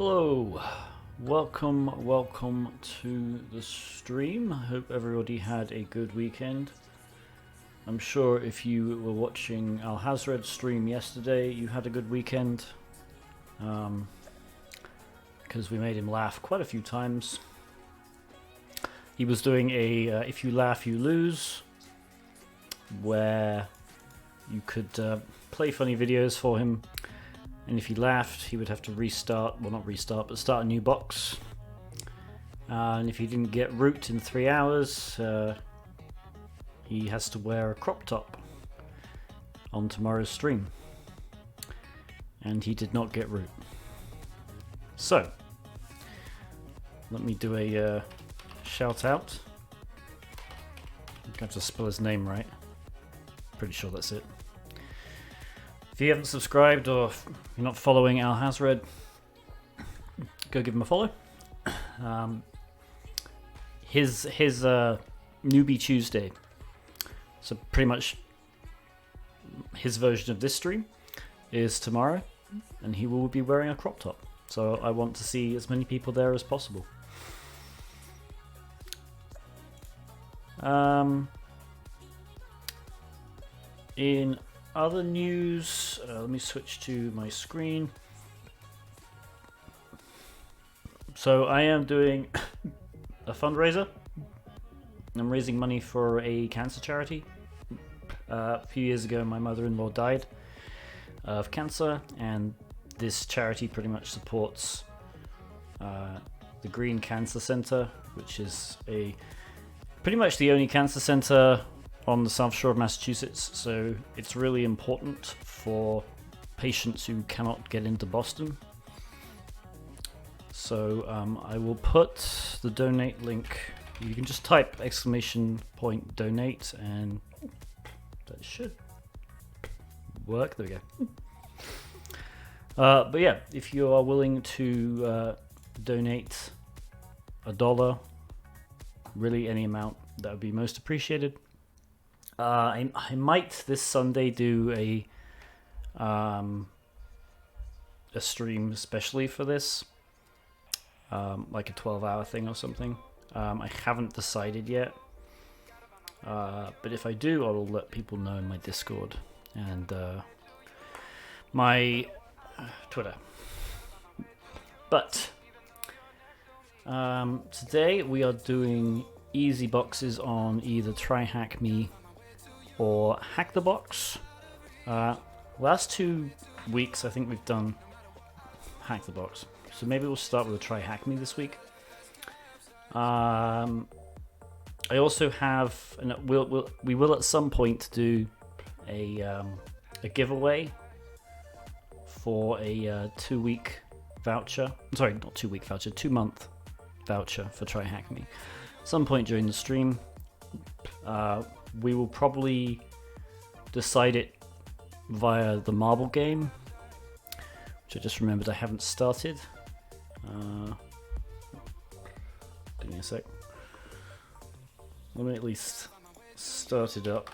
Hello, welcome to the stream. I hope everybody had a good weekend. I'm sure if you were watching Al Hazred's stream yesterday, you had a good weekend. Because we made him laugh quite a few times. He was doing a if you laugh you lose, where you could play funny videos for him. And if he laughed, he would have to restart, well not restart, but start a new box. And if he didn't get root in 3 hours, he has to wear a crop top on tomorrow's stream. And he did not get root. So, let me do a shout out. I have to spell his name right. Pretty sure that's it. If you haven't subscribed or if you're not following Al Hazred, go give him a follow. His Newbie Tuesday, so pretty much his version of this stream, is tomorrow, and he will be wearing a crop top. So I want to see as many people there as possible. In other news, let me switch to my screen. So I am doing a fundraiser. I'm raising money for a cancer charity. A few years ago, my mother-in-law died of cancer, and this charity pretty much supports the Green Cancer Center, which is pretty much the only cancer center on the South Shore of Massachusetts, so it's really important for patients who cannot get into Boston. So I will put the donate link. You can just type !donate and that should work. There we go. But yeah, if you are willing to donate $1, really any amount, that would be most appreciated. I might this Sunday do a stream especially for this, like a 12-hour thing or something. I haven't decided yet, but if I do, I will let people know in my Discord and my Twitter. But today we are doing easy boxes on either TryHackMe or Hack the Box. Last 2 weeks I think we've done Hack the Box, so maybe we'll start with a TryHackMe this week. I also have, and we will at some point do a giveaway for a 2-week voucher. Sorry, not 2-week voucher, 2-month voucher for TryHackMe. Some point during the stream. We will probably decide it via the marble game, which I just remembered I haven't started. Give me a sec. Let me at least start it up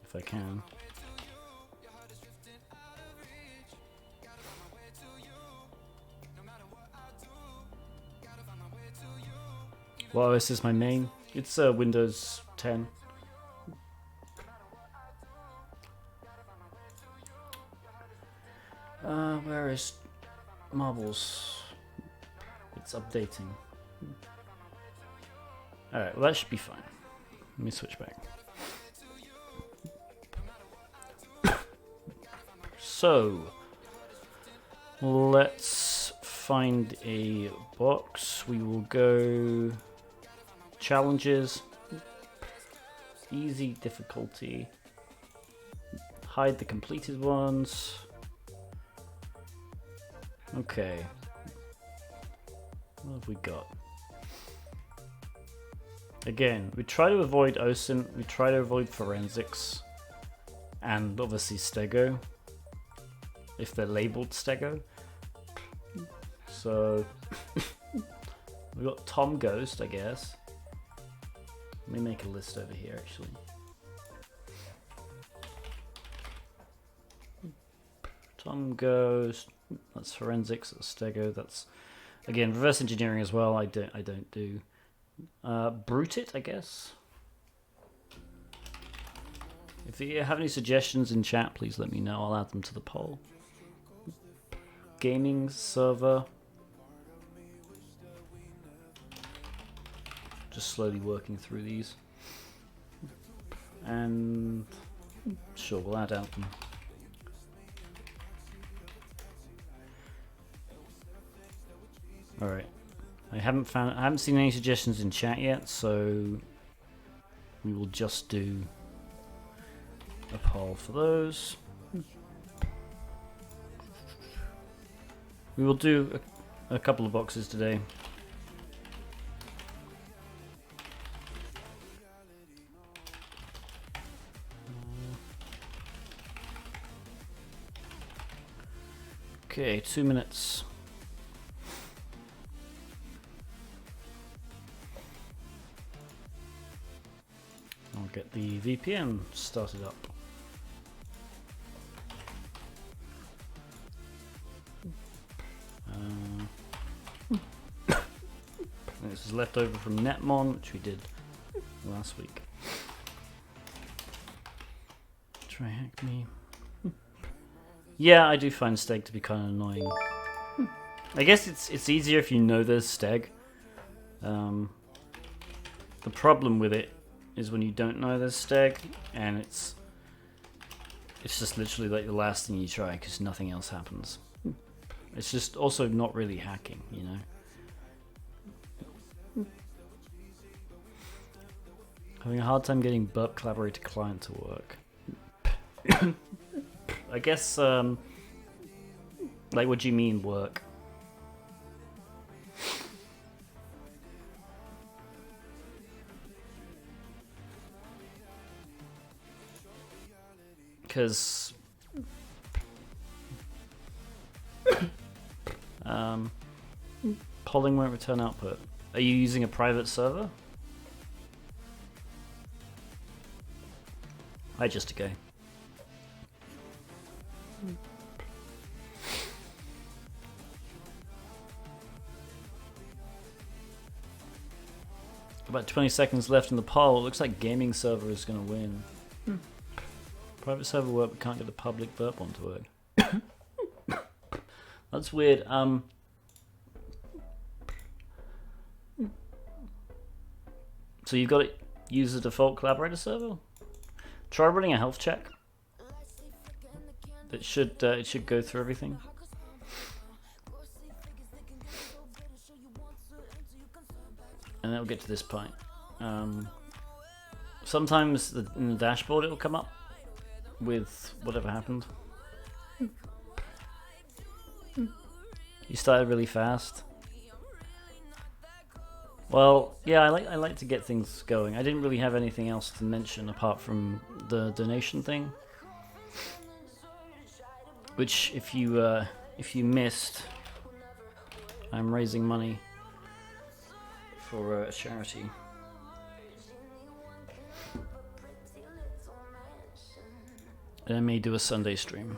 if I can. Well, this is my main. It's Windows 10. Where is Marbles? It's updating. Alright, well that should be fine. Let me switch back. So, let's find a box. We will go challenges, easy difficulty, hide the completed ones. Okay, what have we got? Again, we try to avoid OSINT, we try to avoid forensics, and obviously Stego, if they're labeled Stego. So, we've got Tom Ghost, I guess. Let me make a list over here, actually. goes. That's forensics. That's stego. That's again reverse engineering as well. I don't do. Brute it, I guess. If you have any suggestions in chat, please let me know. I'll add them to the poll. Gaming server. Just slowly working through these. And sure, we'll add Anthem. Alright. I haven't seen any suggestions in chat yet, so we will just do a poll for those. We will do a couple of boxes today. Okay, 2 minutes. I'll get the VPN started up. This is left over from Netmon, which we did last week. TryHackMe. Yeah, I do find steg to be kind of annoying. I guess it's easier if you know there's steg. The problem with it is when you don't know there's steg, and it's just literally like the last thing you try because nothing else happens. It's just also not really hacking, you know. Having a hard time getting burp collaborator client to work. I guess, like, what do you mean work? Because polling won't return output. Are you using a private server? Hi, just a go. About 20 seconds left in the poll. It looks like gaming server is going to win. Private server work, but can't get the public burp one to work. That's weird. So you've got to use the default collaborator server? Try running a health check. It should go through everything. And then we'll get to this point. Sometimes in the dashboard it will come up with whatever happened. You started really fast. Well, yeah, I like to get things going. I didn't really have anything else to mention apart from the donation thing, which if you missed, I'm raising money for a charity. And I may do a Sunday stream.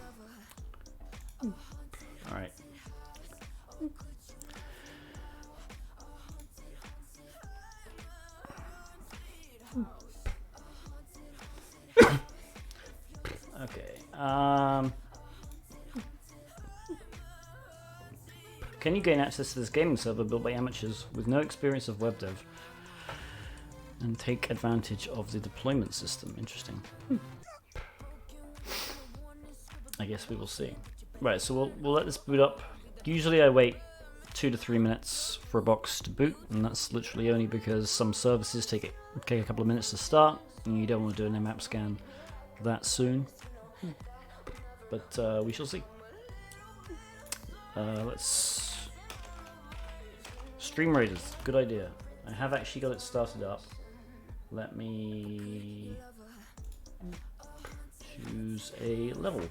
Alright. Okay. Can you gain access to this gaming server built by amateurs with no experience of web dev and take advantage of the deployment system? Interesting. I guess we will see. Right, so we'll let this boot up. Usually I wait 2 to 3 minutes for a box to boot, and that's literally only because some services take a couple of minutes to start, and you don't want to do an nmap scan that soon. But we shall see. Let's... Stream Raiders, good idea. I have actually got it started up. Let me choose a level.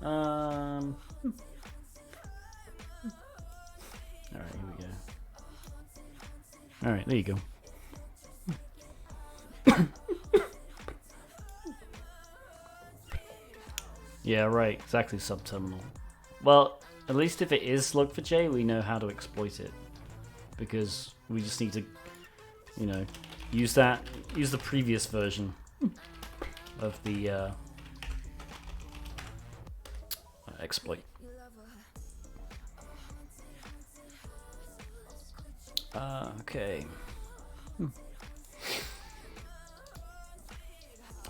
Alright, here we go. Alright, there you go. Yeah, right, exactly, subterminal. Well, at least if it is Log4j, we know how to exploit it. Because we just need to, you know, use the previous version of the exploit. Okay.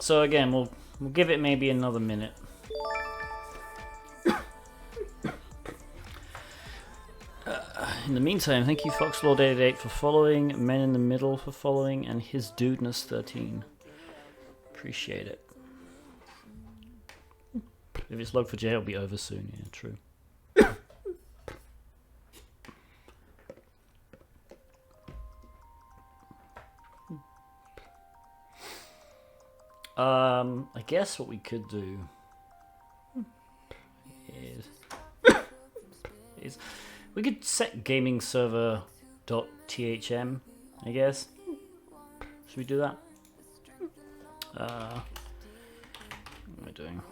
So again, we'll give it maybe another minute. In the meantime, thank you Foxlord88 for following, Men in the Middle for following, and his Dudeness13. Appreciate it. If it's Log4j, it'll be over soon. Yeah, true. I guess what we could do is we could set gaming server.thm, I guess. Should we do that? What am I doing?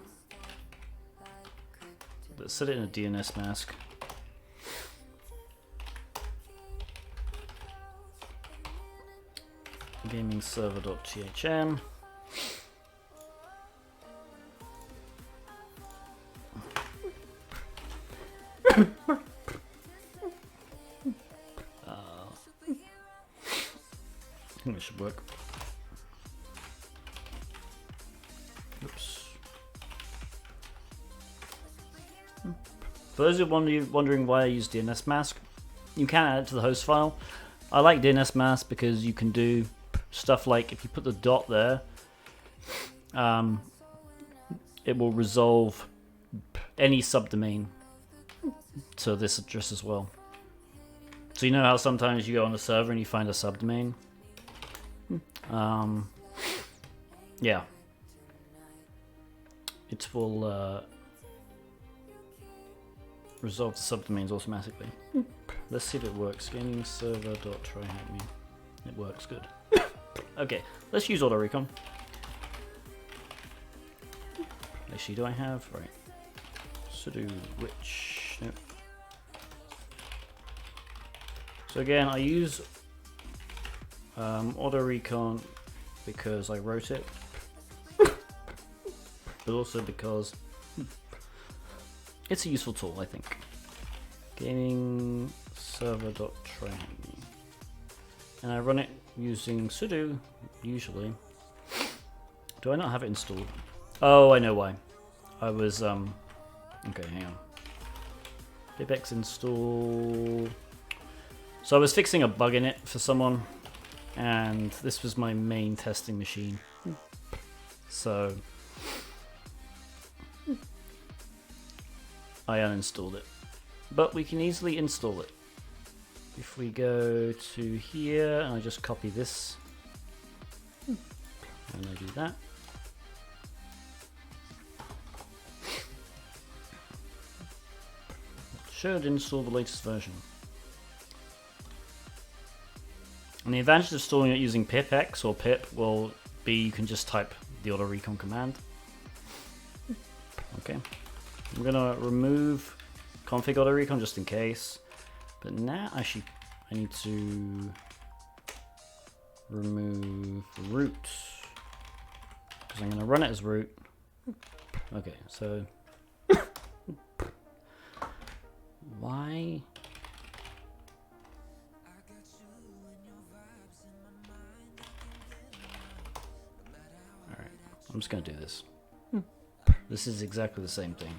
Let's set it in a DNS mask. Gaming server.thm. I think this should work. Oops. For those who are wondering why I use DNS mask, you can add it to the host file. I like DNS mask because you can do stuff like if you put the dot there, it will resolve any subdomain to this address as well. So you know how sometimes you go on a server and you find a subdomain? Yeah. It will resolve the subdomains automatically. Let's see if it works. Gaming server.tryHackMe. It works, good. Okay, let's use auto recon. Actually, do I have? Right. Sudo which? Nope. So again, I use auto recon because I wrote it, but also because it's a useful tool, I think. Gaming server.tryHackMe, and I run it using sudo usually. Do I not have it installed? Oh, I know why. I was okay, hang on. Bibex install. So I was fixing a bug in it for someone, and this was my main testing machine. So I uninstalled it. But we can easily install it. If we go to here and I just copy this and I do that. It should install the latest version. And the advantage of installing it using pipx or pip will be you can just type the auto recon command. Okay. I'm gonna remove config auto recon just in case. But now actually I need to remove root because I'm gonna run it as root. Okay, so why? Alright, I'm just gonna do this. This is exactly the same thing.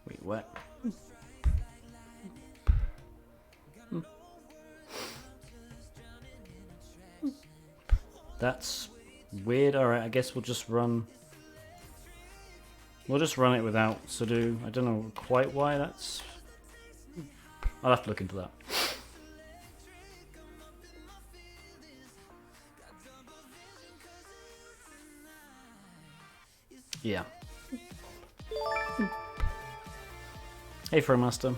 Wait, what? That's weird. Alright, I guess we'll just run. We'll just run it without sudo. I don't know quite why that's. I'll have to look into that. Yeah. Hey, Master.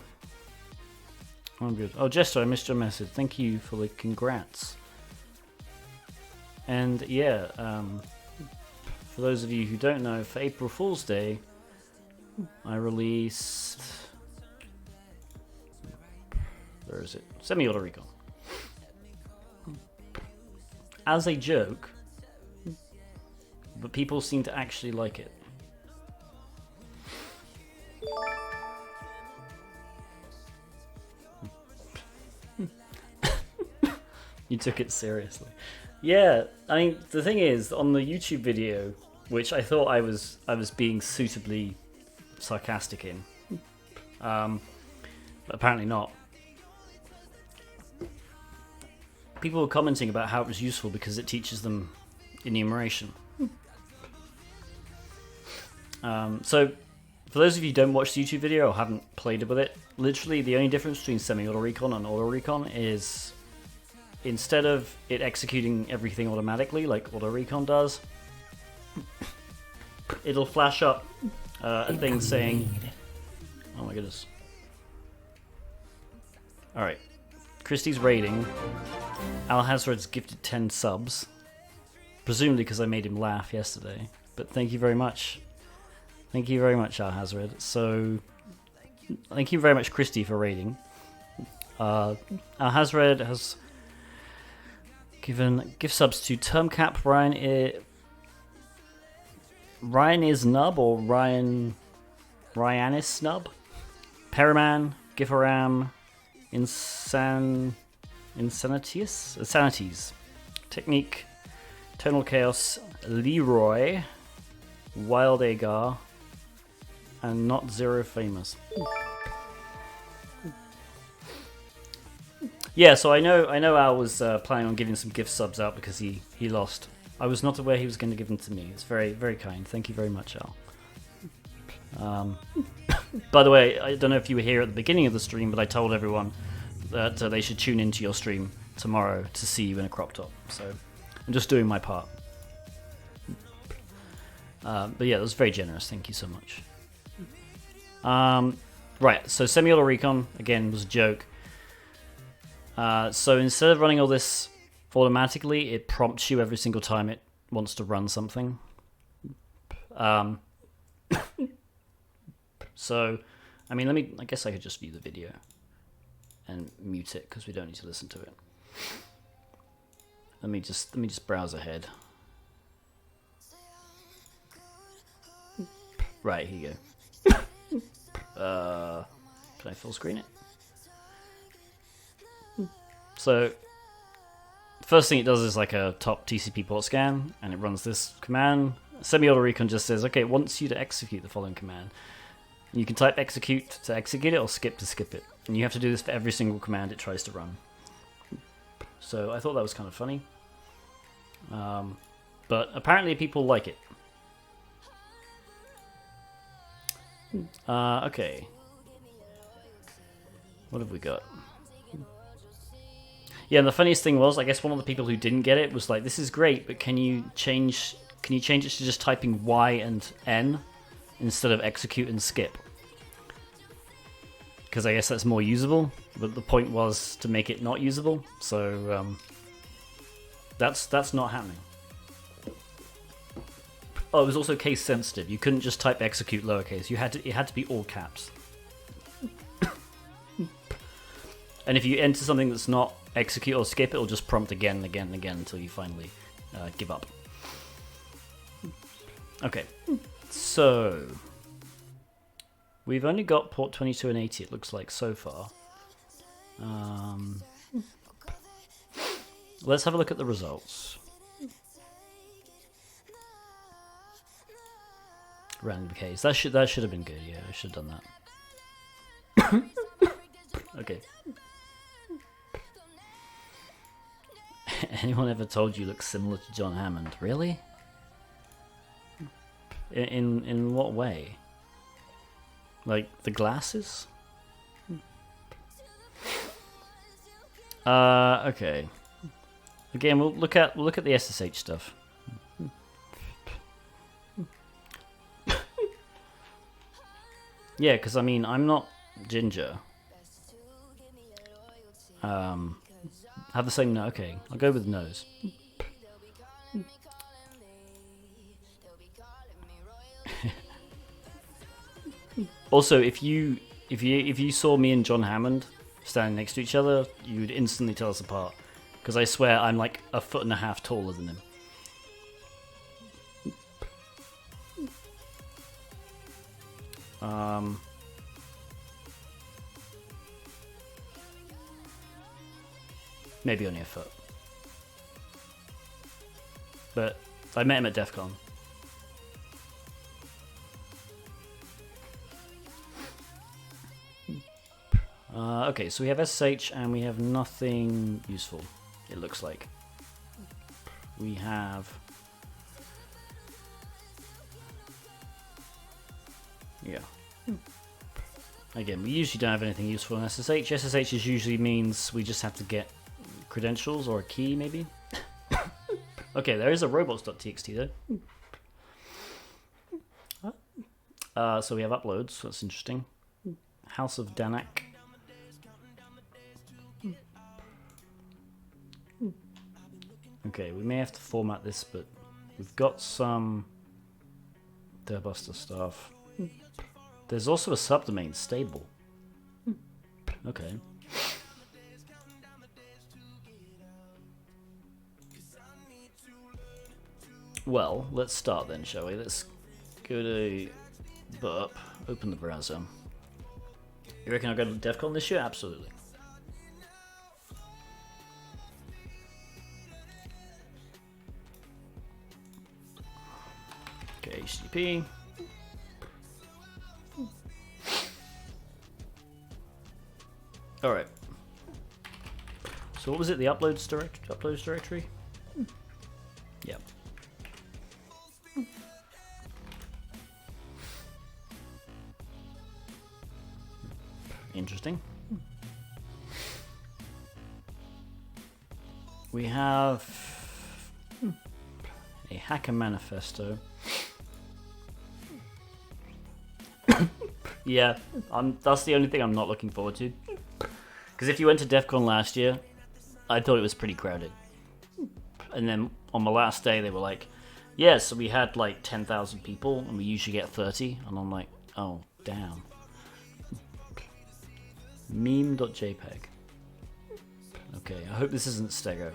I'm good. Oh, Jester, I missed your message. Thank you for the congrats. And yeah, for those of you who don't know, for April Fool's Day, I released... Where is it? Semi-Auto Recon. As a joke, but people seem to actually like it. You took it seriously. Yeah, I mean, the thing is, on the YouTube video, which I thought I was being suitably sarcastic in, but apparently not. People were commenting about how it was useful because it teaches them enumeration. So, for those of you who don't watch the YouTube video or haven't played with it, literally the only difference between semi-auto recon and auto recon is instead of it executing everything automatically like auto recon does, it'll flash up a thing saying, oh my goodness. Alright, Christie's rating. Alhazred's gifted 10 subs, presumably because I made him laugh yesterday, but thank you very much. Thank you very much, Alhazred. So, thank you very much, Christy, for rating. Alhazred has given gift subs to Termcap, Ryan is Nub, or Ryanis Snub, Periman, Gifaram, Insanities, Technique, Tonal Chaos, Leroy, Wild Agar, and Not Zero Famous. Yeah, so I know Al was planning on giving some gift subs out because he lost. I was not aware he was going to give them to me. It's very, very kind. Thank you very much, Al. By the way, I don't know if you were here at the beginning of the stream, but I told everyone that they should tune into your stream tomorrow to see you in a crop top. So I'm just doing my part. But yeah, that was very generous. Thank you so much. Right, so semi-auto recon, again, was a joke. So instead of running all this automatically, it prompts you every single time it wants to run something. So, I mean, I guess I could just view the video and mute it because we don't need to listen to it. Let me just browse ahead. Right, here you go. Can I full screen it? So, first thing it does is like a top TCP port scan, and it runs this command. Semi-auto recon just says, okay, it wants you to execute the following command. You can type execute to execute it, or skip to skip it. And you have to do this for every single command it tries to run. So I thought that was kind of funny. But apparently people like it. Okay. What have we got? Yeah, and the funniest thing was, I guess one of the people who didn't get it was like, this is great, but can you change it to just typing Y and N instead of execute and skip? Because I guess that's more usable, but the point was to make it not usable, so that's not happening. Oh, it was also case sensitive. You couldn't just type execute lowercase. It had to be all caps. And if you enter something that's not execute or skip, it'll just prompt again and again and again until you finally give up. Okay, so we've only got port 22 and 80, it looks like, so far. Let's have a look at the results. Random case. That should have been good. Yeah, I should have done that. Okay. Anyone ever told you look similar to John Hammond? Really? In what way? Like the glasses? Okay. Again, we'll look at the SSH stuff. Yeah, because I mean, I'm not Ginger. Have the same nose. Okay, I'll go with nose. Also, if you saw me and John Hammond standing next to each other, you would instantly tell us apart. Because I swear I'm like 1.5 feet taller than him. Maybe only a foot. But I met him at DEF CON. Okay, so we have SSH and we have nothing useful, it looks like. We have... Yeah. Again, we usually don't have anything useful in SSH. SSH usually means we just have to get credentials or a key, maybe. Okay, there is a robots.txt though. So we have uploads, that's interesting. House of Danak. Okay, we may have to format this, but we've got some Durbuster stuff. There's also a subdomain, stable. Okay. Well, let's start then, shall we? Let's go to burp, open the browser. You reckon I'll go to DEF CON this year? Absolutely. Okay, HTTP. Alright. So what was it, the uploads directory? Yep. Interesting. We have a hacker manifesto. Yeah, that's the only thing I'm not looking forward to. Because if you went to DEF CON last year, I thought it was pretty crowded. And then on my last day, they were like, yeah, so we had like 10,000 people, and we usually get 30. And I'm like, oh, damn. Meme.jpg. Okay, I hope this isn't Stego.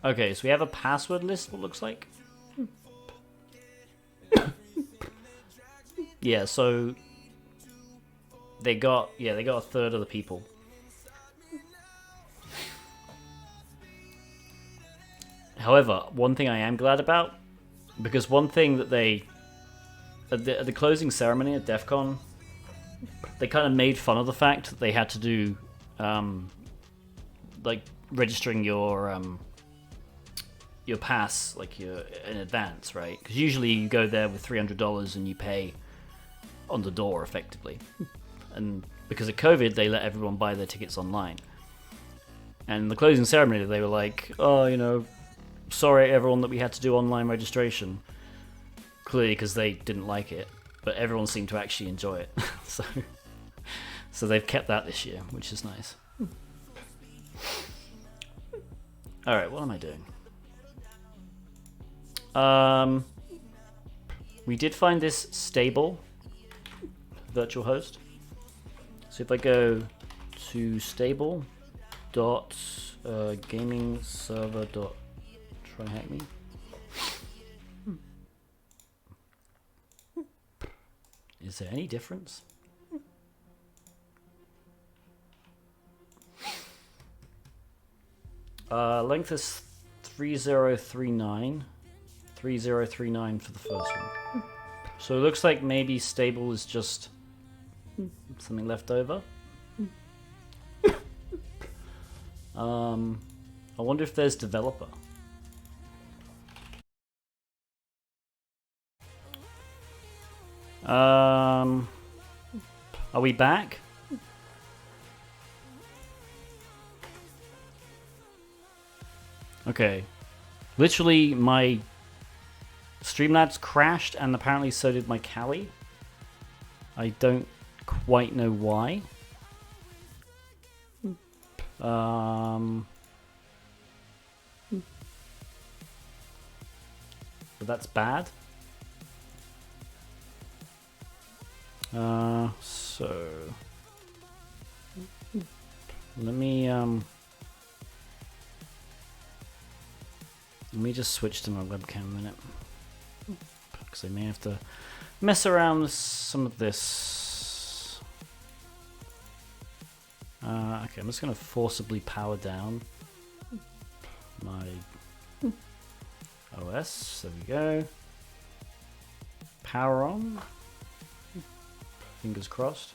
Okay, so we have a password list, what looks like. Yeah, so they got a third of the people. However, one thing I am glad about, because one thing that they at the closing ceremony at DEF CON, they kind of made fun of the fact that they had to do like registering your pass like in advance, right? Because usually you go there with $300 and you pay on the door effectively, and because of COVID they let everyone buy their tickets online. And the closing ceremony they were like, oh, you know, sorry everyone that we had to do online registration, clearly because they didn't like it, but everyone seemed to actually enjoy it. so they've kept that this year, which is nice. Alright, what am I doing? We did find this stable virtual host. So if I go to stable dot gaming server dot TryHackMe. Is there any difference? Length is 3039. 3039 for the first one. So it looks like maybe stable is just something left over. I wonder if there's developer. Are we back? Okay. Literally, my Streamlabs crashed, and apparently so did my Kali. I don't quite know why. But that's bad. So let me just switch to my webcam a minute, because I may have to mess around with some of this. Okay, I'm just going to forcibly power down my OS. There we go. Power on. Fingers crossed.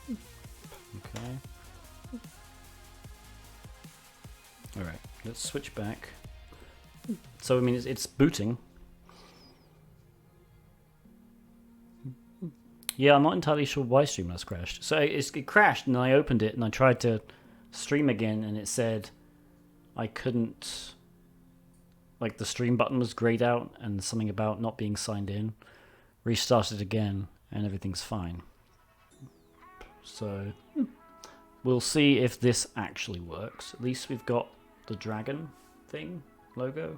Okay. Alright, let's switch back. So, I mean, it's booting. Yeah, I'm not entirely sure why Streamlabs crashed. So it crashed, and I opened it, and I tried to stream again, and it said I couldn't... Like, the stream button was grayed out, and something about not being signed in. Restarted again, and everything's fine. So, we'll see if this actually works. At least we've got the dragon thing, logo.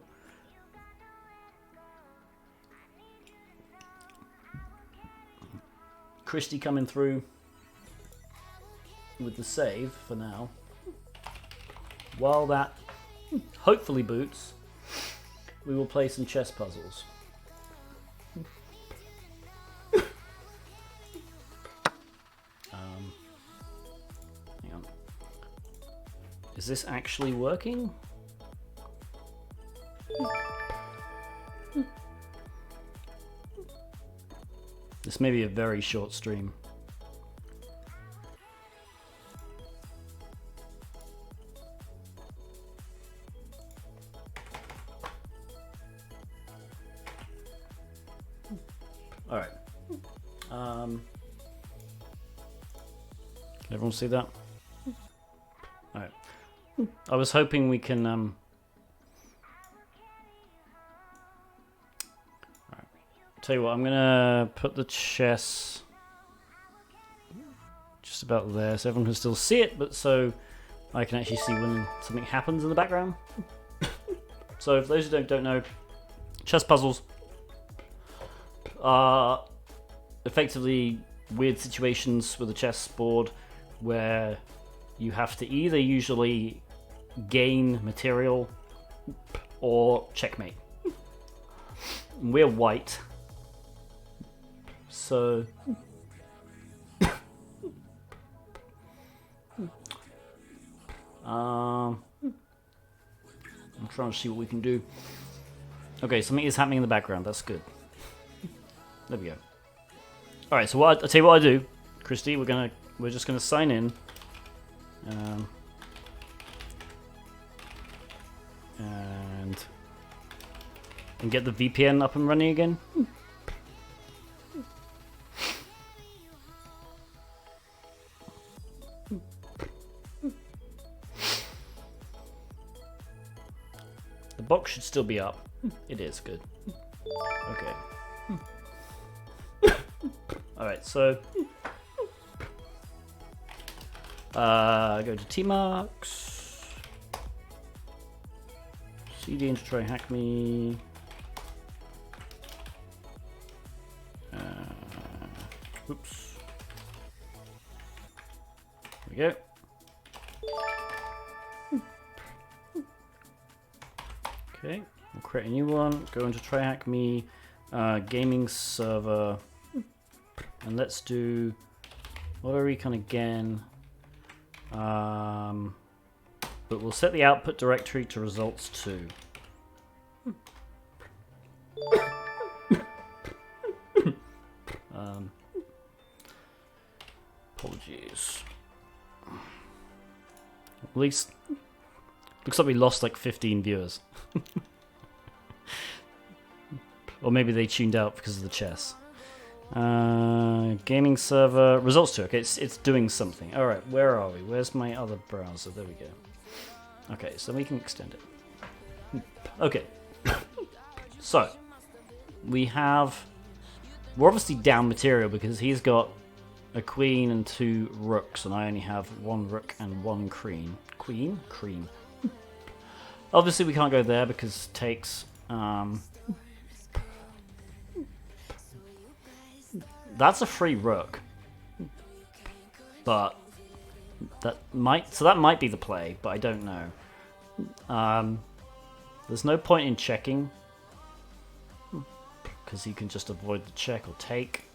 Christy coming through with the save for now. While that hopefully boots, we will play some chess puzzles. Hang on. Is this actually working? This may be a very short stream. All right. Can everyone see that? All right. I was hoping we can. All right. Tell you what, I'm gonna put the chess just about there, so everyone can still see it, but so I can actually see when something happens in the background. So, for those who don't know, chess puzzles are effectively weird situations with a chessboard where you have to either usually gain material or checkmate. We're white, so I'm trying to see what we can do. Okay, something is happening in the background. That's good. There we go. All right, so I'll tell you what I do, Christy. We're just gonna sign in, and get the VPN up and running again. The box should still be up. It is good. Okay. Alright, so go to Tmarks, CD into TryHackMe, oops, there we go. Okay, we'll create a new one, go into TryHackMe, gaming server, and let's do auto recon again, but we'll set the output directory to results 2. Apologies. At least looks like we lost like 15 viewers. Or maybe they tuned out because of the chess. Gaming server, results 2. Okay, it's doing something. Alright, where are we? Where's my other browser? There we go. Okay, so we can extend it. Okay. So, we're obviously down material because he's got a queen and 2 rooks, and I only have 1 rook and 1 queen. Queen? Obviously we can't go there because takes. That's a free rook, but that might be the play, but I don't know. There's no point in checking because you can just avoid the check or take.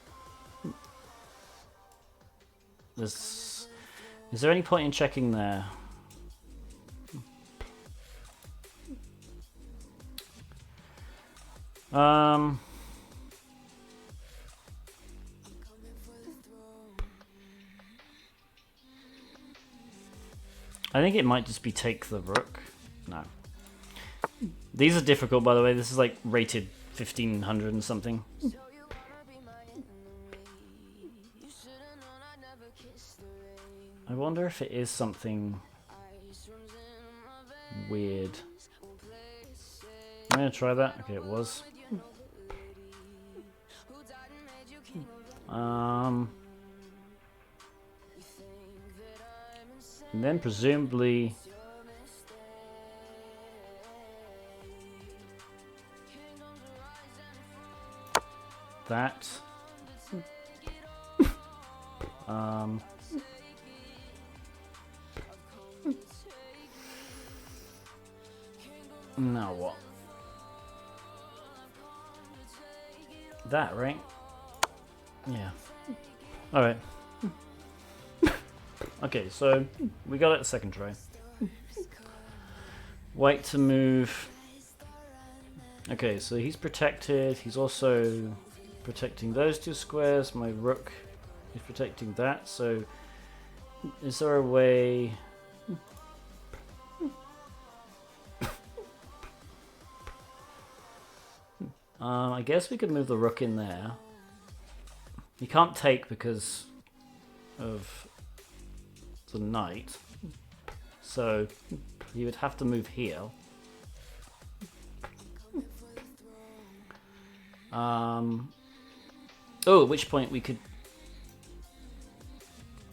Is there any point in checking there? I think it might just be take the rook. No. These are difficult, by the way. This is like rated 1500 and something. I wonder if it is something weird. I'm gonna try that. Okay, it was. And then presumably that. Now what? That, right? Yeah. Alright. Okay, so we got it the second try. White to move. Okay, so he's protected. He's also protecting those 2 squares. My rook is protecting that. So is there a way... I guess we could move the rook in there. You can't take because of the knight. So you would have to move here. Oh, at which point we could...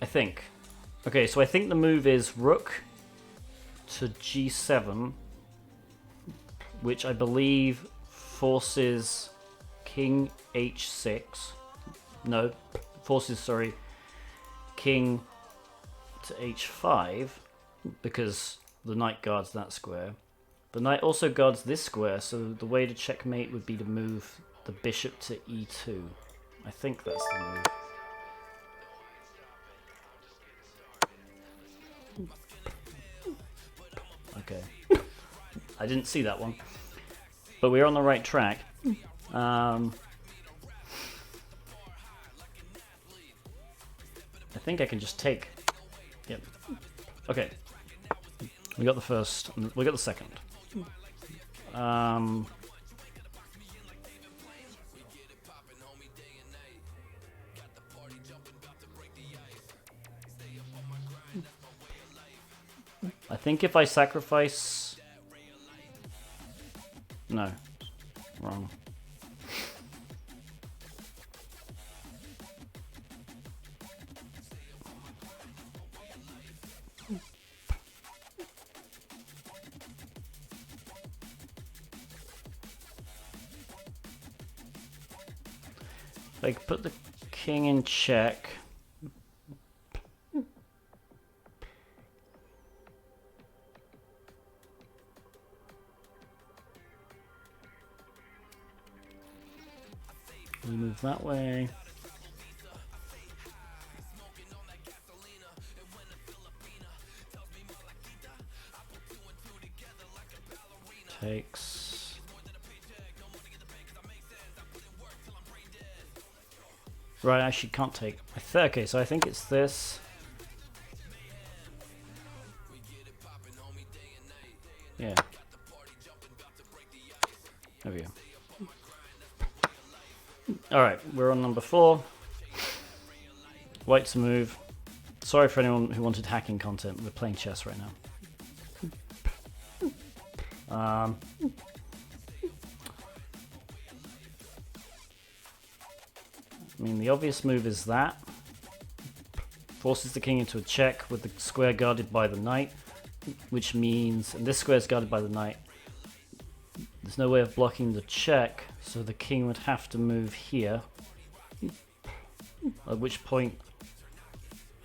I think. Okay, so I think the move is rook to g7, which I believe forces king h6. No, forces, sorry, king to h5, because the knight guards that square. The knight also guards this square, so the way to checkmate would be to move the bishop to e2. I think that's the move. Okay. I didn't see that one. But we're on the right track. I think I can just take. Yep. Okay. We got the first. We got the second. I think if I sacrifice... No. Wrong. If I could put the king in check... We move that way. Takes. Right, I actually can't take. Okay, so I think it's this. Yeah. There we go. Alright, we're on number 4. White to move. Sorry for anyone who wanted hacking content. We're playing chess right now. I mean, the obvious move is that. forces the king into a check with the square guarded by the knight, which means, and this square is guarded by the knight, there's no way of blocking the check, so the king would have to move here, at which point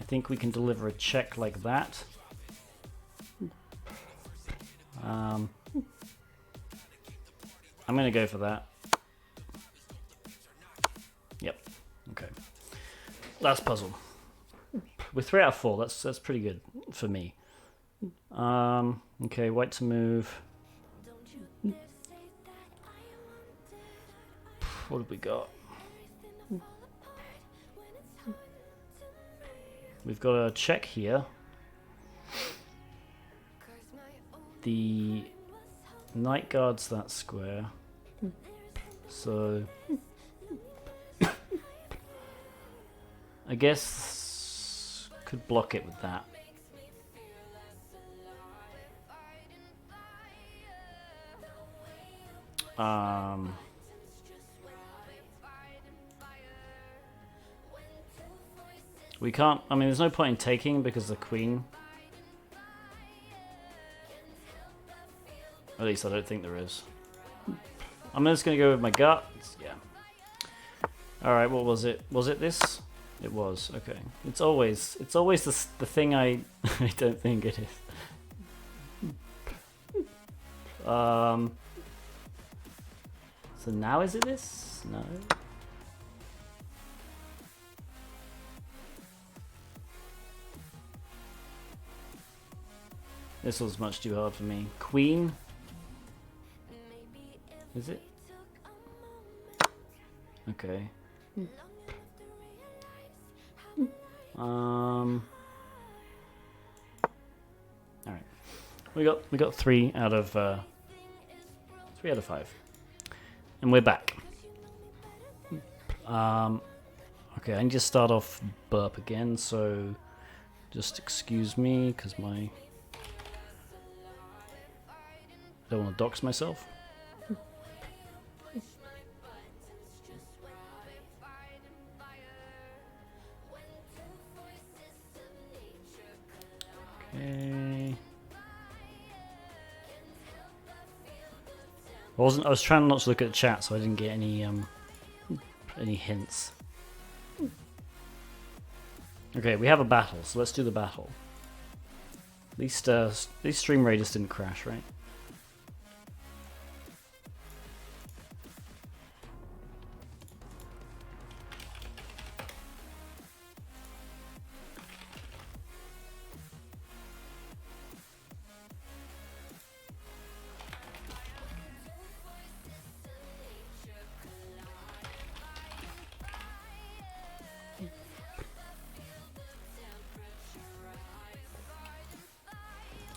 I think we can deliver a check like that. I'm going to go for that. Yep. Okay. Last puzzle. We're 3 out of 4. That's pretty good for me. Okay, white to move. What have we got? We've got a check here. The knight guards that square. So I guess could block it with that. We can't, I mean, there's no point in taking because the queen. At least I don't think there is. I'm just going to go with my gut. Yeah. Alright, what was it? Was it this? It was. Okay. It's always the thing I don't think it is. So now is it this? No. This was much too hard for me. Queen? Is it? Okay. All right. We got 3 out of 3 out of 5, and we're back. Okay, I need to start off burp again, so just excuse me because I don't want to dox myself. Okay. I was trying not to look at the chat, so I didn't get any hints. Okay, we have a battle, so let's do the battle. At least Stream Raiders didn't crash, right?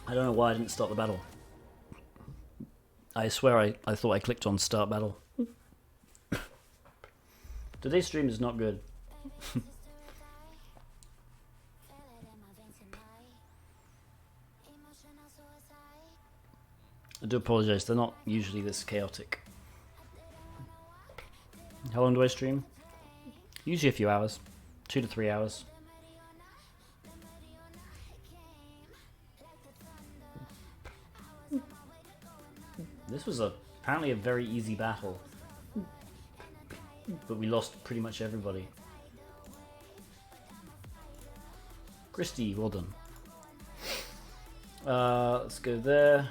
I don't know why I didn't start the battle. I swear I thought I clicked on start battle. Today's stream is not good. I do apologize, they're not usually this chaotic. How long do I stream? Usually a few hours. 2 to 3 hours. This was apparently a very easy battle, but we lost pretty much everybody. Christy, well done. Let's go there.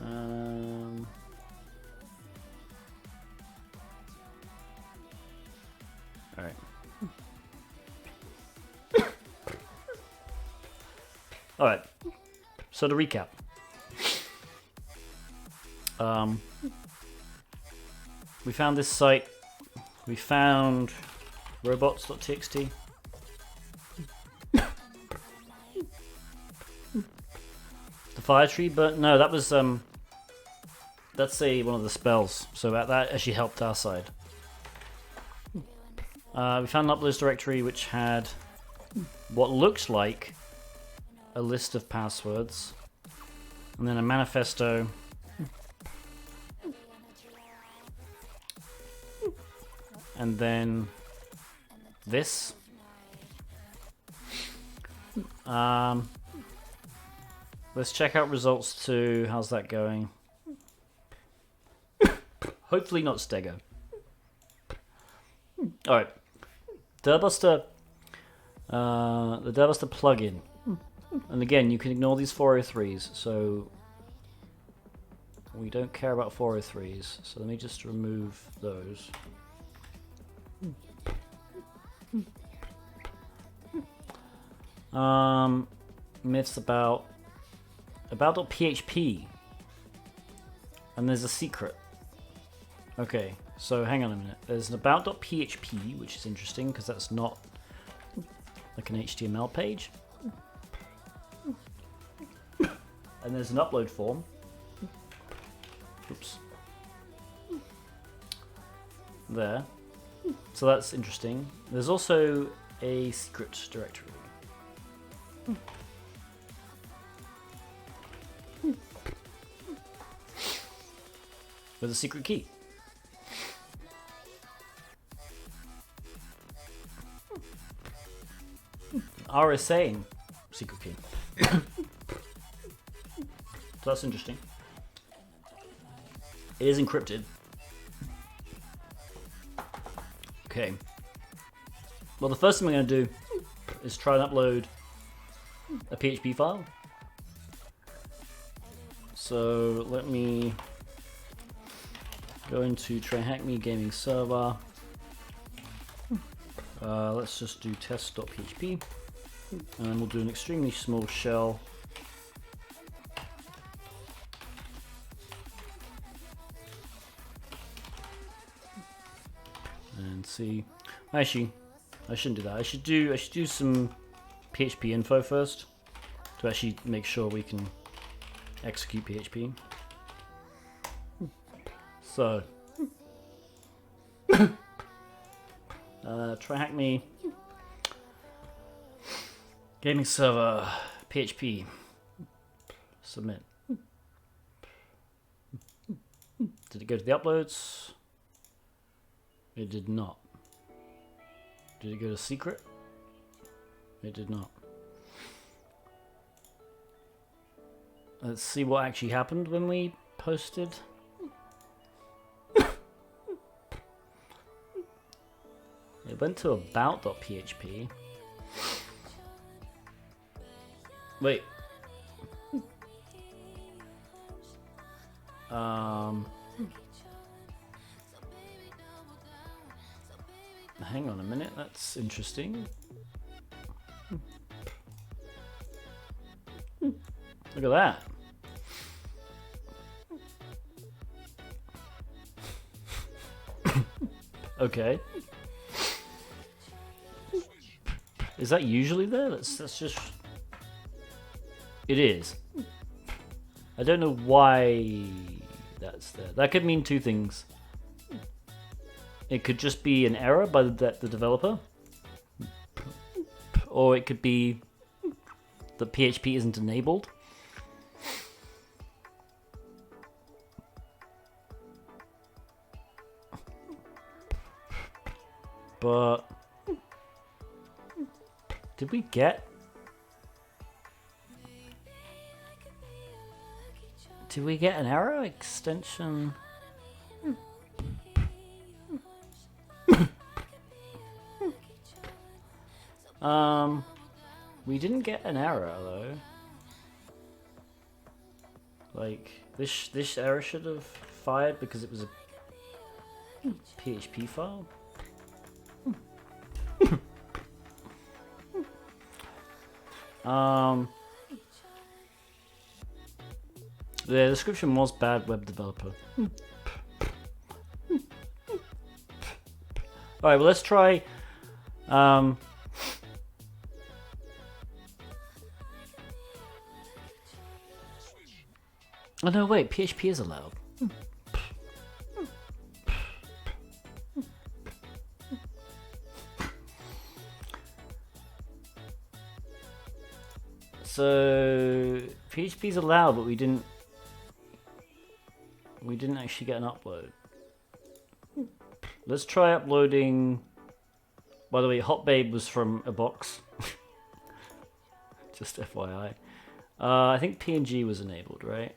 All right. All right. So to recap. We found this site. We found robots.txt. The fire tree, but no, that was that's one of the spells. So that actually helped our side. We found an uploads directory which had what looked like a list of passwords, and then a manifesto. And then this. Let's check out results 2. How's that going? Hopefully not Stego. Alright. Dirtbuster. The Dirtbuster plugin. And again, you can ignore these 403s, so we don't care about 403s. So let me just remove those. Myths about.php, and there's a secret. Okay, so hang on a minute. There's an about.php, which is interesting because that's not like an HTML page. And there's an upload form. Oops. There. So that's interesting. There's also a secret directory. With a secret key. RSA secret key. So that's interesting. It is encrypted. Okay. Well, the first thing we're going to do is try and upload a PHP file. So let me go into TryHackMe gaming server. Let's just do test.php, and we'll do an extremely small shell. And see. Actually, I shouldn't do that. I should do some PHP info first to actually make sure we can execute PHP. So, TryHackMe gaming server PHP submit. Did it go to the uploads? It did not. Did it go to secret? It did not. Let's see what actually happened when we posted. It went to about.php. Wait. Hang on a minute, that's interesting. Look at that. Okay. Is that usually there? That's just... It is. I don't know why that's there. That could mean two things. It could just be an error by the developer. Or it could be that PHP isn't enabled. But... Did we get... Did we get an error extension? We didn't get an error though. Like this error should have fired because it was a PHP file. The description was bad web developer. Alright, well let's try oh no, wait, PHP is allowed. So PHP is allowed, but we didn't actually get an upload. Let's try uploading By the way, Hot Babe was from a box. Just FYI. I think PNG was enabled, right?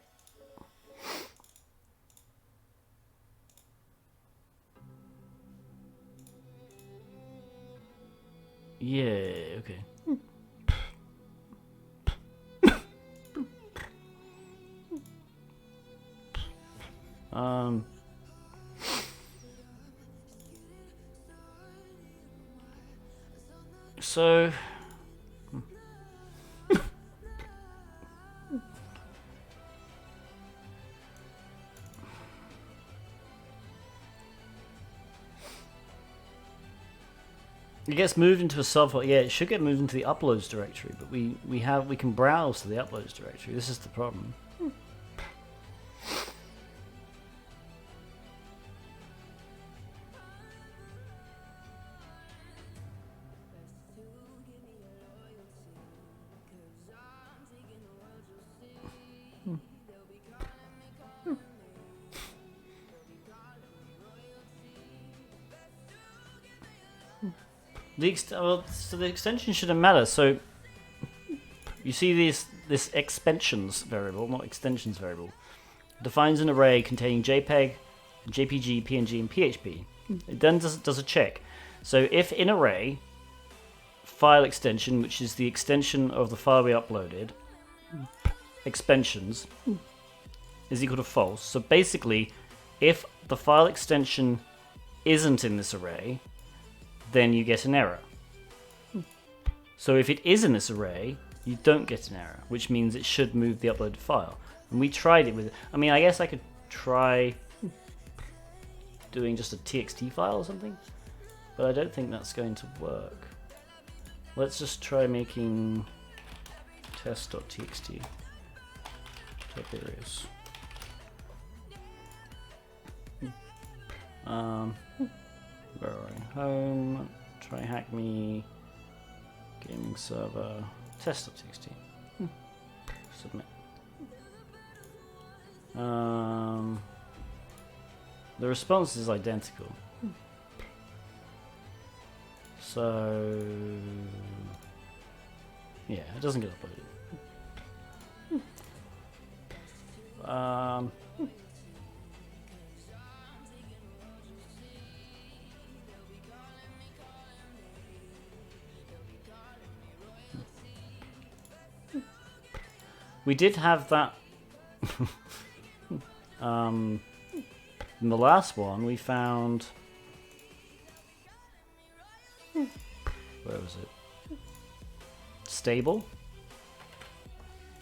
Yeah, okay. So it gets moved into a subfolder. Yeah, it should get moved into the uploads directory, but we can browse to the uploads directory. This is the problem. So the extension shouldn't matter. So you see this expansions variable, not extensions variable, defines an array containing JPEG, JPG, PNG, and PHP. It then does a check. So if in array file extension, which is the extension of the file we uploaded, expansions is equal to false. So basically, if the file extension isn't in this array, then you get an error. So if it is in this array, you don't get an error, which means it should move the uploaded file. And we tried it with, I mean, I guess I could try doing just a TXT file or something, but I don't think that's going to work. Let's just try making test.txt. Tiberius. Where are we? Home, TryHackMe, gaming server, test.txt. Submit. The response is identical. So yeah, it doesn't get uploaded. We did have that in the last one. We found, where was it? Stable.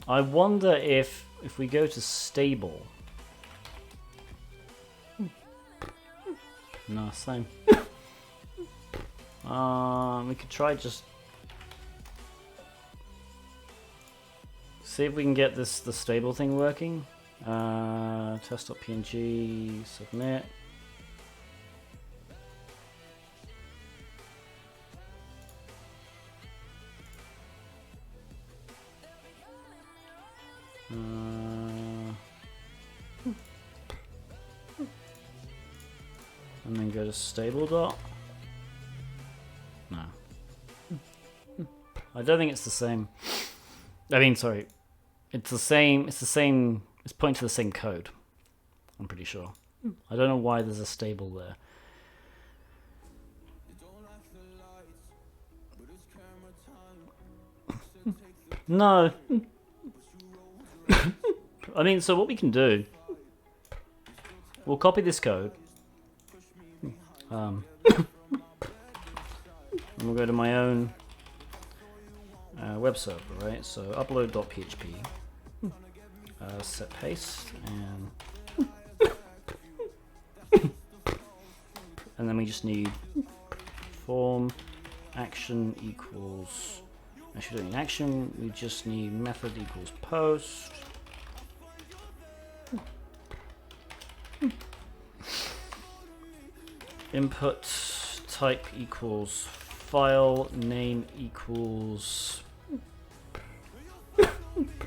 I wonder if we go to stable. No, same. We could try just see if we can get the stable thing working. Test.png, submit. And then go to stable dot. No. I don't think it's the same. I mean, sorry. It's the same. It's pointing to the same code. I'm pretty sure. I don't know why there's a stable there. No. I mean, so what we can do, we'll copy this code. And we'll go to my own web server, right? So upload.php, set paste, and then we just need form action equals. Actually, don't need action. We just need method equals post. Input type equals file name equals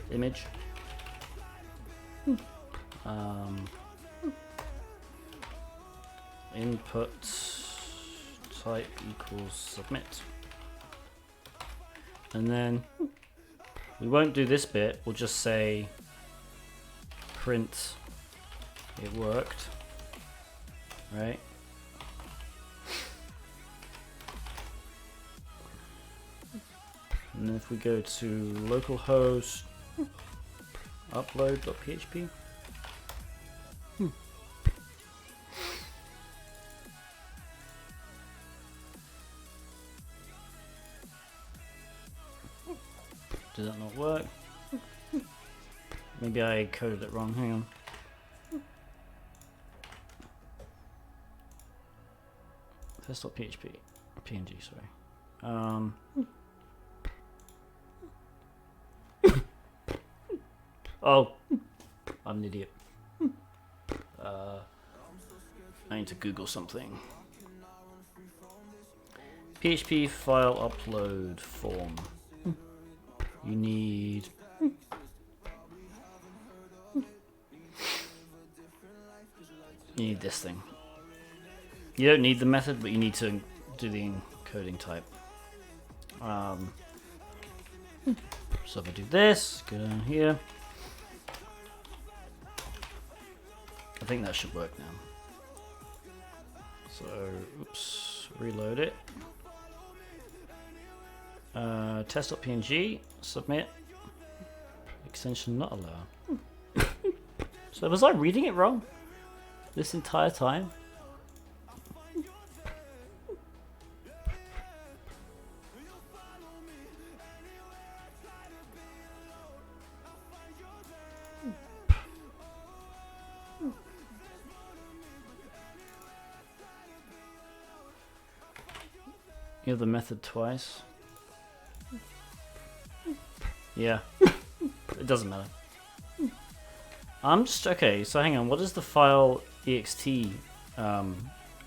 image. Input type equals submit. And then we won't do this bit, we'll just say print it worked, right? And then if we go to localhost upload.php, did that not work? Maybe I coded it wrong, hang on. Test.php, PNG, sorry. Oh, I'm an idiot. I need to Google something. PHP file upload form. You need this thing. You don't need the method, but you need to do the encoding type. So if I do this, go down here. I think that should work now. So, oops, reload it. Test.png, submit. Extension not allowed. So was I reading it wrong this entire time? You have the method twice. Yeah, it doesn't matter. I'm just okay. So hang on. What does the file ext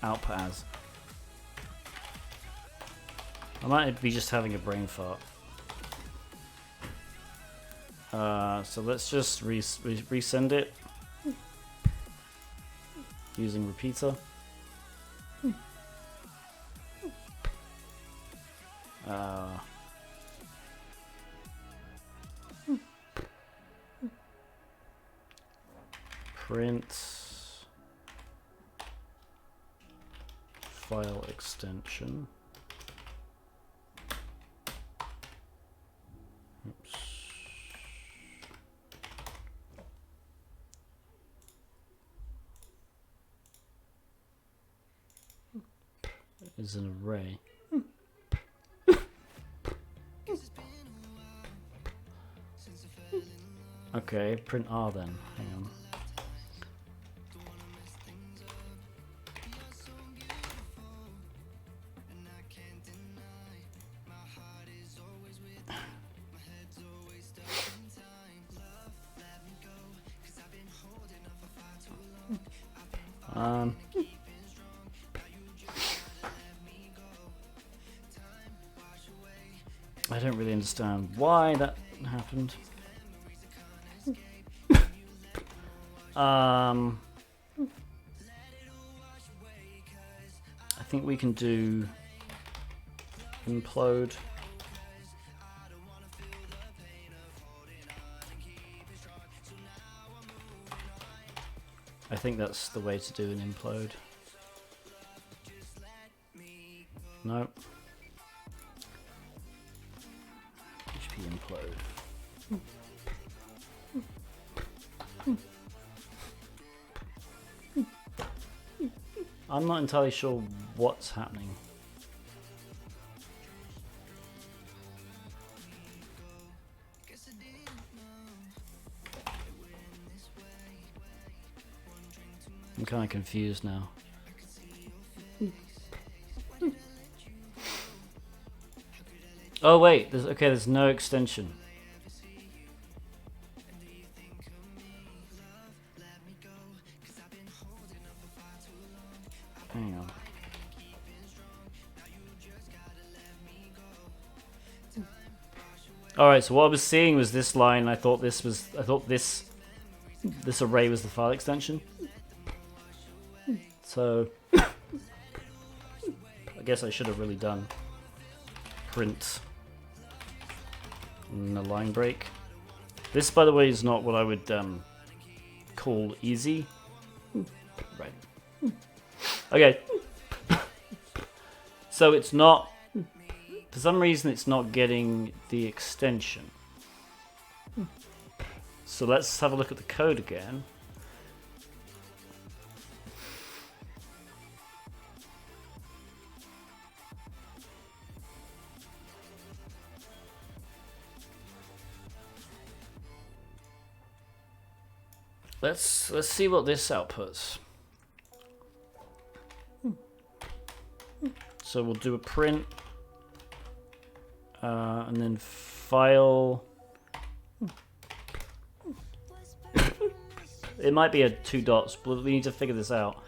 output as? I might be just having a brain fart. So let's just resend it using repeater. Print file extension. Oops. Is an array. Okay, print R then. Hang on. I don't really understand why that happened. I think we can do implode. I think that's the way to do an implode. No. HP implode. I'm not entirely sure what's happening. I'm kind of confused now. Oh wait, there's no extension. Hang on. All right, so what I was seeing was this line. I thought this array was the file extension. So I guess I should have really done print and a line break. This, by the way, is not what I would call easy. Right. Okay. So it's not, for some reason it's not getting the extension. So let's have a look at the code again. Let's see what this outputs. So we'll do a print, and then file. It might be a 2 dots, but we need to figure this out.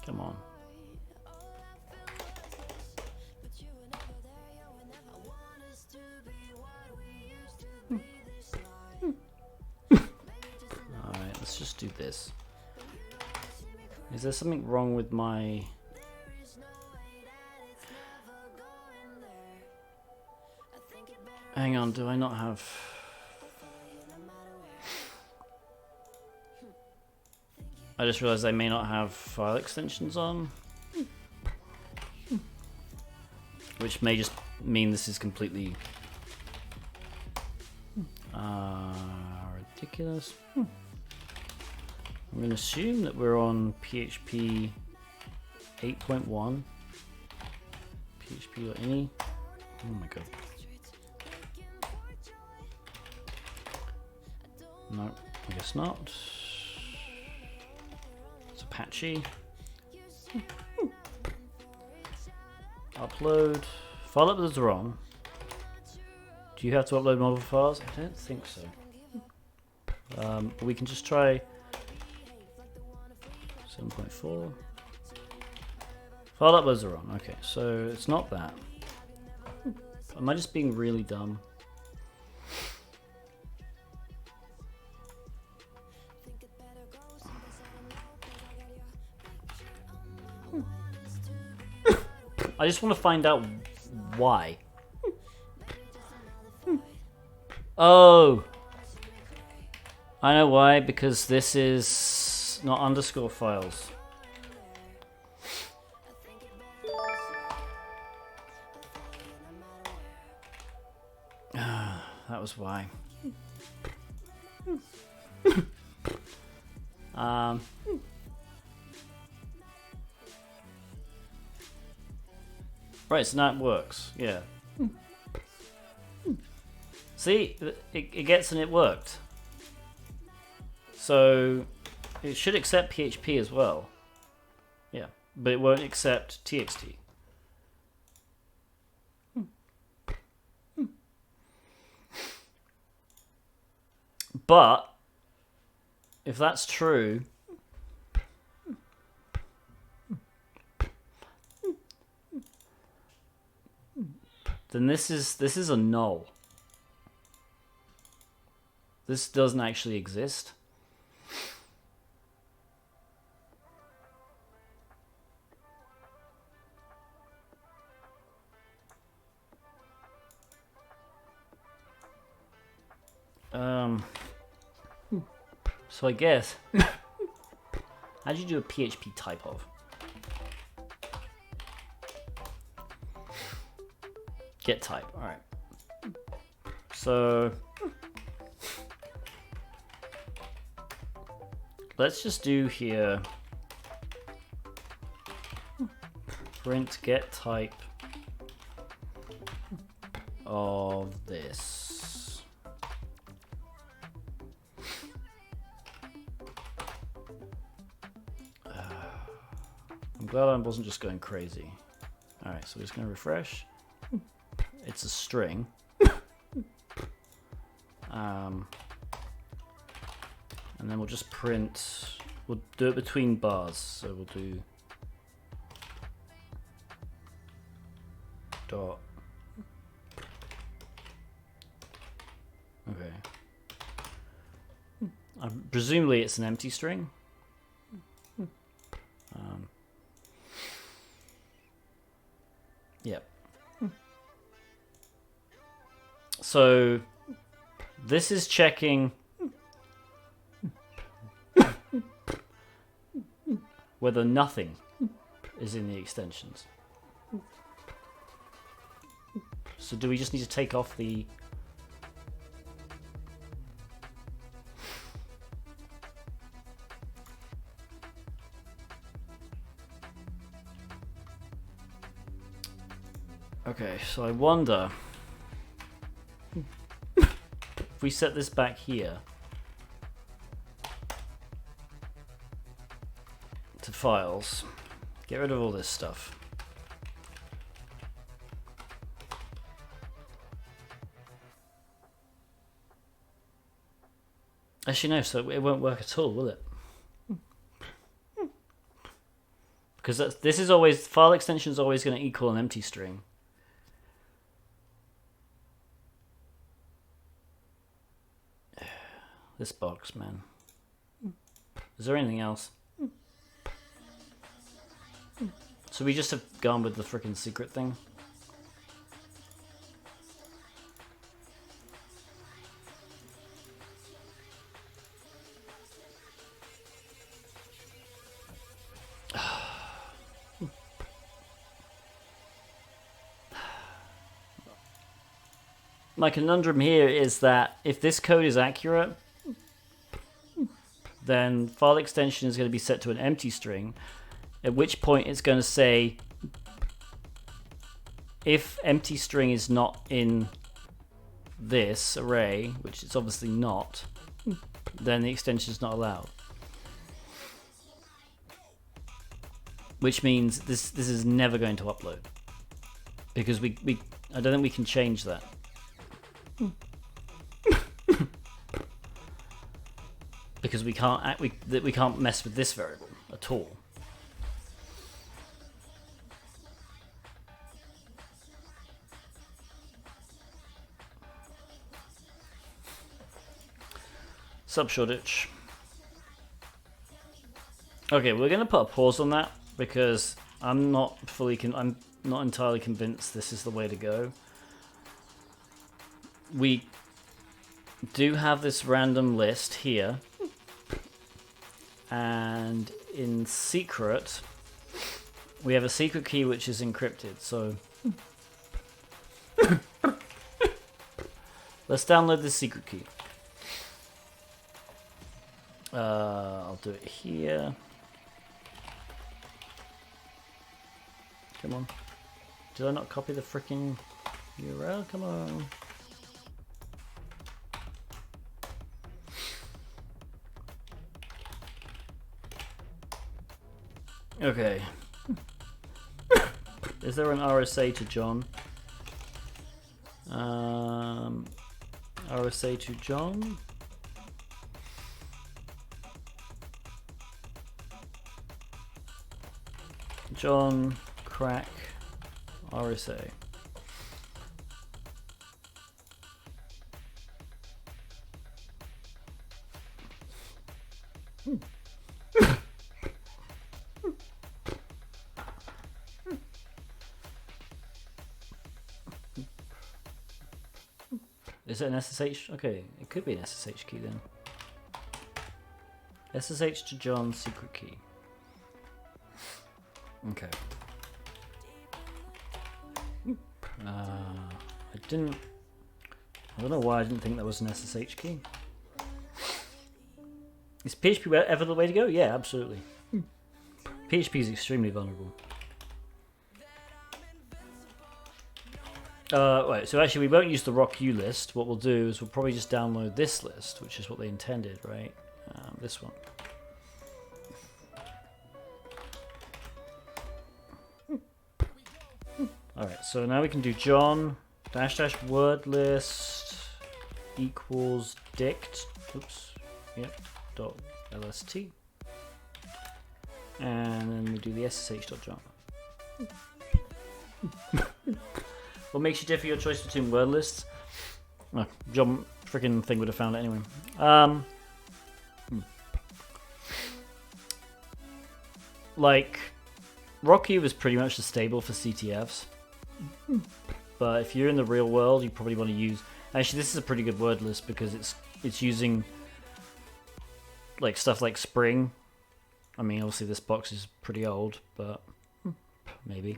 Come on. Alright, let's just do this. Is there something wrong with my... Hang on, do I not have... I just realized I may not have file extensions on. Which may just mean this is completely... ridiculous. I'm going to assume that we're on PHP 8.1. PHP.ini. Oh my god. No, I guess not. It's Apache. Upload. File upload's wrong. Do you have to upload multiple files? I don't think so. But we can just try 7.4. File uploads are wrong. Okay, so it's not that. Am I just being really dumb? I just want to find out why. Oh, I know why, because this is not underscore files. That was why. Right, so now it works. Yeah. See, it gets and it worked. So it should accept PHP as well. Yeah, but it won't accept TXT. But if that's true, then this is a null. This doesn't actually exist. So I guess how do you do a PHP type of? Get type. All right. So let's just do here print get type of this. I'm glad I wasn't just going crazy. All right, so we're just going to refresh. It's a string. And then we'll just print, we'll do it between bars. So we'll do dot Presumably it's an empty string. Yep. So this is checking whether nothing is in the extensions. So do we just need to take off the... Okay, so I wonder if we set this back here to files, get rid of all this stuff. Actually no, so it won't work at all, will it? Because this is always, file extension is always going to equal an empty string. This box, man. Is there anything else? So we just have gone with the frickin' secret thing? My conundrum here is that if this code is accurate, then file extension is going to be set to an empty string, at which point it's going to say if empty string is not in this array, which it's obviously not, then the extension is not allowed. Which means this is never going to upload, because I don't think we can change that. Because we can't mess with this variable at all. Sub-Shoreditch. Okay, we're gonna put a pause on that because I'm not entirely convinced this is the way to go. We do have this random list here, and in secret we have a secret key which is encrypted, so let's download this secret key. I'll do it here. Come on. Did I not copy the freaking URL? Come on. Okay. Is there an RSA to John? RSA to John? John crack RSA. Is it an SSH? Okay, it could be an SSH key then. SSH to John secret key. Okay. I don't know why I didn't think that was an SSH key. Is PHP ever the way to go? Yeah, absolutely. PHP is extremely vulnerable. Right, so actually we won't use the RockU list. What we'll do is we'll probably just download this list, which is what they intended, right? This one. Alright, so now we can do John -- word list equals dict. Oops. Yep. Dot lst. And then we do the ssh.john. What makes you differ your choice between word lists? Oh, John freaking thing would have found it anyway. like, Rocky was pretty much the stable for CTFs. But if you're in the real world, you probably want to use... Actually, this is a pretty good word list because it's using like stuff like spring. I mean, obviously this box is pretty old, but maybe.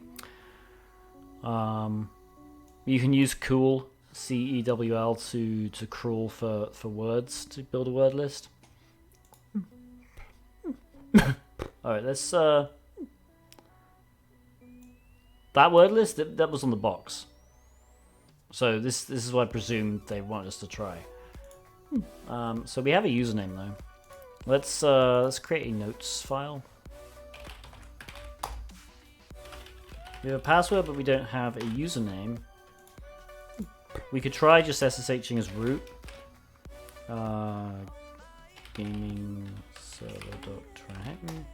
You can use cool, CEWL, to crawl for words to build a word list. Alright, let's... that word list, that was on the box. So this is what I presumed they wanted us to try. So we have a username though. Let's create a notes file. We have a password, but we don't have a username. We could try just SSHing as root. Gaming server.tryHackMe.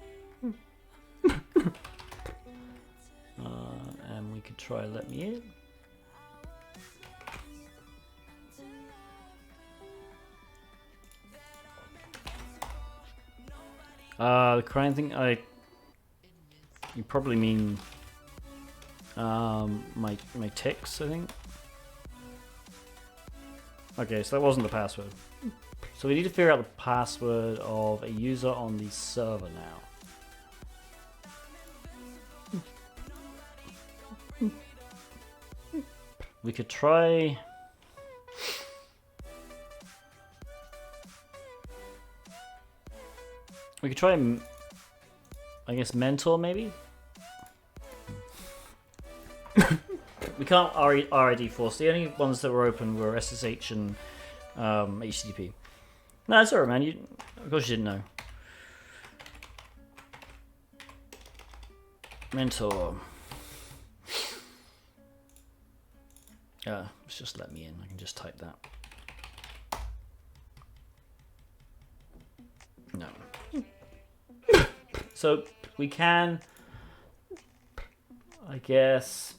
And we could try let me in. The crying thing, you probably mean my ticks, I think. Okay, so that wasn't the password. So we need to figure out the password of a user on the server now. We could try... We could try, I guess, mentor maybe? We can't RID force. The only ones that were open were SSH and HTTP. No, that's alright, man. Of course you didn't know. Mentor. Let's just let me in. I can just type that. No. So we can, I guess,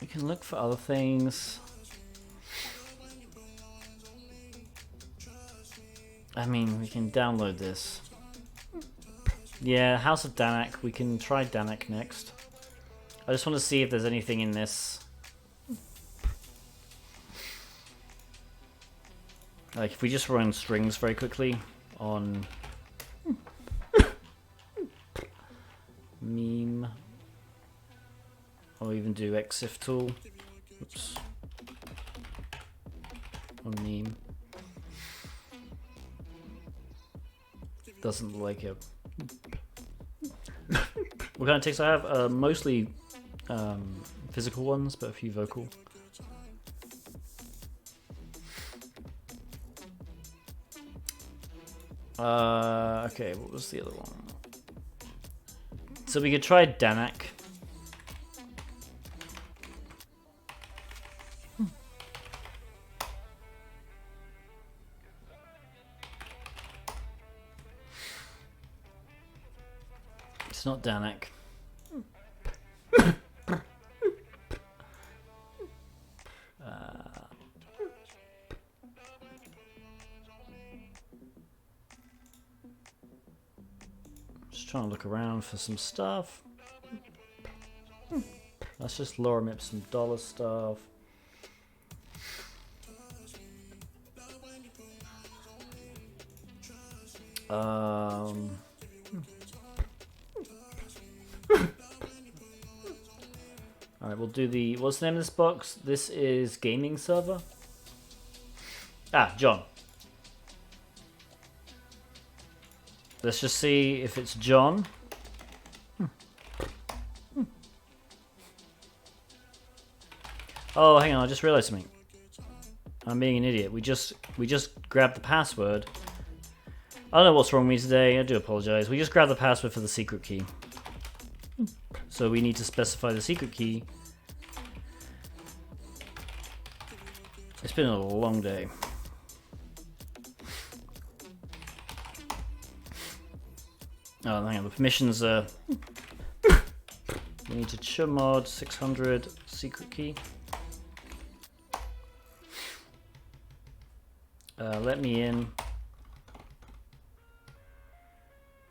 we can look for other things. I mean, we can download this. Yeah, House of Danak. We can try Danak next. I just want to see if there's anything in this. Like, if we just run strings very quickly on meme, or even do exif tool. Oops. On meme. Doesn't look like it. What kind of ticks I have? Mostly physical ones, but a few vocal. Okay, what was the other one? So we could try Danak. It's not Danak. Trying to look around for some stuff. Let's just lorem ipsum dollar stuff. Alright, we'll do the... What's the name of this box? This is gaming server. Ah, John. Let's just see if it's John. Oh, hang on, I just realized something. I'm being an idiot. We just grabbed the password. I don't know what's wrong with me today. I do apologize. We just grabbed the password for the secret key. So we need to specify the secret key. It's been a long day. Oh, hang on, the permissions are... We need to chmod 600 secret key. Let me in.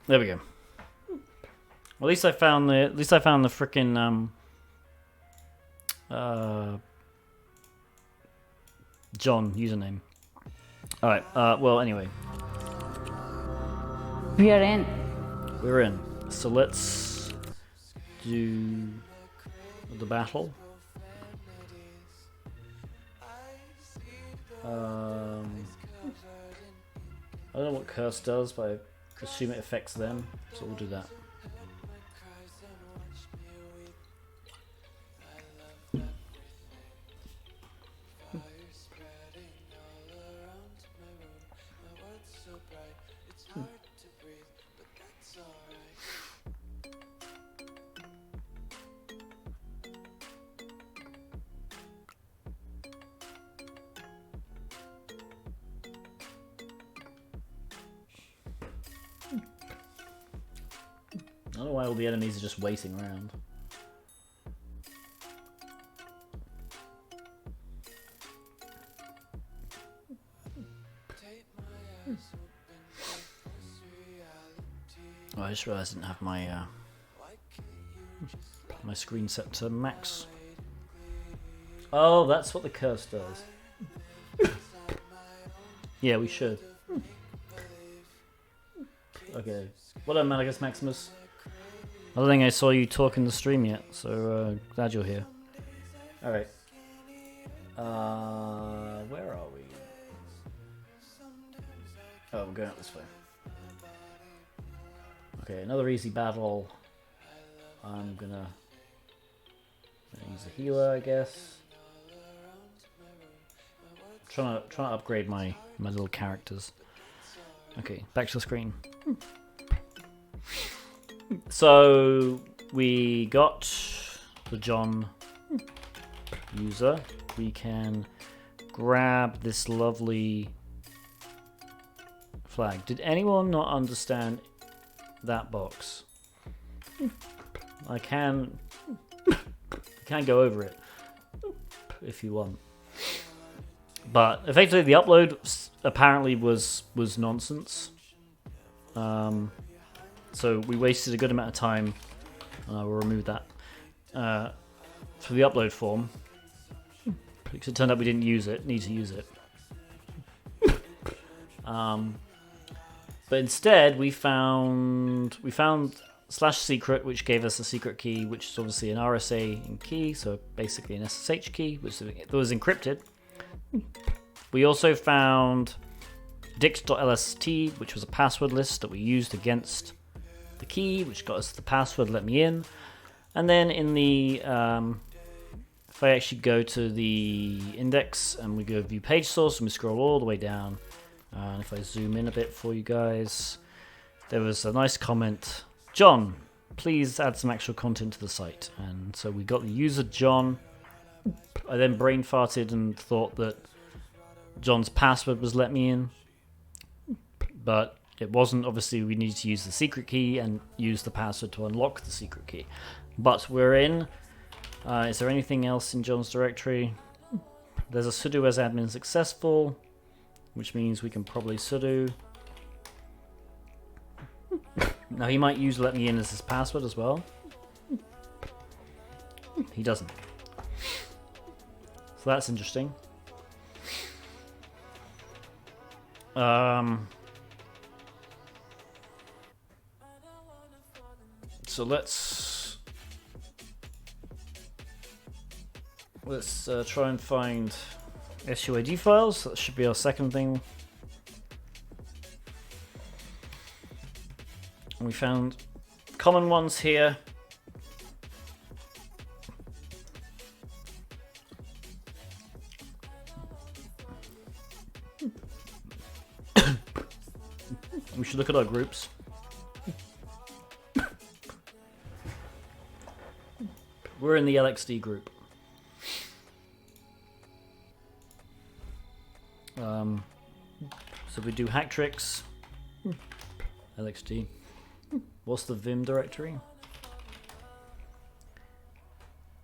There we go. Well, at least I found the frickin' John username. All right. Well, anyway. We are in. We're in. So let's do the battle. I don't know what curse does, but I assume it affects them, so we'll do that. I don't know why all the enemies are just waiting around. Oh, I just realised I didn't have my my screen set to max. Oh, that's what the curse does. Yeah, we should. Okay. Well done, Malagus Maximus. I don't think I saw you talk in the stream yet, so glad you're here. Alright. Where are we? Oh, we're going out this way. Okay, another easy battle. I'm gonna use a healer, I guess. Trying to upgrade my little characters. Okay, back to the screen. So we got the John user. We can grab this lovely flag. Did anyone not understand that box? I can go over it if you want. But effectively the upload apparently was nonsense. So we wasted a good amount of time, and I will remove that for the upload form, because it turned out we didn't need to use it. But instead we found /secret, which gave us a secret key, which is obviously an RSA key, so basically an SSH key, which was encrypted. We also found dict.lst, which was a password list that we used against the key, which got us the password, let me in. And then in the if I actually go to the index and we go view page source and we scroll all the way down, and if I zoom in a bit for you guys, there was a nice comment: John, please add some actual content to the site. And so we got the user John. I then brain farted and thought that John's password was let me in, but it wasn't. Obviously we needed to use the secret key and use the password to unlock the secret key. But we're in. Is there anything else in John's directory? There's a sudo as admin successful, which means we can probably sudo. Now he might use let me in as his password as well. He doesn't. So that's interesting. So let's try and find SUID files. That should be our second thing. We found common ones here. We should look at our groups. We're in the LXD group. So we do hack tricks. LXD. What's the Vim directory?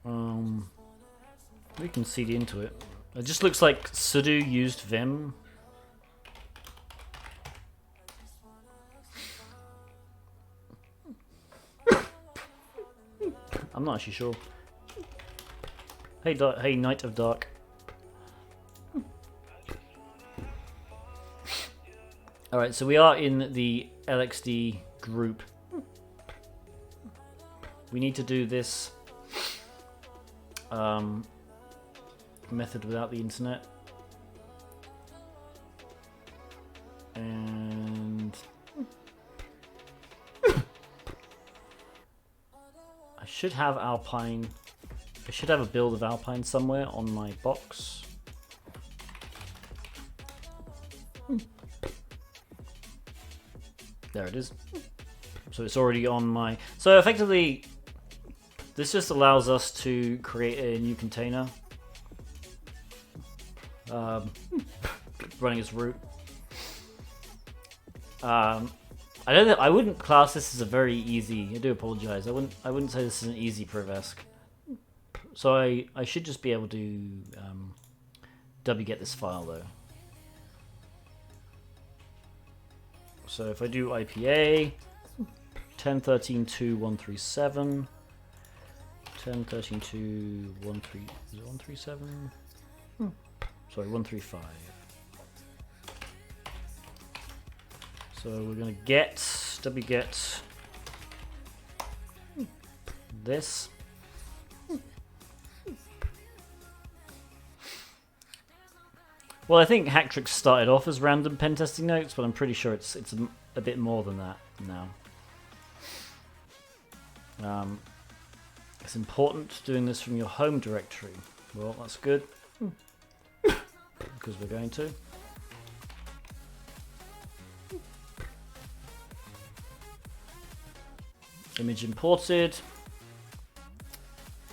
We can cd into it. It just looks like sudo used Vim. not actually sure. Hey, hey, Knight of Dark. Alright, so we are in the LXD group. We need to do this method without the internet. And I should have Alpine. I should have a build of Alpine somewhere on my box. There it is. So it's already on my... So effectively, this just allows us to create a new container. Running as root. I don't know, I wouldn't class this as a very easy... I do apologize. I wouldn't say this is an easy Privesc. So I should just be able to wget this file though. So if I do IPA 10.13.2.137, 10.13.2.13, is it 137? Sorry, 135. So we're gonna wget this. Well, I think Hacktrix started off as random pen testing notes, but I'm pretty sure it's a bit more than that now. It's important doing this from your home directory. Well, that's good, because we're going to. Image imported.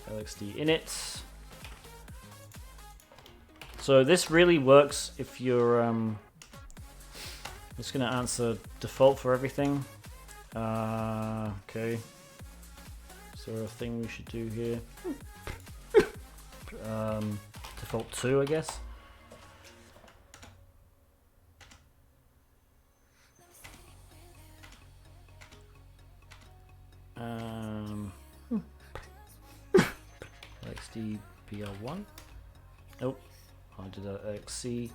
LXD init. So this really works if you're just gonna answer default for everything. Okay. Is there a thing we should do here? Default 2, I guess. LXD BL1. Oh. I did that XC.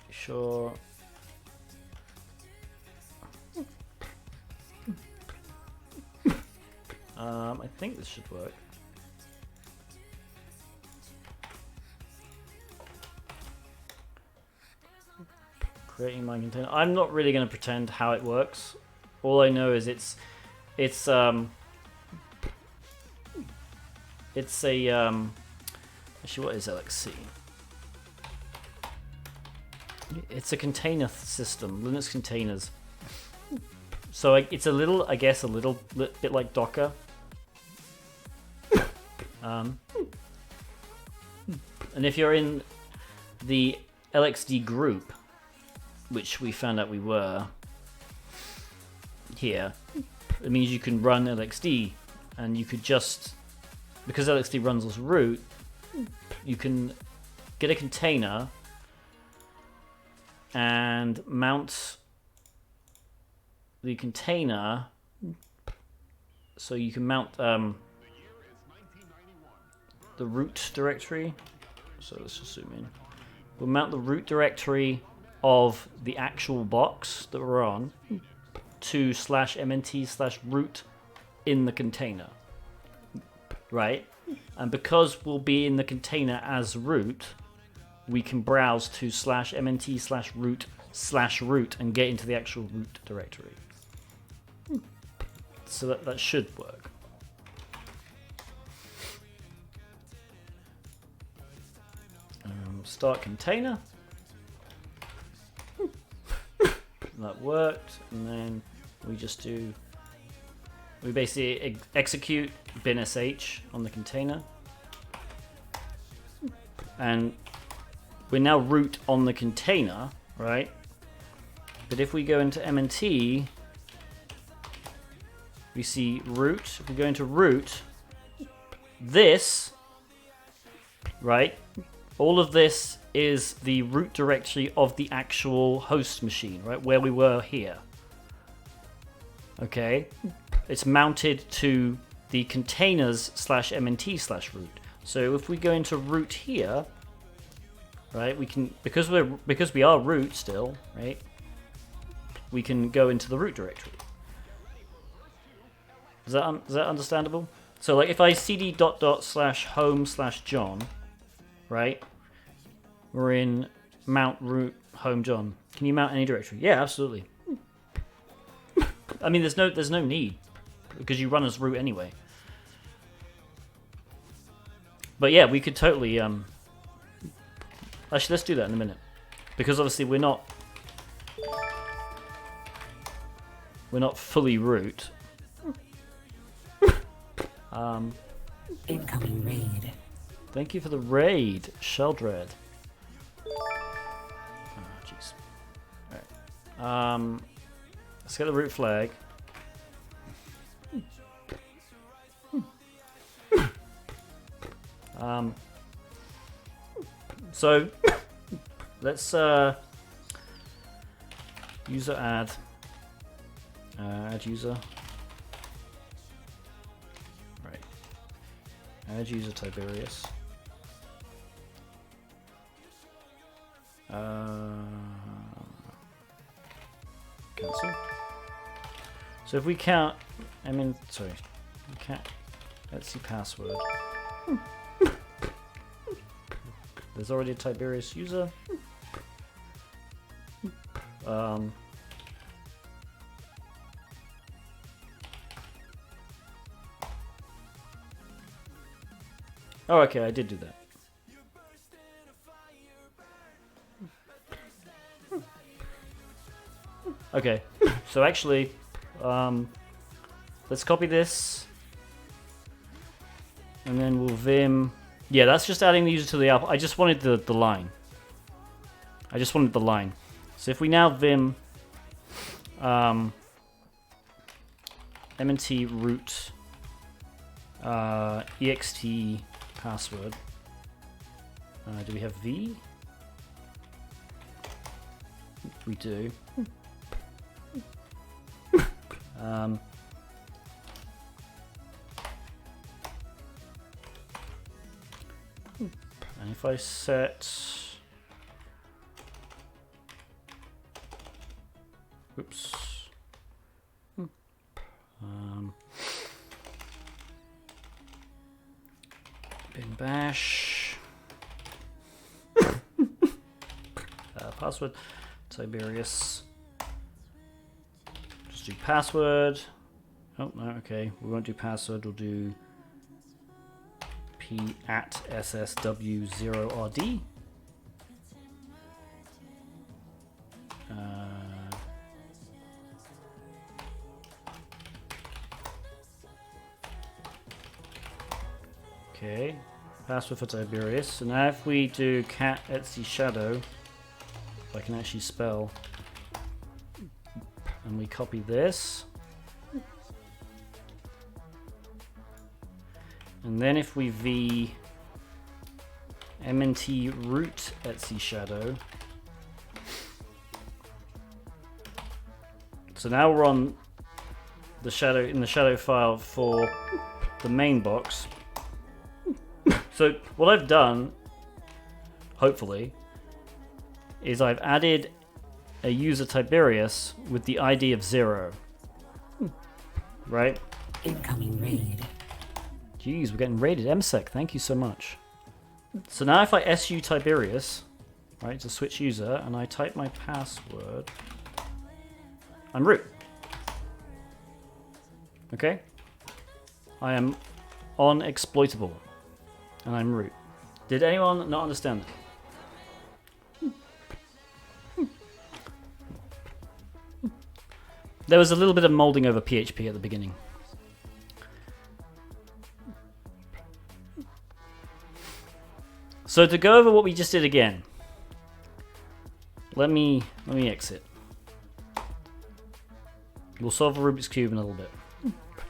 Sure. I think this should work. Creating my container. I'm not really going to pretend how it works. All I know is it's a actually, what is LXC? It's a container system, Linux containers. So it's a little, I guess, a little bit like Docker. And if you're in the LXD group, which we found out we were here, it means you can run LXD, and you could just, because LXD runs as root, you can get a container and mount the container, so you can mount the root directory. So let's just zoom in. We'll mount the root directory of the actual box that we're on to /mnt/root in the container, right? And because we'll be in the container as root, we can browse to /mnt/root/root and get into the actual root directory. So that should work. Start container. That worked, and then we just do. We basically execute bin sh on the container, and we're now root on the container, right? But if we go into mnt, we see root. If we go into root, this, right? All of this is the root directory of the actual host machine, right? Where we were here. Okay. it's mounted to the containers /mnt/root. So if we go into root here, right, we can, because we are root still, right, we can go into the root directory. Is that understandable? So like if I cd /home/John, right, we're in mount root home John. Can you mount any directory? Yeah, absolutely. I mean, there's no need because you run as root anyway. But yeah, we could totally actually, let's do that in a minute, because obviously we're not fully root. Incoming raid. Thank you for the raid, Sheldred. Oh, jeez. Alright. Let's get the root flag. So let's user add user. Right. Add user Tiberius. Cancel. So if we count, we can't. Let's see password. There's already a Tiberius user. Oh, okay, I did do that. Okay, so actually, let's copy this, and then we'll vim. Yeah, that's just adding the user to the output. I just wanted the line. I just wanted the line. So if we now vim mnt root ext password. Do we have v? We do. And if I set, oops, bin bash, password, Tiberius, just do password. Oh no, okay, we won't do password, we'll do p@ssw0rd. Okay, password for Tiberius. So now if we do cat etsy shadow, if I can actually spell, and we copy this, and then if we v mnt root etsy shadow, so now we're on the shadow, in the shadow file for the main box. So what I've done, hopefully, is I've added a user Tiberius with the ID of 0. Right? Incoming raid. Jeez, we're getting raided. MSEC, thank you so much. So now if I su Tiberius, right, to switch user, and I type my password, I'm root. Okay? I am unexploitable. And I'm root. Did anyone not understand that? There was a little bit of molding over PHP at the beginning. So to go over what we just did again, let me exit. We'll solve a Rubik's Cube in a little bit.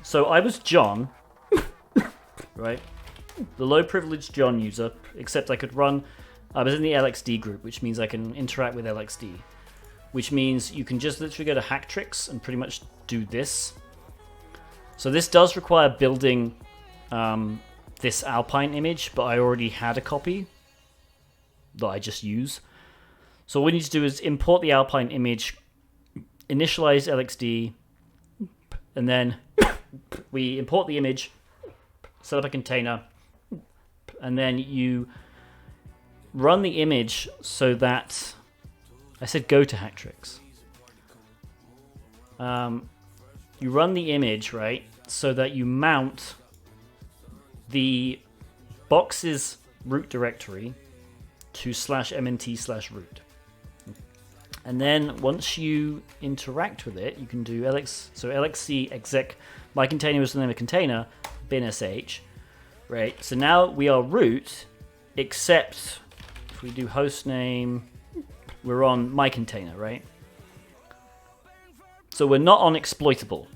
So I was John, right? The low privileged John user, except I could run, I was in the LXD group, which means I can interact with LXD, which means you can just literally go to Hacktricks and pretty much do this. So this does require building this Alpine image, but I already had a copy that I just use. So what we need to do is import the Alpine image, initialize LXD, and then we import the image, set up a container, and then you run the image so that, I said go to Hacktricks. You run the image, right, so that you mount the box's root directory to /mnt/root. And then once you interact with it, you can do lxc exec my container is the name of container bin sh, right? So now we are root, except if we do host name, we're on my container, right? So we're not on exploitable.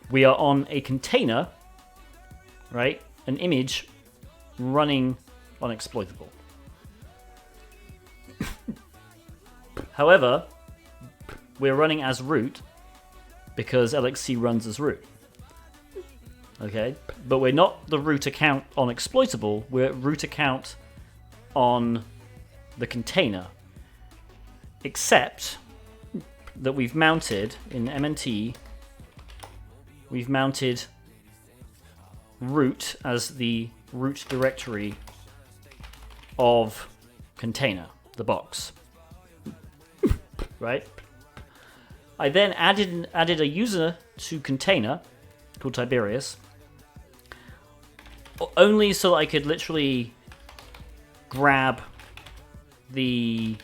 We are on a container, right? An image running on exploitable. However, we're running as root because LXC runs as root. Okay, but we're not the root account on exploitable, we're root account on the container. Except that we've mounted in MNT, we've mounted root as the root directory of container, the box. Right? I then added a user to container called Tiberius, only so that I could literally grab the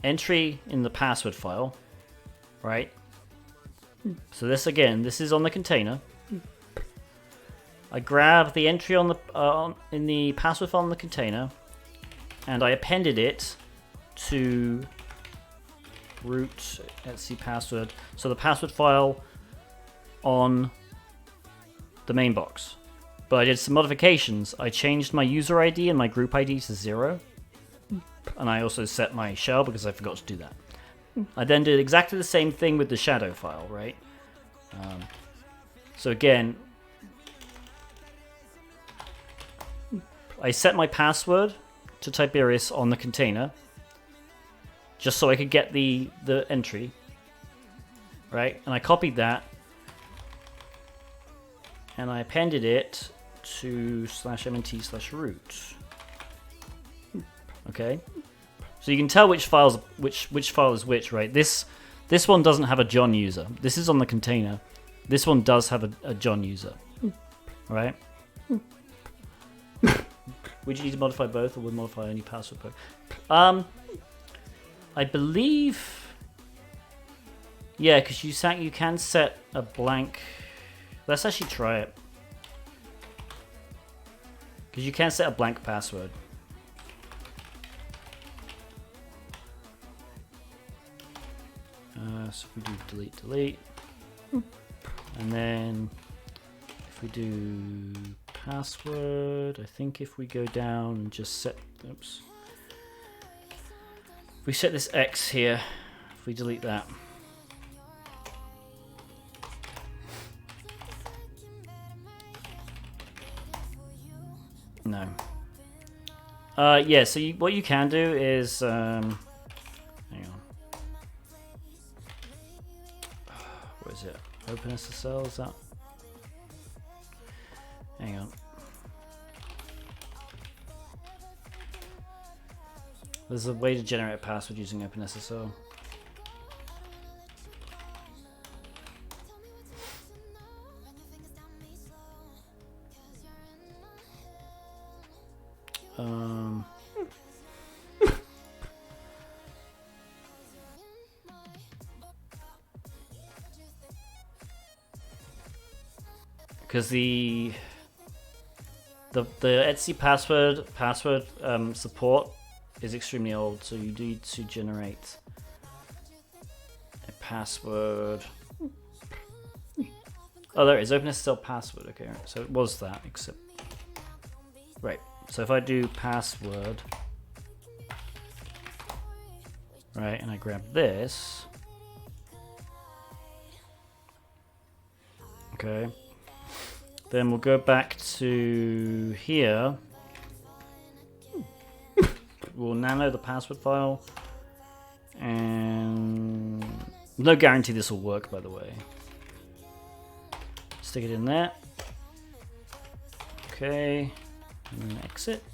entry in the password file, right? So this is on the container. I grab the entry on the in the password file on the container, and I appended it to root etc password. So the password file on the main box. But I did some modifications. I changed my user ID and my group ID to 0. And I also set my shell because I forgot to do that. I then did exactly the same thing with the shadow file, right? So again, I set my password to Tiberius on the container, just so I could get the entry, right? And I copied that, and I appended it to /mnt/root. Okay, so you can tell which file is which, right? This one doesn't have a John user. This is on the container. This one does have a John user, right? Would you need to modify both, or would modify only password both? I believe, yeah, because you can set a blank. Let's actually try it, because you can set a blank password. So if we do delete, and then if we do password, I think if we go down and just set, oops. If we set this X here, if we delete that. No. Yeah, so what you can do is, hang on. What is it? OpenSSL, is that? Hang on. There's a way to generate a password using OpenSSL. Because the Etsy password support is extremely old, so you need to generate a password. Oh, there it is, OpenSSL password. Okay, right. So it was that, except right. So if I do password, right, and I grab this. Okay. Then we'll go back to here. We'll nano the password file. And no guarantee this will work, by the way. Stick it in there. Okay. And then exit.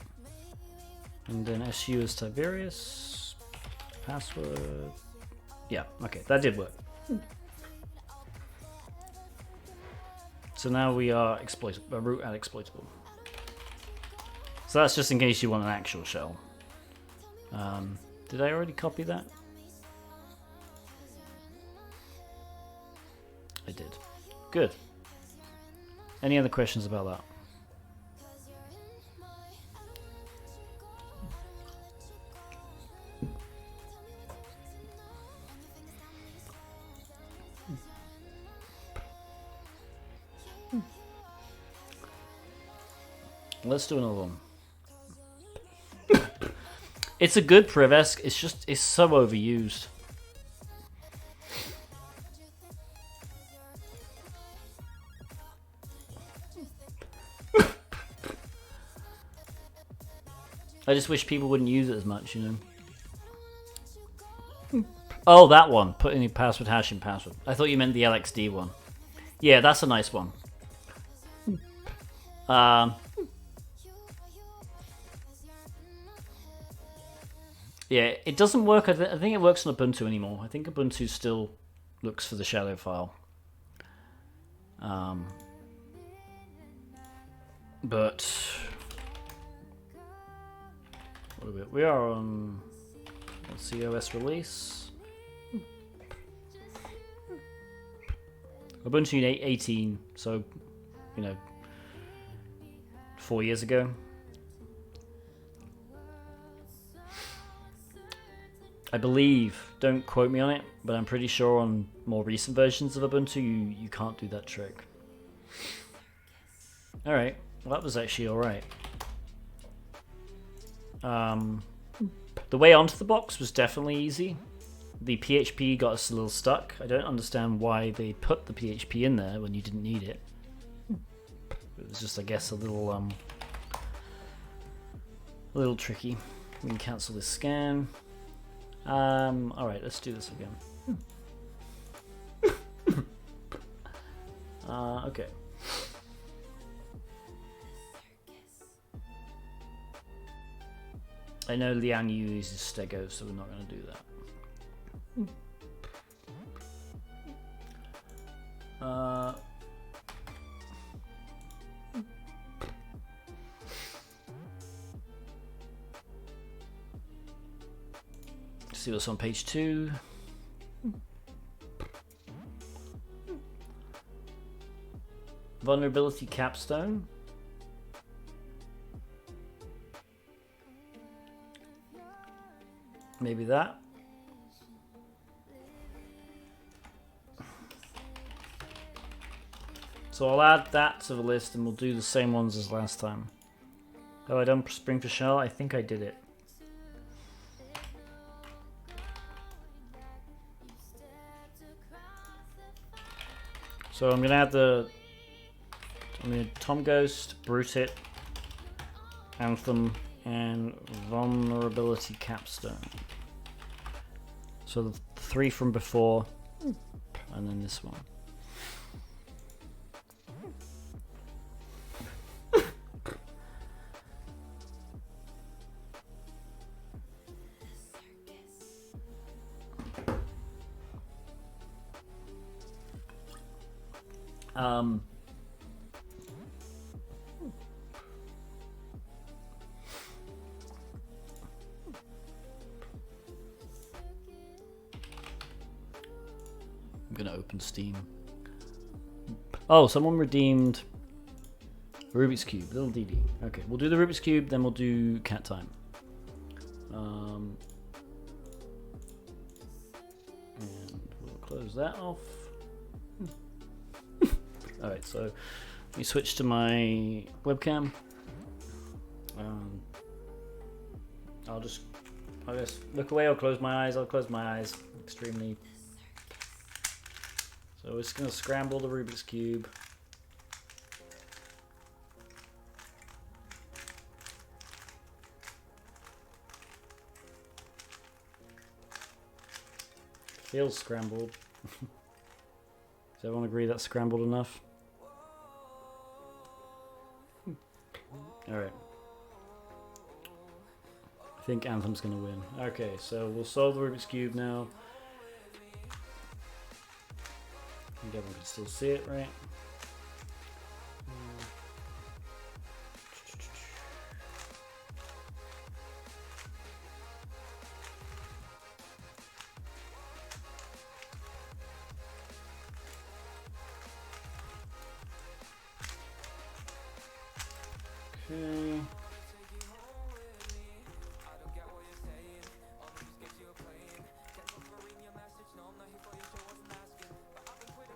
And then SU is Tiberius. Password. Yeah, okay, that did work. So now we are root at exploitable. So that's just in case you want an actual shell. Did I already copy that? I did. Good. Any other questions about that? Let's do another one. It's a good Privesk, it's so overused. I just wish people wouldn't use it as much, you know. Oh, that one. Put in your password, hash in password. I thought you meant the LXD one. Yeah, that's a nice one. Yeah, it doesn't work. I think it works on Ubuntu anymore. I think Ubuntu still looks for the shadow file. But what are we are on COS release. Ubuntu 18, so, you know, 4 years ago. I believe, don't quote me on it, but I'm pretty sure on more recent versions of Ubuntu you can't do that trick. Alright, well that was actually alright. The way onto the box was definitely easy. The PHP got us a little stuck. I don't understand why they put the PHP in there when you didn't need it. It was just, I guess, a little tricky. We can cancel this scan. Alright, let's do this again. Okay. I know Liang Yu uses Stego, so we're not going to do that. See what's on page 2. Vulnerability Capstone. Maybe that. So I'll add that to the list and we'll do the same ones as last time. Have I done Spring for Shell? I think I did it. So I'm going to add Tom Ghost, Brute It, Anthem, and Vulnerability Capstone. So the 3 from before, and then this one. I'm gonna open Steam. Oh, someone redeemed Rubik's Cube, little DD. Okay, we'll do the Rubik's Cube, then we'll do Cat Time. And we'll close that off. Alright, so let me switch to my webcam. I'll just look away or close my eyes. I'll close my eyes extremely. So we're just going to scramble the Rubik's Cube. feels scrambled. Does everyone agree that's scrambled enough? Alright. I think Anthem's gonna win. Okay, so we'll solve the Rubik's Cube now. I think everyone can still see it, right? Okay.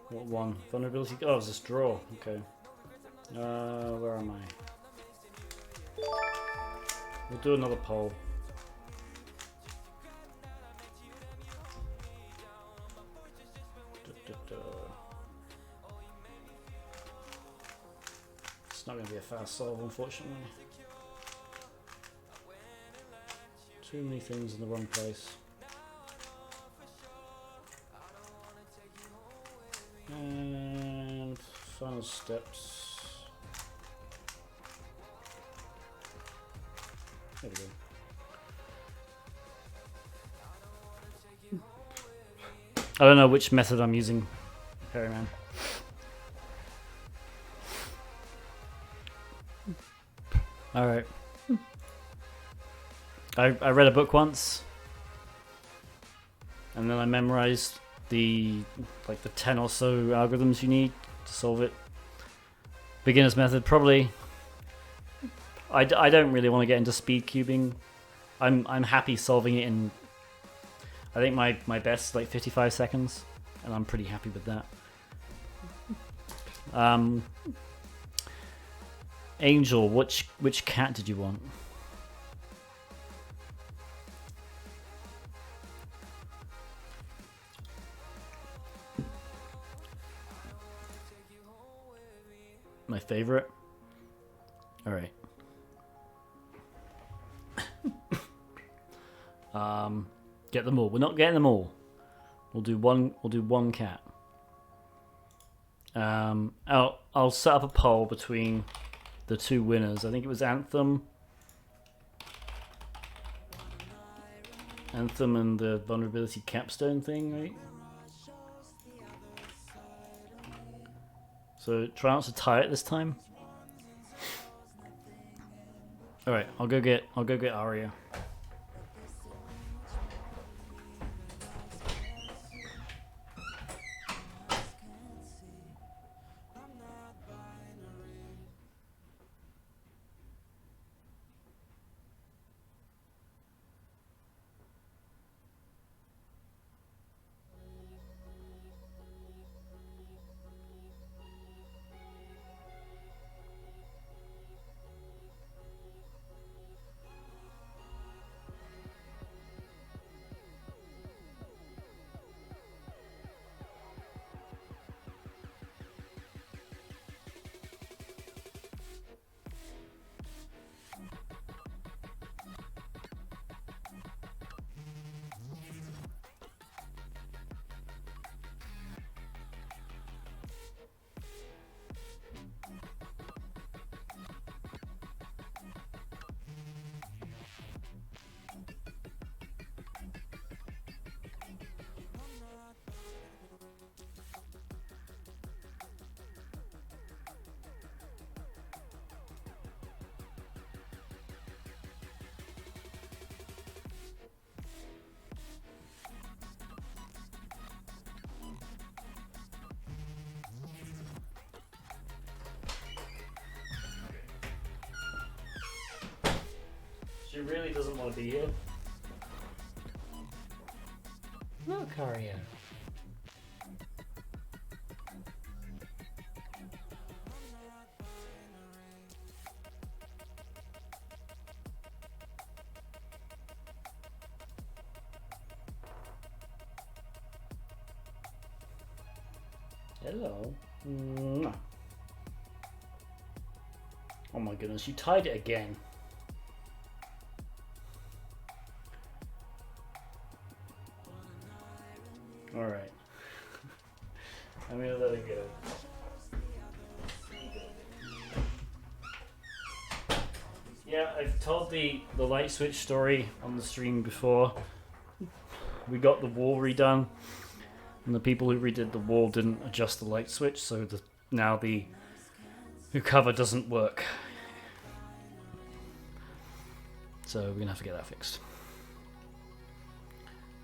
What one? Vulnerability? Oh, it's this draw. Okay. Where am I? We'll do another poll. It's not going to be a fast solve, unfortunately. Too many things in the wrong place. And final steps. There we go. I don't know which method I'm using, Perryman. Alright. I read a book once, and then I memorized the 10 or so algorithms you need to solve it. Beginner's method, probably. I don't really want to get into speed cubing. I'm happy solving it in, I think my best 55 seconds, and I'm pretty happy with that. Angel, which cat did you want? My favorite? Alright. Get them all. We're not getting them all. We'll do one cat. I'll set up a poll between the two winners. I think it was Anthem and the vulnerability capstone thing, right? So try not to tie it this time. All right, I'll go get Aria. She really doesn't want to be here. Look, Aria. Hello. Mwah. Oh my goodness, you tied it again. Alright. I'm gonna let it go. Yeah, I've told the light switch story on the stream before. We got the wall redone, and the people who redid the wall didn't adjust the light switch, so now the cover doesn't work. So we're gonna have to get that fixed.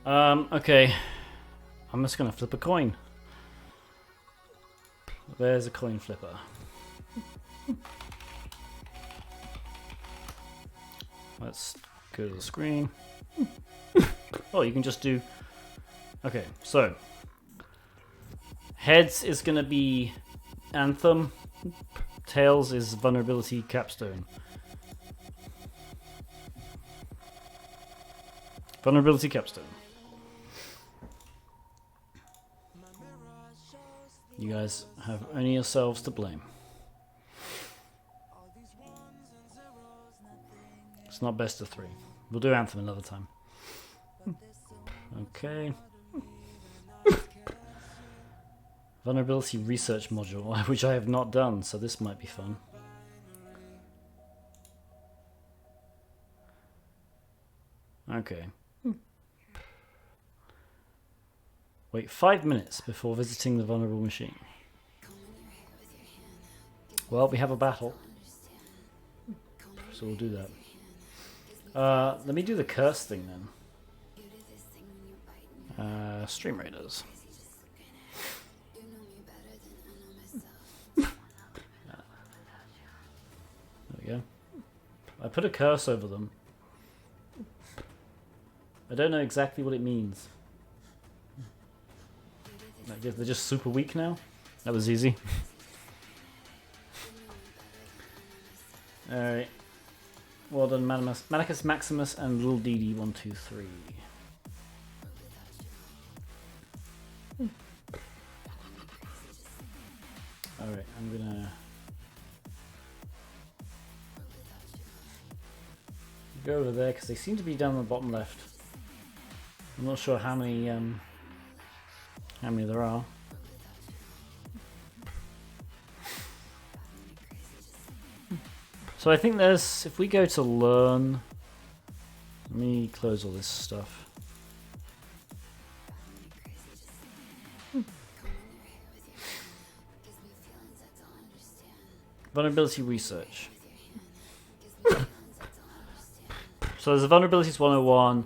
Okay. I'm just gonna flip a coin. There's a coin flipper. Let's go to the screen. Oh, you can just do... Okay, so... Heads is gonna be Anthem. Tails is Vulnerability Capstone. Vulnerability Capstone. You guys have only yourselves to blame. It's not best of 3. We'll do Anthem another time. Okay. Vulnerability research module, which I have not done, so this might be fun. Okay. Wait 5 minutes before visiting the vulnerable machine. Well, we have a battle, so we'll do that. Let me do the curse thing then. Stream Raiders. There we go. I put a curse over them. I don't know exactly what it means. They're just super weak now. That was easy. Alright. Well done, Manicus Maximus and Little DD123. Alright, I'm gonna go over there because they seem to be down the bottom left. I'm not sure how many there are. So I think there's, if we go to learn, let me close all this stuff. Vulnerability research. So there's a vulnerabilities 101.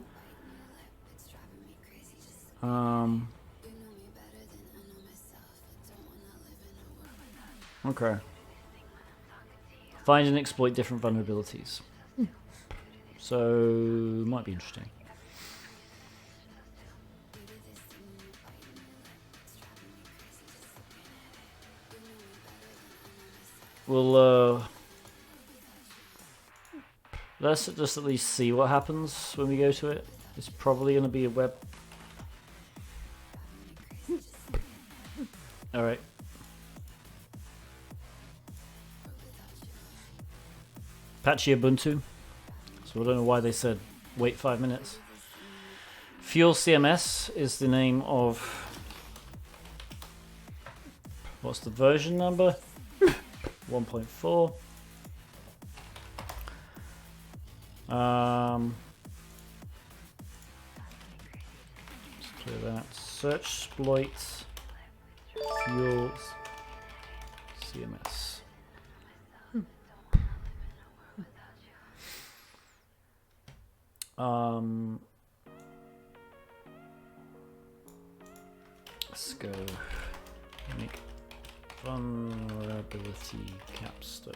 Okay. Find and exploit different vulnerabilities. So, might be interesting. We'll, let's just at least see what happens when we go to it. It's probably going to be a web. Alright. Patchy Ubuntu. So I don't know why they said wait 5 minutes. Fuel CMS is the name of... What's the version number? 1.4. Let's clear that. Search exploit fuels CMS. Let's go make vulnerability capstone.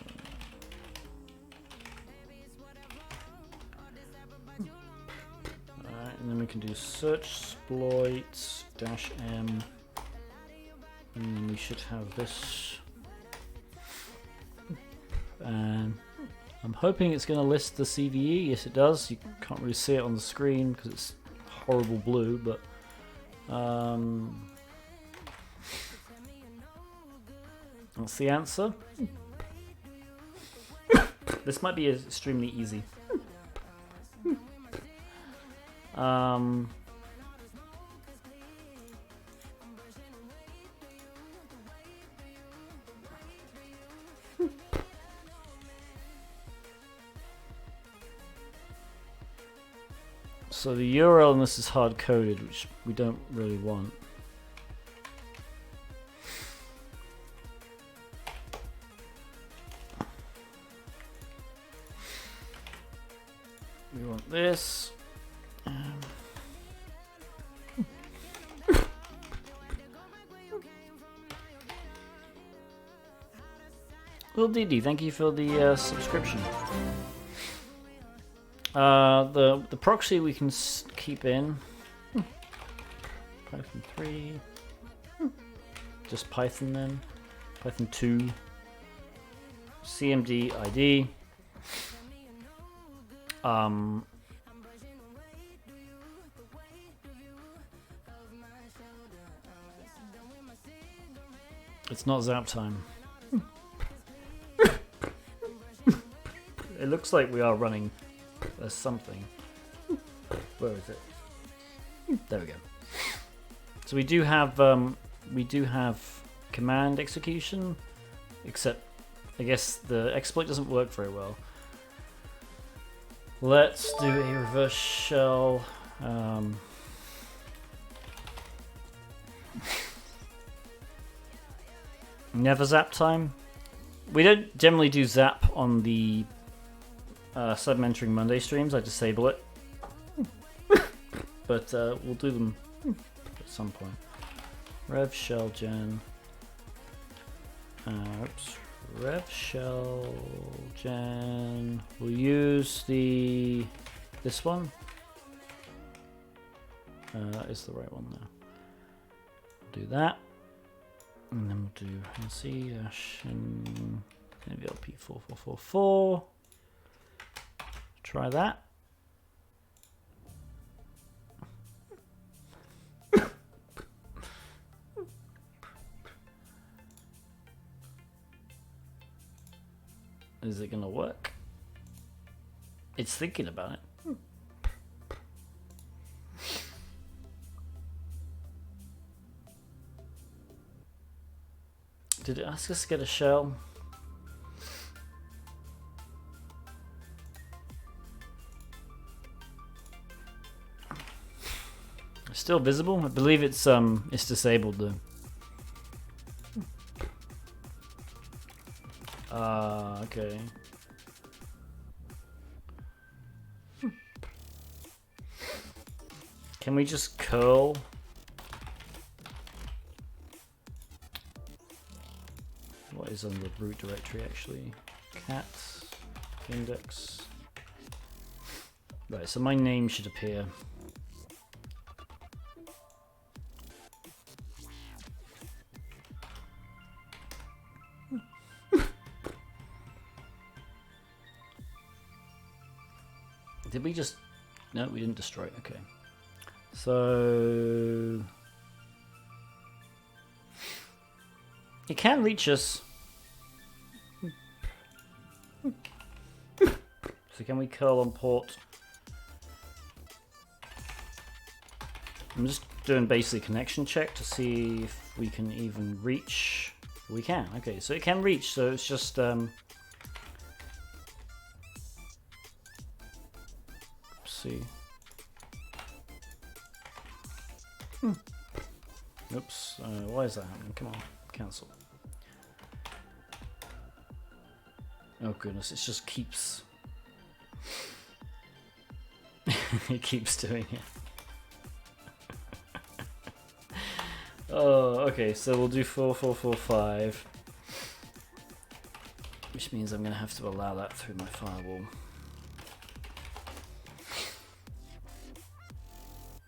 Alright, and then we can do search exploit -m, and we should have this. And I'm hoping it's going to list the CVE. Yes, it does. You can't really see it on the screen because it's horrible blue, but that's the answer. This might be extremely easy. So the URL on this is hard coded, which we don't really want. We want this. Will DD, thank you for the subscription. The proxy we can keep in. Python 3. Just Python then. Python 2. CMD ID. It's not zap time. It looks like we are running something. Where is it? There we go. So we do have command execution, except I guess the exploit doesn't work very well. Let's do a reverse shell. Never zap time. We don't generally do zap on the Sub-Mentoring Monday streams. I disable it. But we'll do them at some point. Rev shell gen. Oops. Rev shell gen. We'll use this one. That is the right one now. Do that. And then we'll do NC NVLP 4444. Try that. Is it gonna work? It's thinking about it. Did it ask us to get a shell? Still visible? I believe it's disabled though. Okay. Can we just curl? What is on the root directory actually? Cat index. Right, so my name should appear. Did we just... No, we didn't destroy it. Okay. So... It can reach us. So can we curl on port? I'm just doing basically connection check to see if we can even reach. We can. Okay, so it can reach. So it's just... see. Oops, why is that happening? Come on, cancel. Oh goodness, it just keeps... it keeps doing it. Oh, okay, so we'll do 4445. Which means I'm going to have to allow that through my firewall.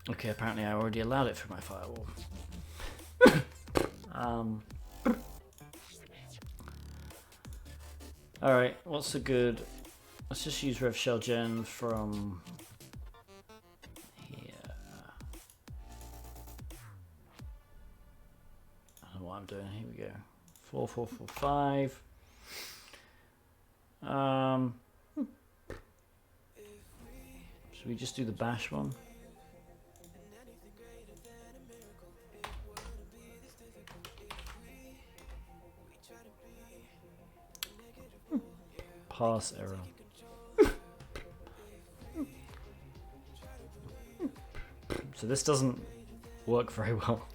Okay, apparently I already allowed it through my firewall. Alright, what's a good... Let's just use Rev Shell Gen from here. I don't know what I'm doing. Here we go. 4445. Should we just do the bash one? Pass error. So this doesn't work very well.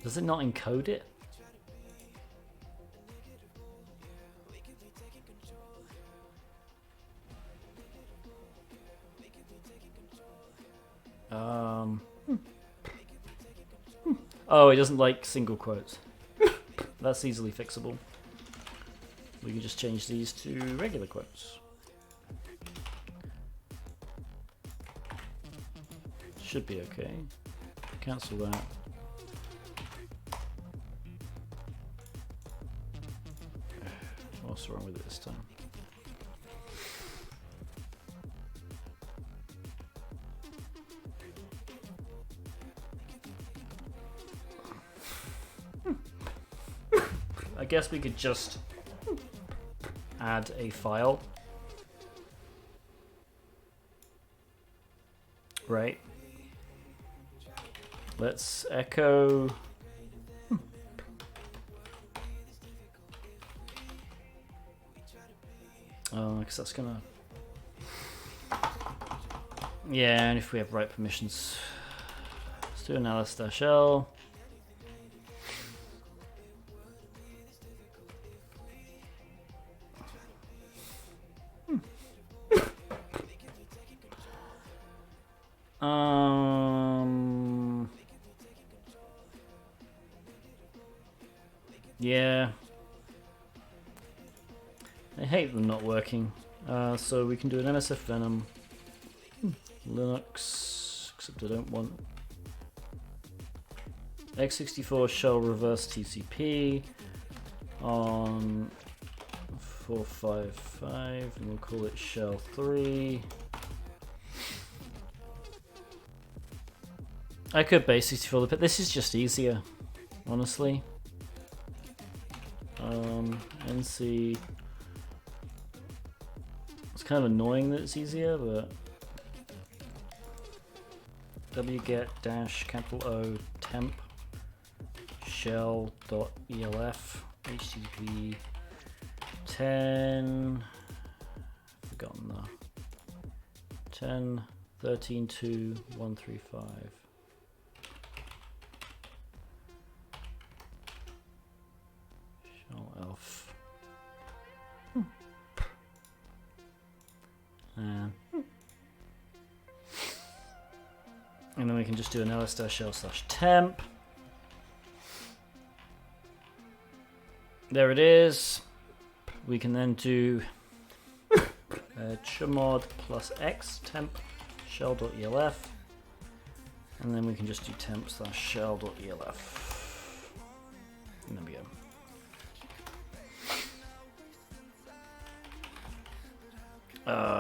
Does it not encode it? Oh, it doesn't like single quotes. That's easily fixable. We can just change these to regular quotes. Should be okay. Cancel that. What's wrong with it this time? I guess we could just add a file. Right. Let's echo. Oh, because that's gonna. Yeah, and if we have write permissions, let's do an ls-l. Yeah. I hate them not working. So we can do an MSF Venom. Linux, except I don't want x64 shell reverse TCP on 455, and we'll call it shell 3. I could base 64, but this is just easier, honestly. NC. It's kind of annoying that it's easier, but wget -O temp shell.elf http 10 forgotten the 10 13.2 135 shell elf and then we can just do an ls-shell/temp. There it is. We can then do chmod +x temp shell.elf, and then we can just do temp/shell.elf. And there we go.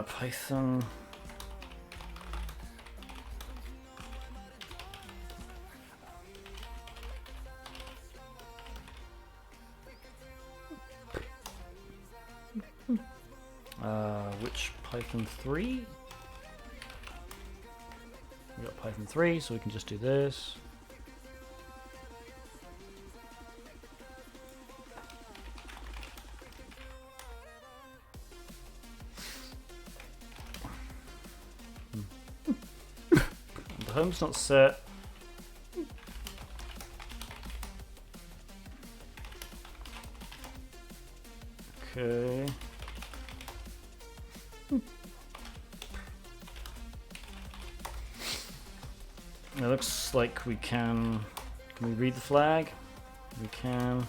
Python. Which Python 3? We got Python 3, so we can just do this. The home's not set. Okay. It looks like we can. Can we read the flag? We can.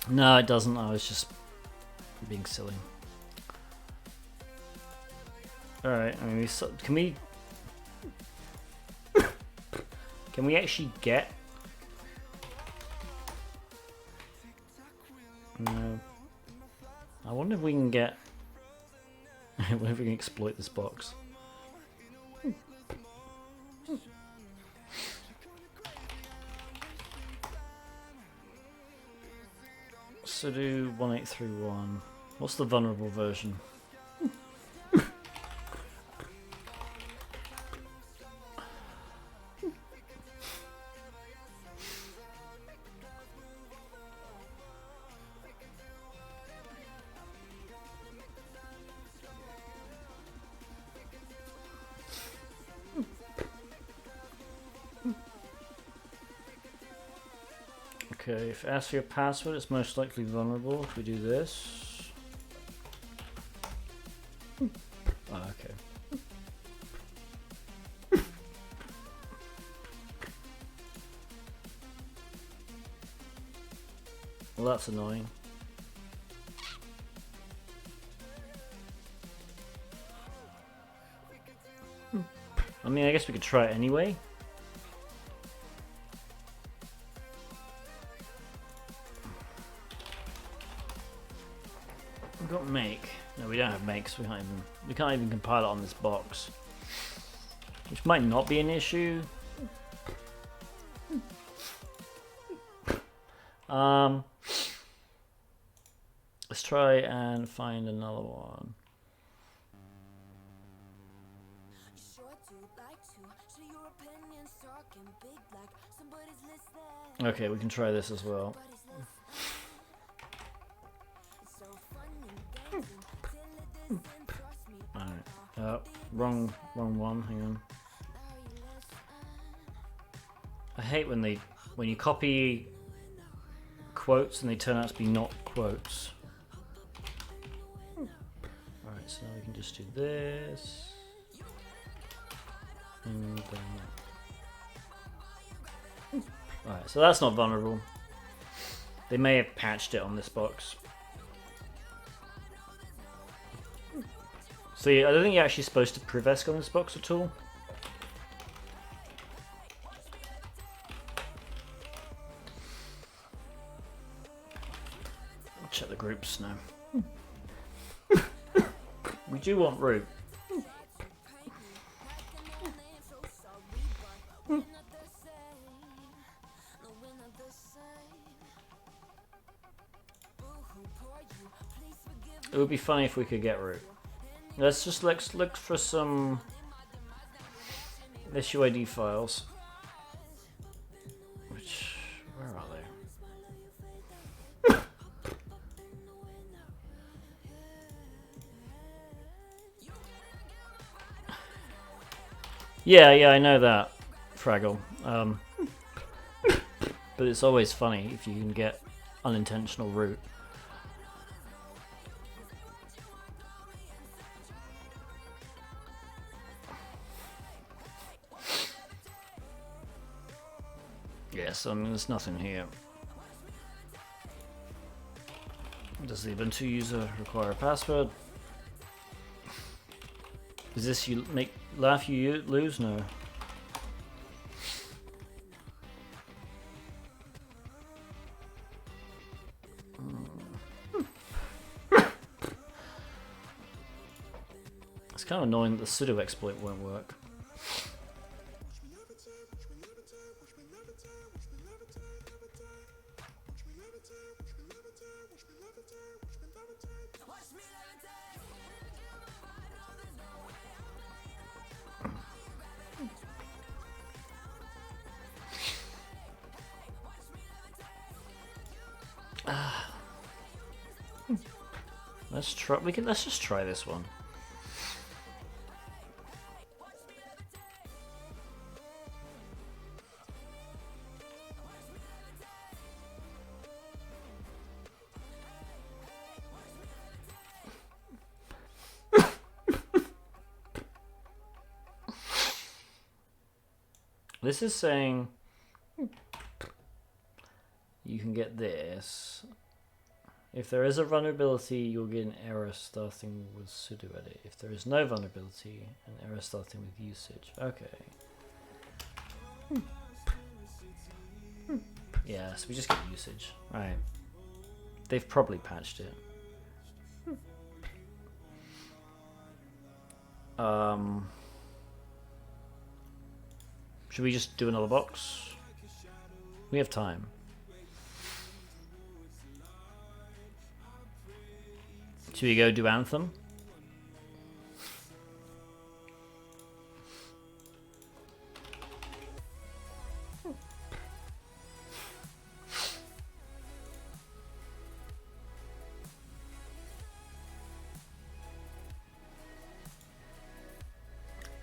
No, it doesn't. I was just being silly. All right. I mean, can we actually get? No. I wonder if we can get. I wonder if we can exploit this box. So do 1831. What's the vulnerable version? Okay, if asked for your password, it's most likely vulnerable. If we do this. Oh, okay. Well, that's annoying. I mean, I guess we could try it anyway. We've got make. No, we don't have make, so we can't even compile it on this box. Which might not be an issue. Let's try and find another one. Okay, we can try this as well. Alright. Wrong one. Hang on. I hate when you copy quotes and they turn out to be not quotes. Alright, so now we can just do this. And then that. Alright, so that's not vulnerable. They may have patched it on this box. See, I don't think you're actually supposed to privesc on this box at all. I'll check the groups now. We do want root. It would be funny if we could get root. Let's look for some issue ID files. Where are they? Yeah, I know that, Fraggle. But it's always funny if you can get unintentional root. Yes, I mean, there's nothing here. Does the Ubuntu user require a password? Is this you laugh you lose? No. It's kind of annoying that the sudo exploit won't work. Let's just try this one. This is saying you can get this. If there is a vulnerability, you'll get an error starting with sudo edit. If there is no vulnerability, an error starting with usage. Okay. Yeah, so we just get usage. Right. They've probably patched it. Should we just do another box? We have time. Should we go do Anthem?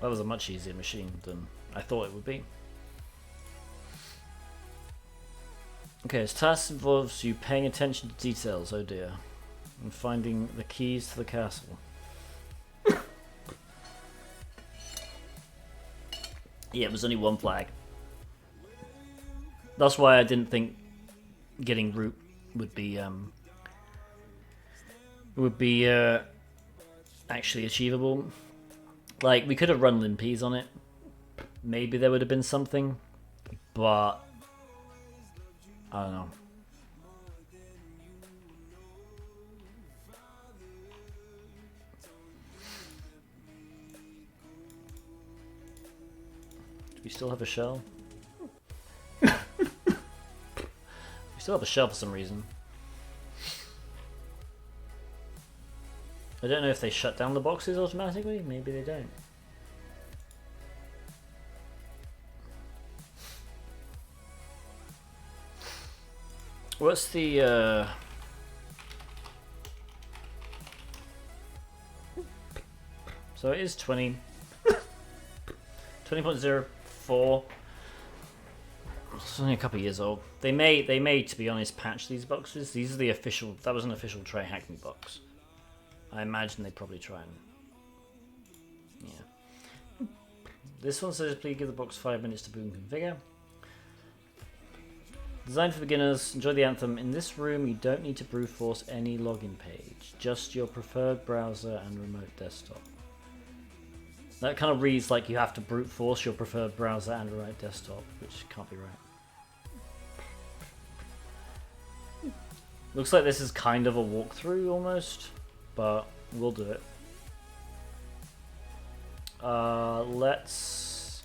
That was a much easier machine than I thought it would be. Okay, this task involves you paying attention to details, oh dear, and finding the keys to the castle. Yeah, it was only one flag. That's why I didn't think getting root would be actually achievable. Like, we could have run limpies on it. Maybe there would have been something, but I don't know. Do we still have a shell? We still have a shell for some reason. I don't know if they shut down the boxes automatically. Maybe they don't. What's the So it is 20. 20.04. It's only a couple of years old. They may, to be honest, patch these boxes. These are the official. That was an official TryHackMe box. I imagine they probably try and. Yeah. This one says, please give the box 5 minutes to boot and configure. Designed for beginners, enjoy the Anthem. In this room, you don't need to brute force any login page, just your preferred browser and remote desktop. That kind of reads like you have to brute force your preferred browser and remote desktop, which can't be right. Looks like this is kind of a walkthrough almost, but we'll do it. Let's...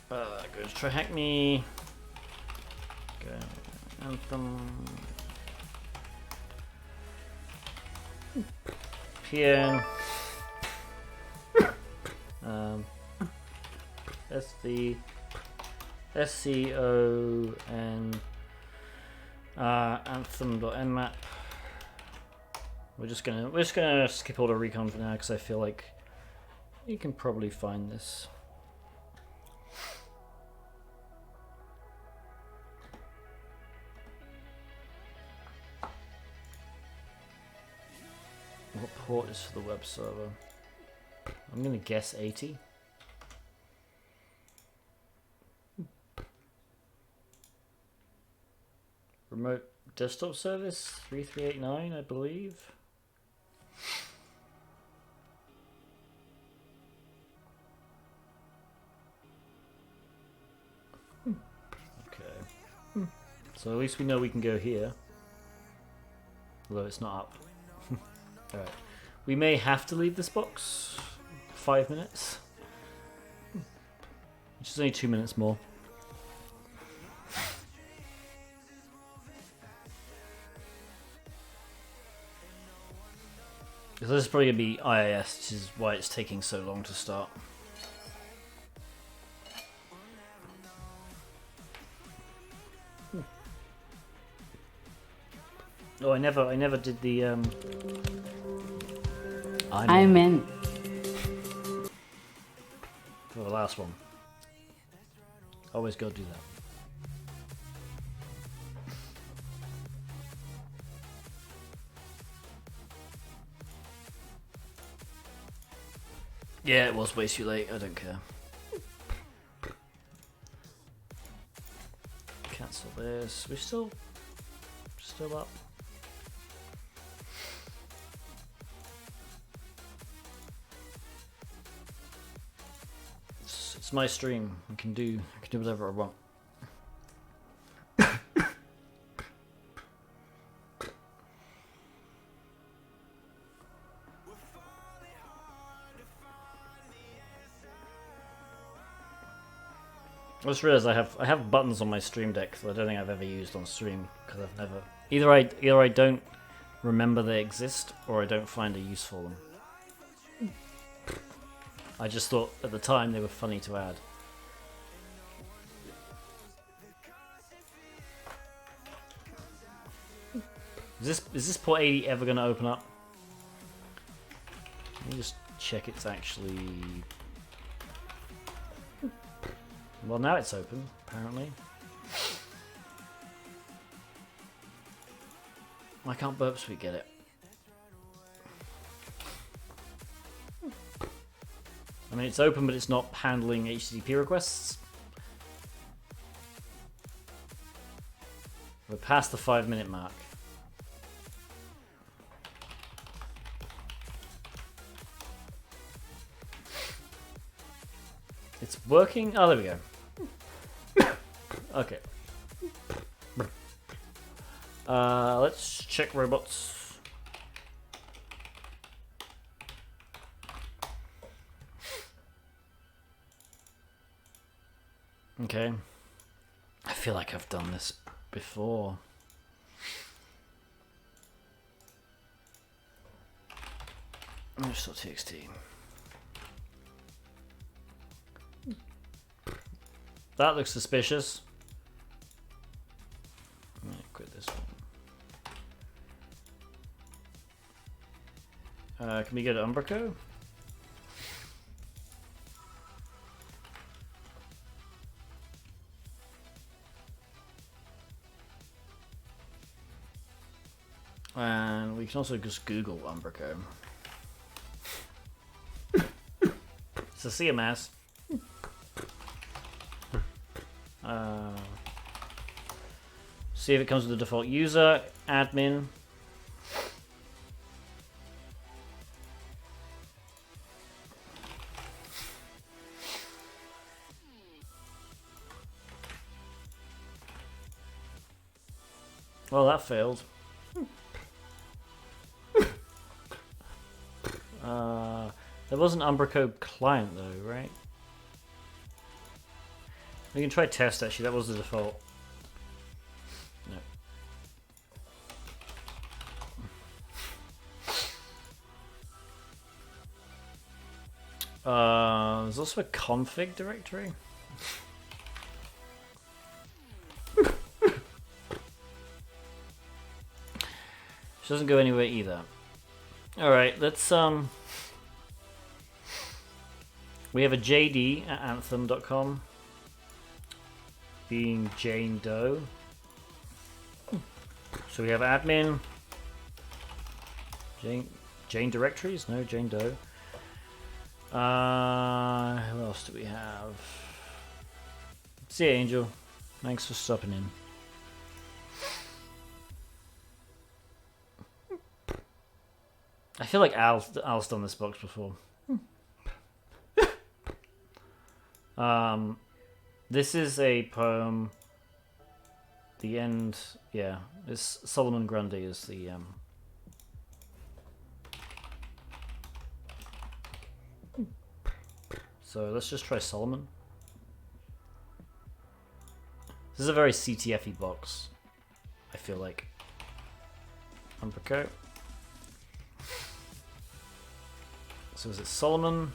go to TryHackMe. Go Anthem. PN. SCO and Anthem.nmap. We're just gonna skip all the recon for now because I feel like you can probably find this. What port is for the web server? I'm gonna guess 80. Remote desktop service 3389, I believe. Okay. So at least we know we can go here. Although it's not up. Alright. We may have to leave this box 5 minutes. Which is only 2 minutes more. So this is probably going to be IIS, which is why it's taking so long to start. Oh, I never did the I'm in. For the last one. Always gotta do that. Yeah, it was way too late, I don't care. Cancel this. We're still up. It's my stream. I can do whatever I want. I just realized I have buttons on my stream deck that I don't think I've ever used on stream because I've never either I don't remember they exist or I don't find a use for them. I just thought at the time they were funny to add. Is this port 80 ever going to open up? Let me just check it's actually Well, now it's open, apparently. Why can't Burp Suite get it? I mean, it's open, but it's not handling HTTP requests. We're past the 5-minute mark. It's working. Oh, there we go. Okay. Let's check robots. Okay. I feel like I've done this before. Txt. That looks suspicious. I'm gonna quit this one. Can we go to Umbrico? And we can also just Google Umbrico. It's a CMS. See if it comes with the default user, admin. Well, that failed. There was an Umbrico client though, right? We can try test actually, that was the default. No. There's also a config directory. Which doesn't go anywhere either. Alright, let's we have a JD at anthem.com being Jane Doe. So we have admin. Jane directories? No, Jane Doe. Who else do we have? See ya, Angel. Thanks for stopping in. I feel like Al's done this box before. This is a poem. The end, yeah. It's Solomon Grundy is the So let's just try Solomon. This is a very CTF-y box, I feel like. Umbrico. So is it Solomon?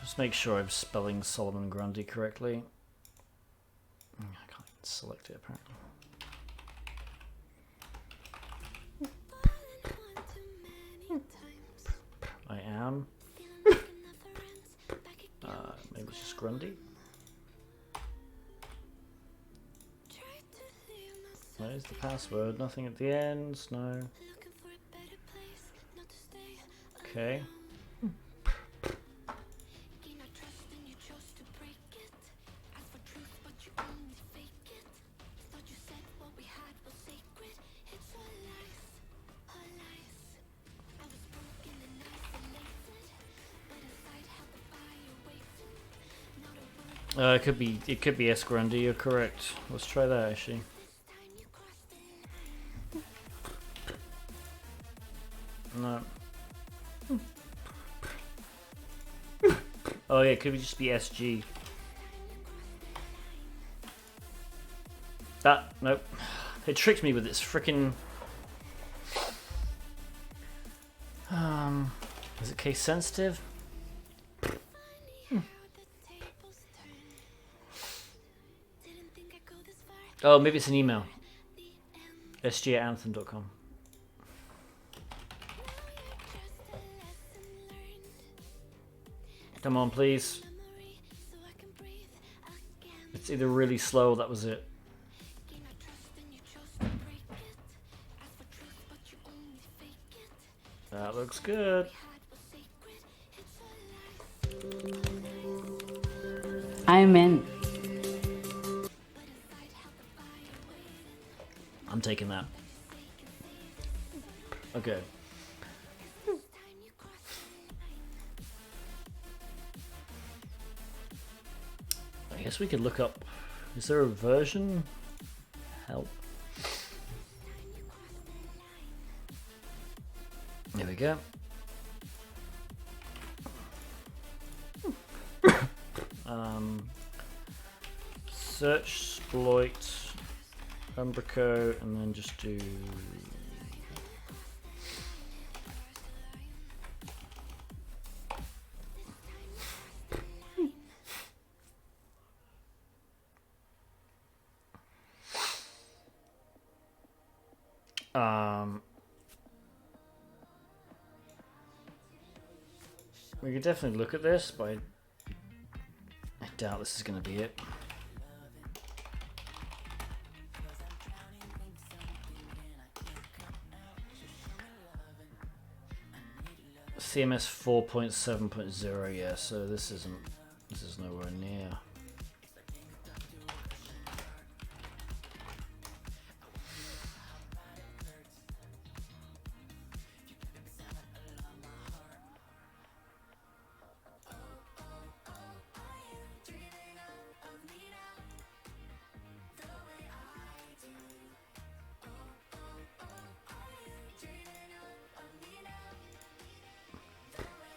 Just make sure I'm spelling Solomon Grundy correctly. I can't even select it apparently. I am. Maybe it's just Grundy. There's the password. Nothing at the end. No. Okay. It could be S Grundy, you're correct. Let's try that actually. No. Oh yeah, it could just be SG. Nope. It tricked me with its frickin'. Is it case sensitive? Oh, maybe it's an email. sg@anthem.com. Come on, please. It's either really slow or that was it. That looks good. I'm in. I'm taking that. Okay. I guess we could look up. Is there a version? Help. There we go. Search exploit Umbrico and then just do we could definitely look at this, but I doubt this is going to be it. CMS 4.7.0, yeah, so this is nowhere near.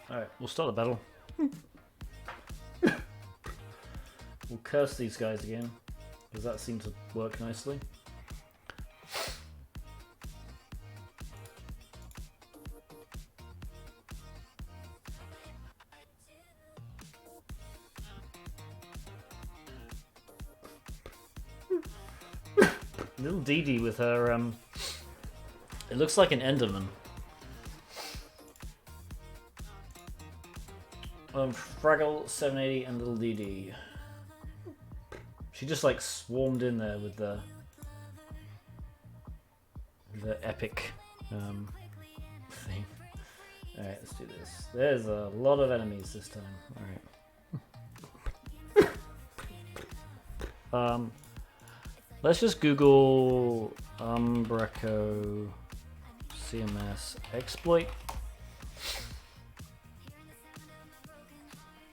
Alright, we'll start the battle. We'll curse these guys again, because that seemed to work nicely. Little Dee Dee with her, it looks like an Enderman. Fraggle 780 and Little Dee Dee. She just like swarmed in there with the epic thing. Alright, let's do this. There's a lot of enemies this time. Alright. Let's just Google Umbrico CMS exploit.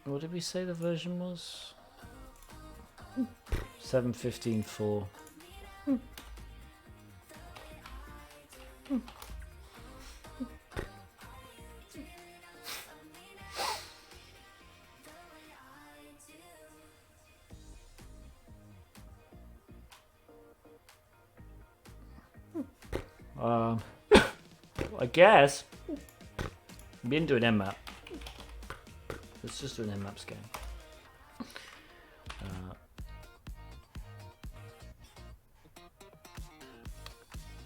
What did we say the version was? 7.15.4. I guess we didn't do an Nmap. Let's just do an Nmap scan.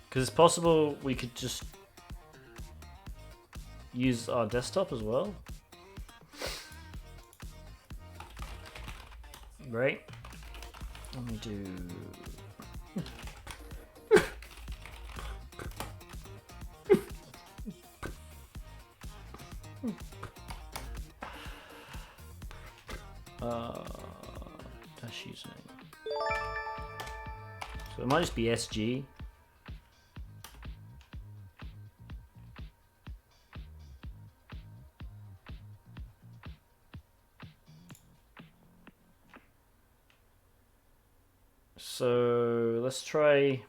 Because it's possible we could just use our desktop as well. Right? Let me do... dash username. So it might just be SG. So let's try.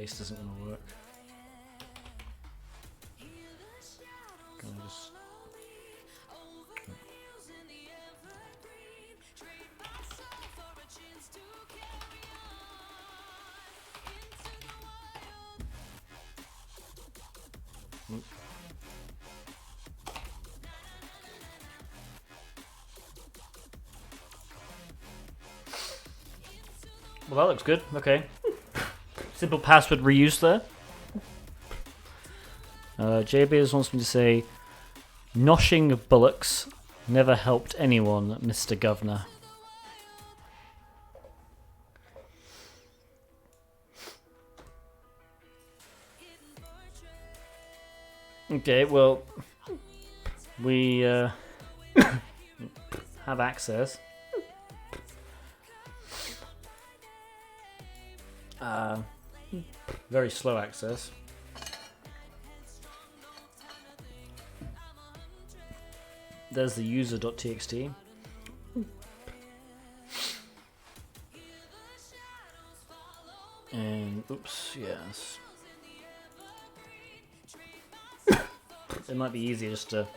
paste isn't going to work. Can I just... Well, that looks good. Okay. Simple password reuse there. JBeers wants me to say, noshing bullocks never helped anyone, Mr. Governor. Okay, well, we have access. Very slow access. There's the user.txt. And oops, yes. It might be easier just to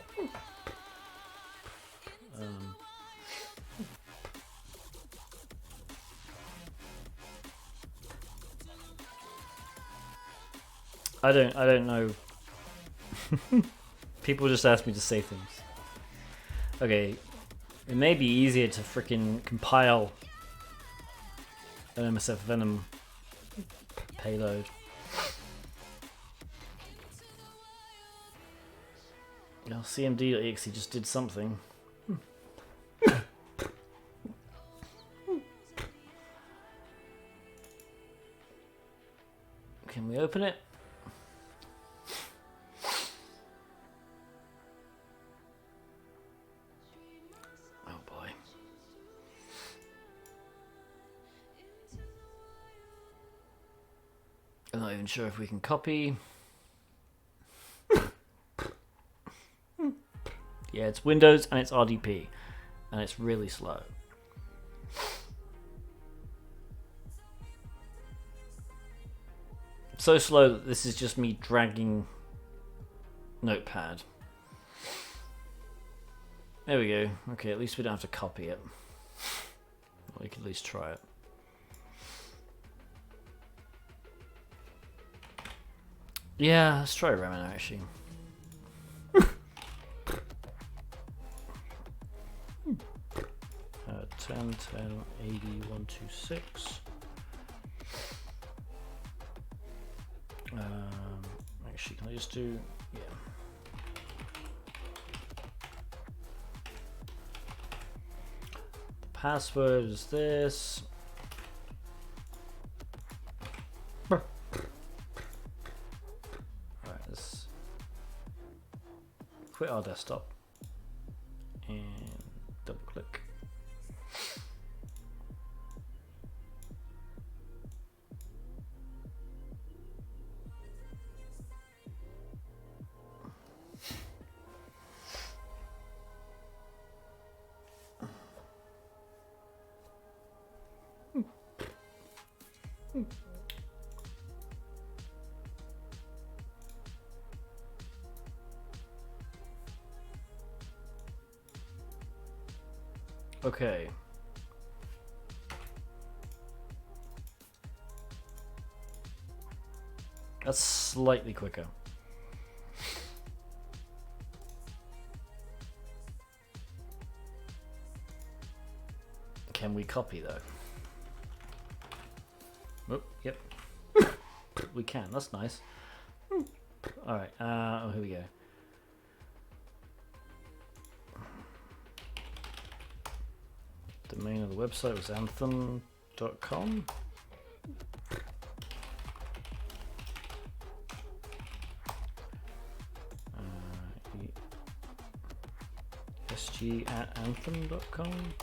I don't know. People just ask me to say things. Okay, it may be easier to frickin' compile an MSF Venom payload. Well, cmd.exe just did something. Can we open it? Oh boy. I'm not even sure if we can copy. Yeah, it's Windows and it's RDP, and it's really slow. So slow that this is just me dragging Notepad. There we go. Okay, at least we don't have to copy it. Or we can at least try it. Yeah, let's try Remino actually. 10, 10, 80, 126. Actually, can I just do, yeah. The password is this. Alright, let's quit our desktop and double click. Okay. That's slightly quicker. Can we copy though? Oh, yep. We can, that's nice. Alright, oh, here we go. Domain of the website was anthem.com. SG@anthem.com.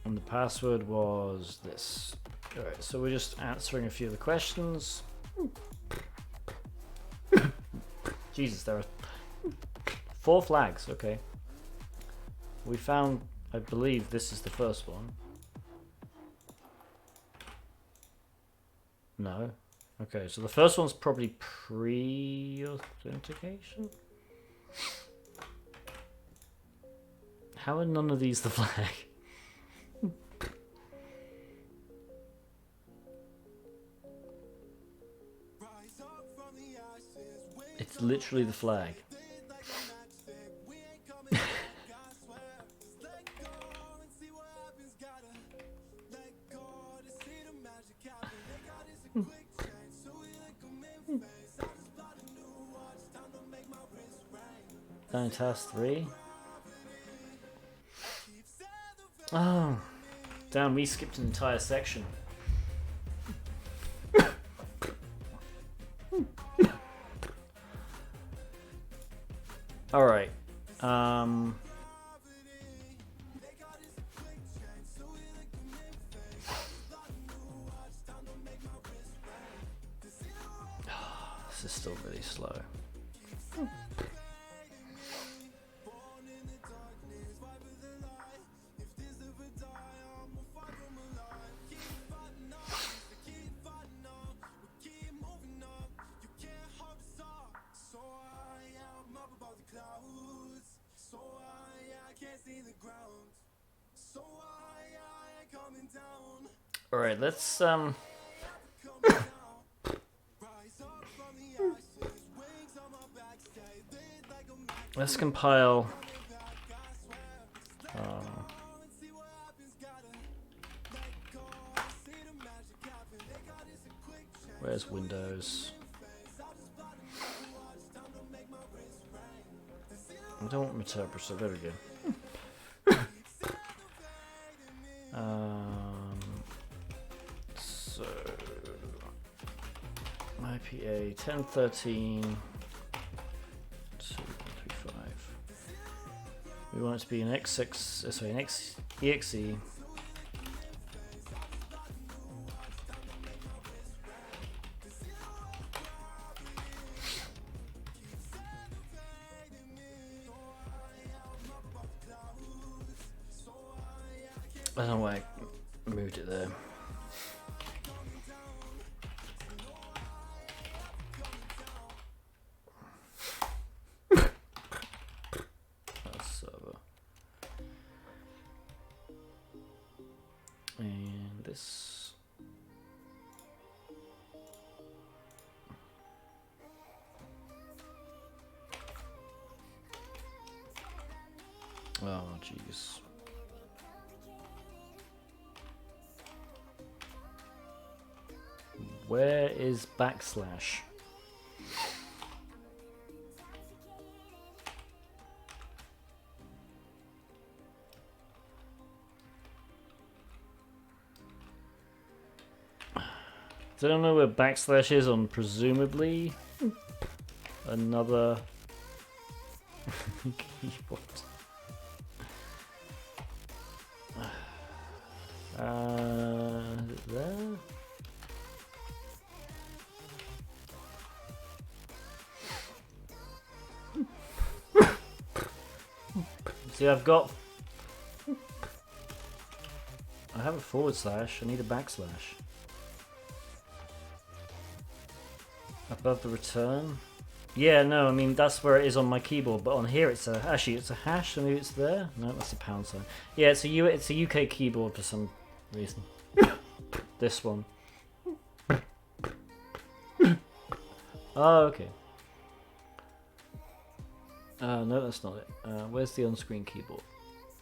And the password was this. Alright, so we're just answering a few of the questions. Jesus, there are 4 flags, okay. We found, I believe this is the first one. No. Okay, so the first one's probably pre-authentication? How are none of these the flag? It's literally the flag. Down task 3. Oh, damn! We skipped an entire section. All right. This is still really slow. All right, let's let's compile where's Windows? I don't want Meterpreter, there we go. So IPA 10.13.2.3.5. We want it to be an X6, sorry, an exe. I don't know why I moved it there. That's server. And this. Oh, jeez. Where is backslash? I don't know where backslash is on presumably another keyboard. There? See, I have a forward slash, I need a backslash. Above the return? Yeah, no, I mean, that's where it is on my keyboard, but on here it's actually it's a hash, so maybe it's there? No, that's a pound sign. Yeah, it's a UK keyboard for some reason. This one. Oh, okay. No, that's not it. Where's the on-screen keyboard?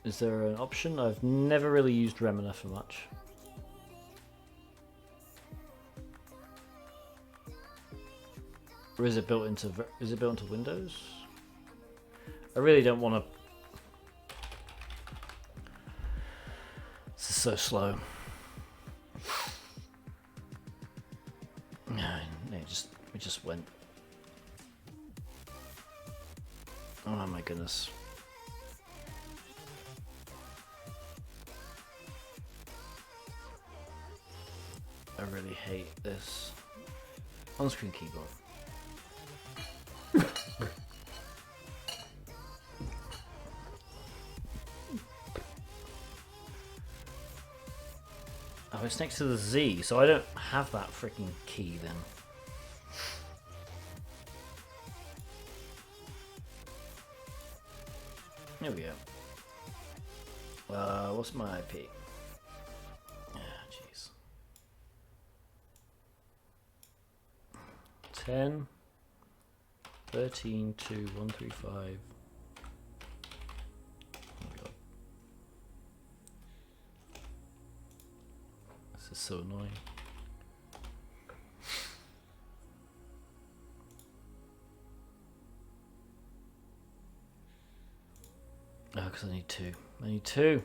Is there an option? I've never really used Remina for much. Or is it built into Windows? I really don't want to. This is so slow. No, we just went. Oh my goodness. I really hate this. On-screen keyboard. Oh, it's next to the Z, so I don't have that freaking key then. There we go. What's my IP? Ah, jeez. 10, 13, 2, 135. Oh my god. This is so annoying. Oh, because I need two. I need two.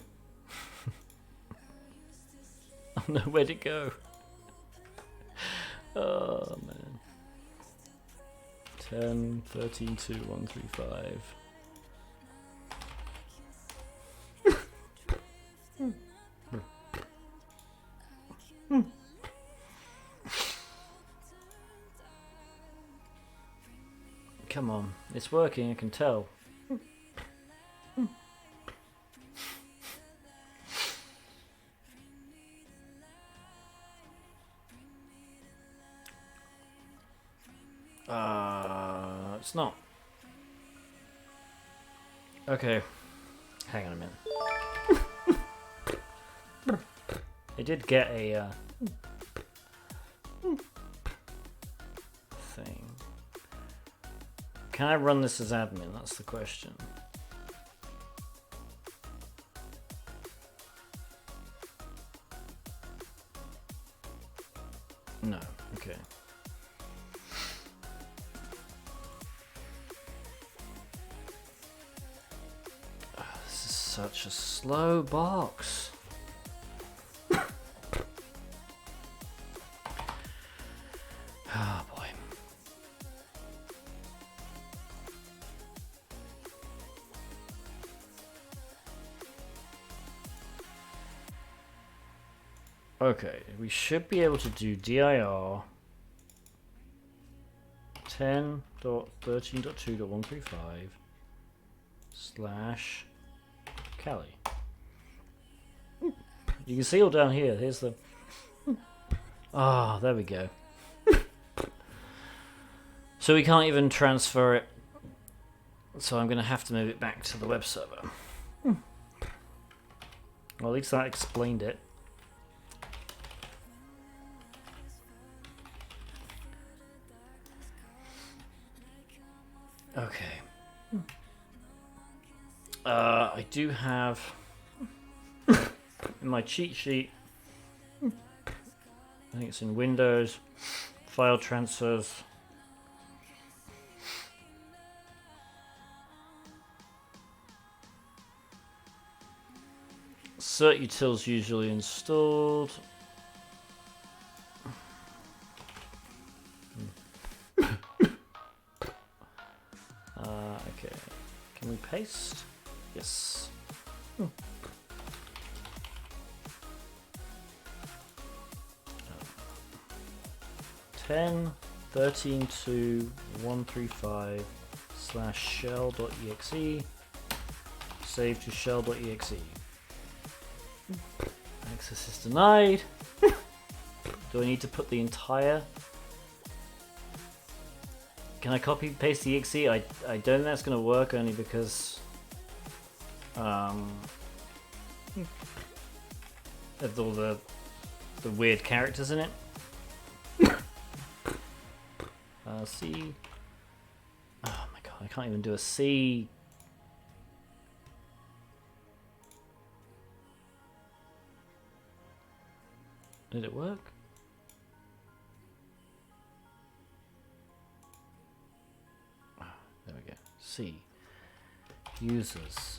I don't know where to go. Oh, man. 10, 13, 2, 1, 3, 5. Come on. It's working, I can tell. It's not. Okay. Hang on a minute. I did get a thing. Can I run this as admin? That's the question. No. Okay. Such a slow box. Oh boy. Okay, we should be able to do dir 10.13.2.135 slash Cali. You can see all down here. Here's the. Ah, there we go. So we can't even transfer it. So I'm going to have to move it back to the web server. Well, at least that explained it. Okay. I do have in my cheat sheet, I think it's in Windows, file transfers. Certutils usually installed. Okay. Can we paste? Yes. 10, 13 to 135 slash shell.exe. Save to shell.exe. Access is denied. Do I need to put the entire? Can I copy paste the exe? I don't think that's going to work, only because of all the weird characters in it. C. Oh my god, I can't even do a C. Did it work? Oh, there we go. C. Users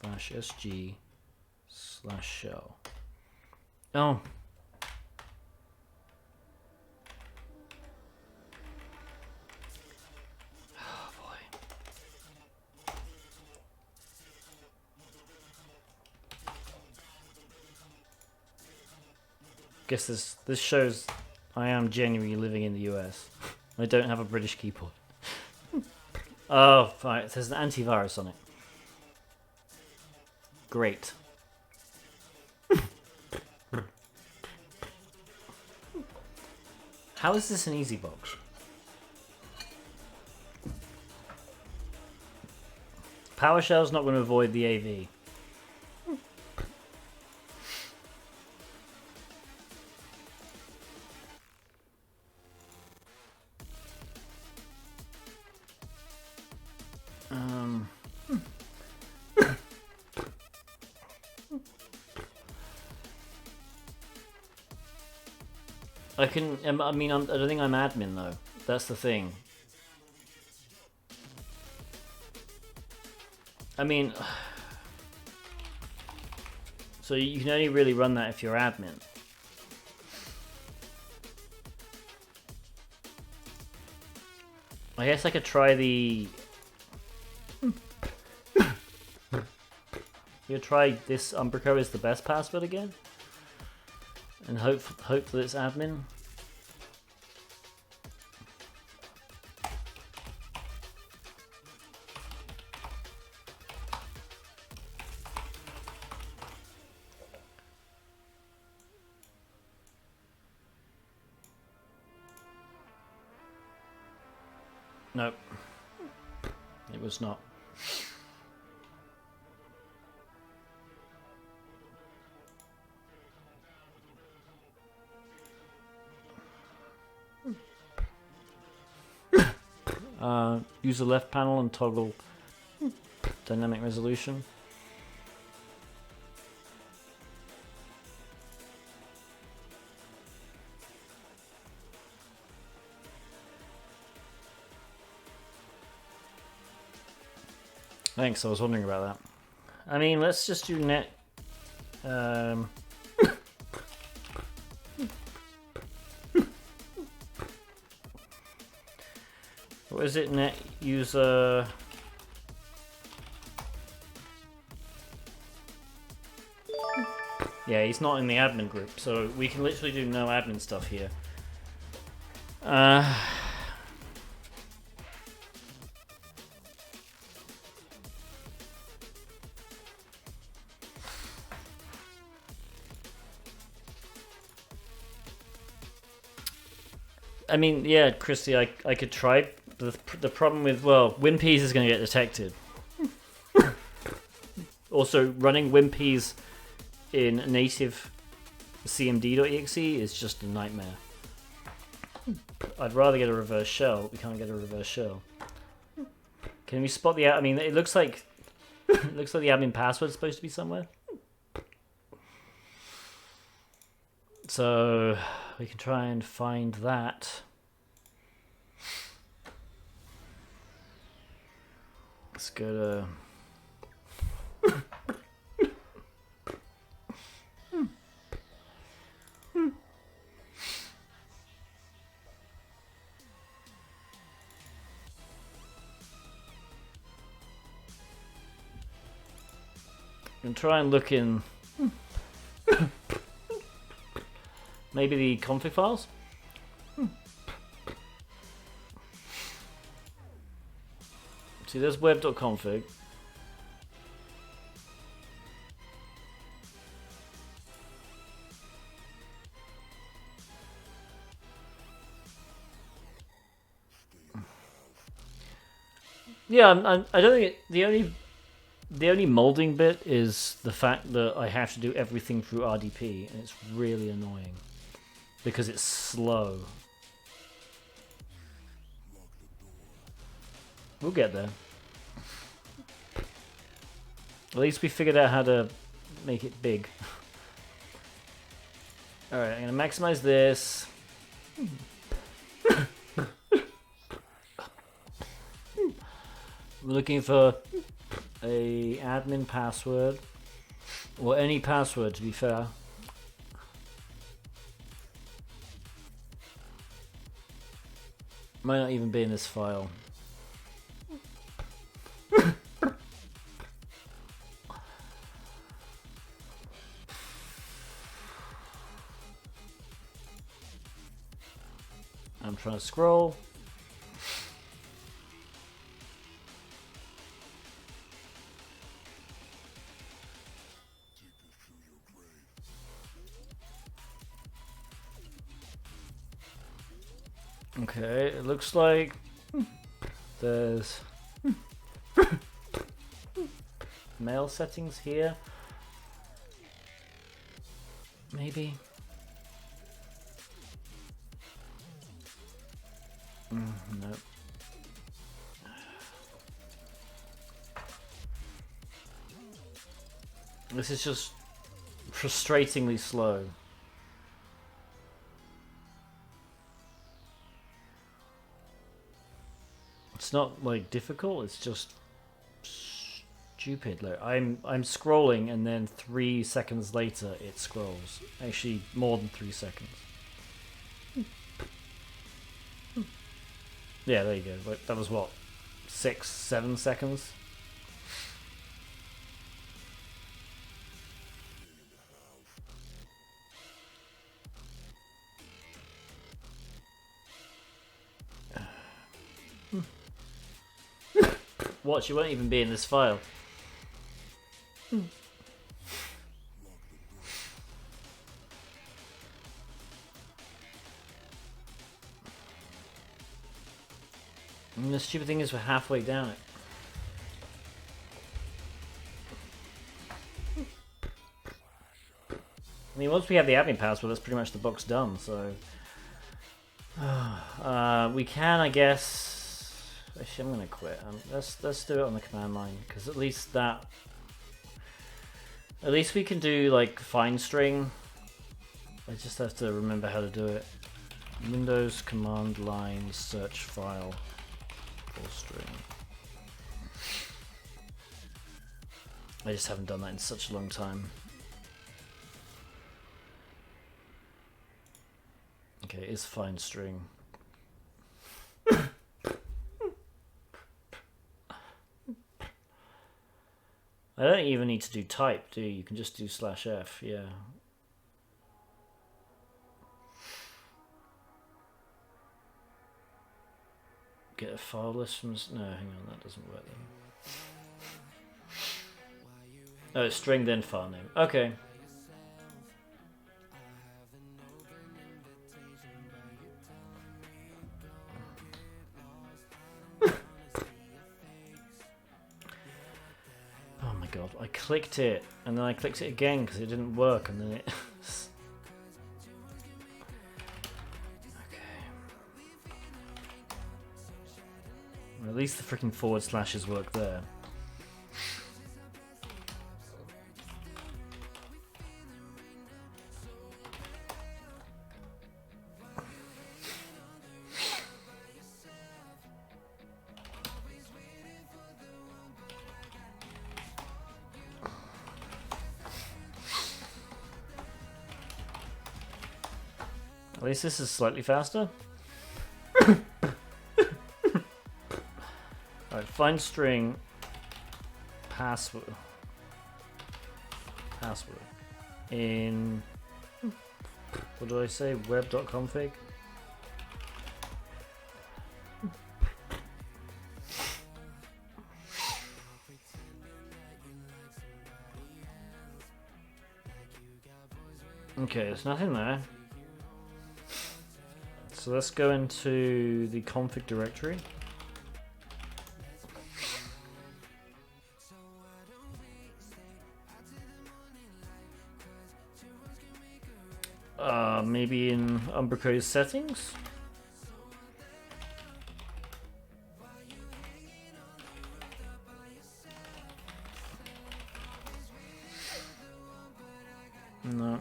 /sg /shell. Oh. Guess this shows I am genuinely living in the US. I don't have a British keyboard. Oh, right. There's an antivirus on it. Great. How is this an easy box? PowerShell's not going to avoid the AV. I don't think I'm admin though. That's the thing. I mean, so you can only really run that if you're admin. I guess I could try the... You try this Umbrico is the best password again? And hope that it's admin. Nope. It was not. Use the left panel and toggle dynamic resolution. Thanks, I was wondering about that. I mean, let's just do net. What is it? Net user. Yeah, he's not in the admin group, so we can literally do no admin stuff here. I mean, yeah, Christy, I could try. The problem with, well, WinPeas is going to get detected. Also, running WinPeas in native cmd.exe is just a nightmare. I'd rather get a reverse shell. We can't get a reverse shell. Can we spot the? I mean, it looks like the admin password is supposed to be somewhere. So we can try and find that. Let's go to. And try and look in maybe the config files. See, there's web.config. Yeah, I don't think the only molding bit is the fact that I have to do everything through RDP, and it's really annoying because it's slow. We'll get there. At least we figured out how to make it big. Alright, I'm going to maximize this. We're looking for a admin password, or any password to be fair. Might not even be in this file. I'm trying to scroll. Okay, it looks like there's mail settings here. Maybe. Nope. This is just frustratingly slow. It's not like difficult, it's just stupid. Like I'm scrolling and then 3 seconds later it scrolls. Actually more than 3 seconds. Yeah, there you go. Like, that was what, 6, 7 seconds? Watch, you won't even be in this file. And the stupid thing is we're halfway down it. I mean, once we have the admin password, that's pretty much the box done, so... we can, I guess... Actually, I'm gonna quit. Let's do it on the command line, because at least that... At least we can do, like, find string. I just have to remember how to do it. Windows command line search file full string. I just haven't done that in such a long time. Okay, is find string. I don't even need to do type, do you? You can just do /f, yeah. Get a file list from... No, hang on, that doesn't work then. Oh, it's string then file name. Okay. Oh my god, I clicked it, and then I clicked it again because it didn't work, and then it... Okay. Well, at least the freaking forward slashes work there. At least this is slightly faster. Alright, find string password in, what do I say, web.config. Okay, there's nothing there. So let's go into the config directory. Maybe in Umbraco's settings? No.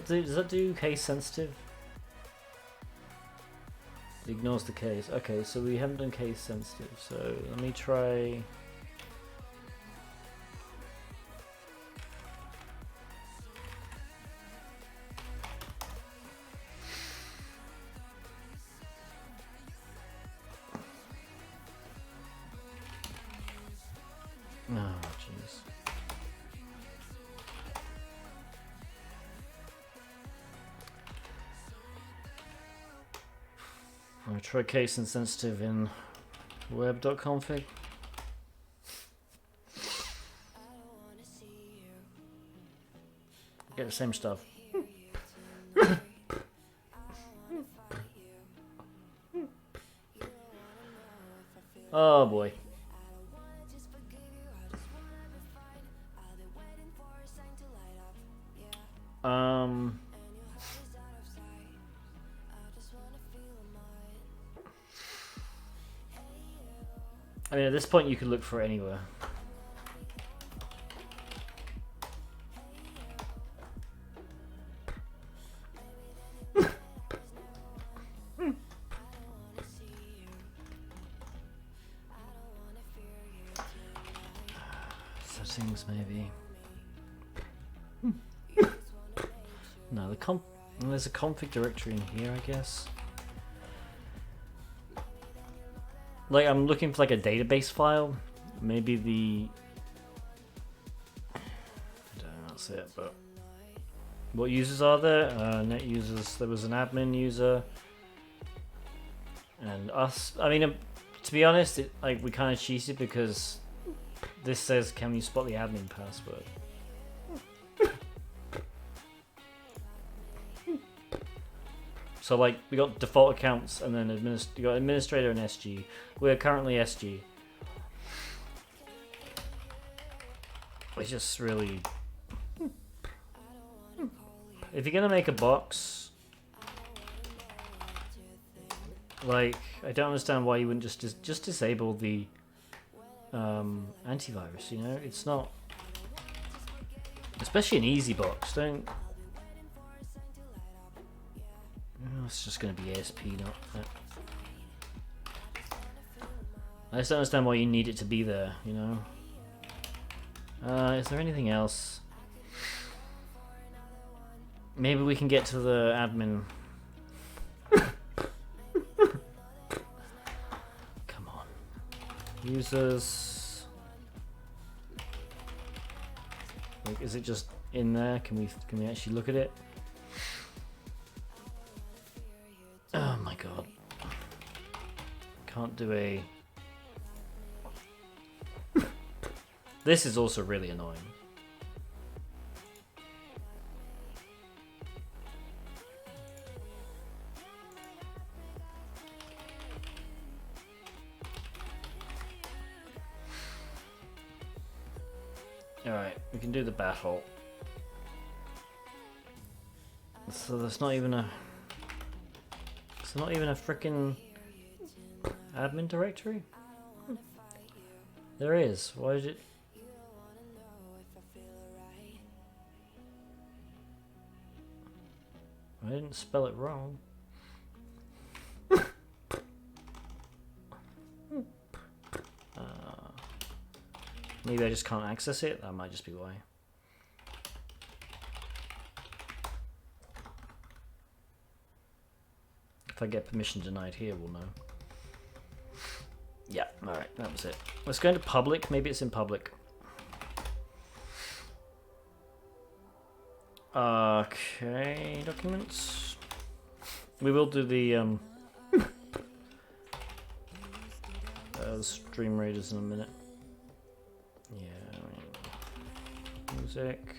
Does that do case sensitive? It ignores the case. Okay, so we haven't done case sensitive, so let me try. Oh, jeez. I'm gonna try case insensitive in Web.config. Get the same stuff. Oh boy. I mean, at this point you could look for it anywhere. Settings, maybe. No, there's a config directory in here, I guess. Like, I'm looking for like a database file. Maybe the... I don't know, that's it, but... What users are there? Net users. There was an admin user. And us. I mean, to be honest, we kind of cheated because this says, can you spot the admin password? So like we got default accounts and then you got administrator and SG. We're currently SG. It's just really, if you're gonna make a box, like I don't understand why you wouldn't just disable the antivirus. You know, it's not, especially an easy box. Don't. It's just going to be ASP, not that. I just don't understand why you need it to be there, you know? Is there anything else? Maybe we can get to the admin. Come on. Users. Like, is it just in there? Can we actually look at it? Oh my god. Can't do a... This is also really annoying. Alright, we can do the battle. So there's not even a... It's not even a frickin' admin directory? There is. Why did it... I didn't spell it wrong. Maybe I just can't access it? That might just be why. If I get permission denied here, we'll know. Yeah, alright, that was it. Let's go into public. Maybe it's in public. Okay, documents. We will do the Stream Raiders in a minute. Yeah, I mean, music.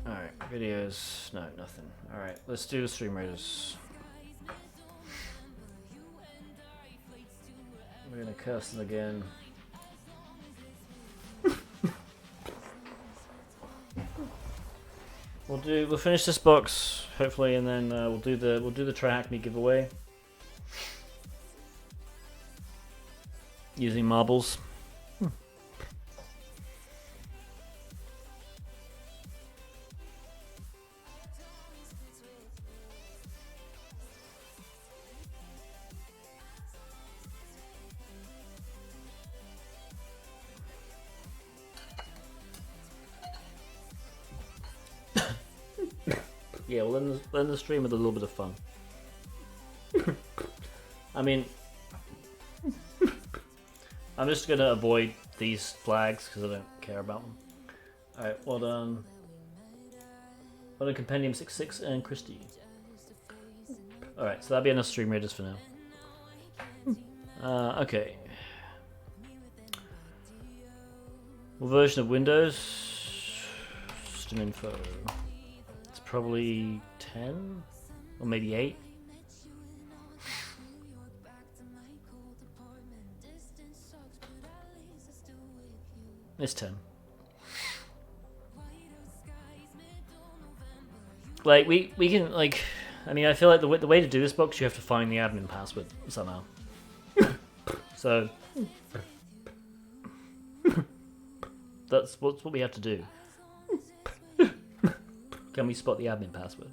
Alright, videos. No, nothing. Alright, let's do Stream Raiders. We're gonna curse them again. We'll finish this box hopefully, and then we'll do the TryHackMe giveaway using marbles. Yeah, we'll end the stream with a little bit of fun. I mean, I'm just gonna avoid these flags because I don't care about them. Alright, well done. Well done, Compendium 66 and Christy. Alright, so that'll be enough Stream Raiders for now. Okay. What version of Windows? System info. It's probably 10? Or maybe 8? It's 10. Like, we can, like... I mean, I feel like the way to do this box, you have to find the admin password somehow. So... That's what we have to do. Can we spot the admin password?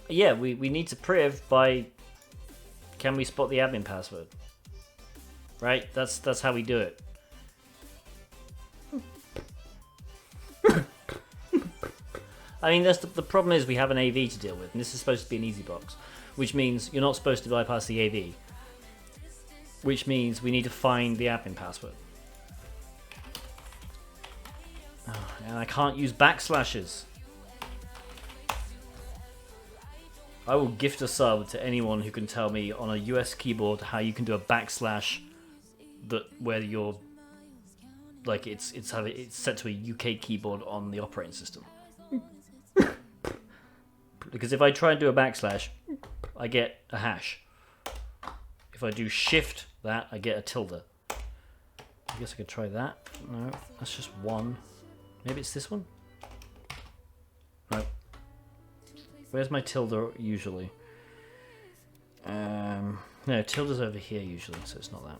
Yeah, we need to priv by... Can we spot the admin password? Right? That's how we do it. I mean, that's the problem is we have an AV to deal with, and this is supposed to be an easy box, which means you're not supposed to bypass the AV, which means we need to find the admin password. Oh, and I can't use backslashes. I will gift a sub to anyone who can tell me on a US keyboard how you can do a backslash that where you're like it's set to a UK keyboard on the operating system. Because if I try and do a backslash, I get a hash. If I do shift that, I get a tilde. I guess I could try that. No, that's just one. Maybe it's this one? No. Where's my tilde usually? No, tilde's over here usually, so it's not that.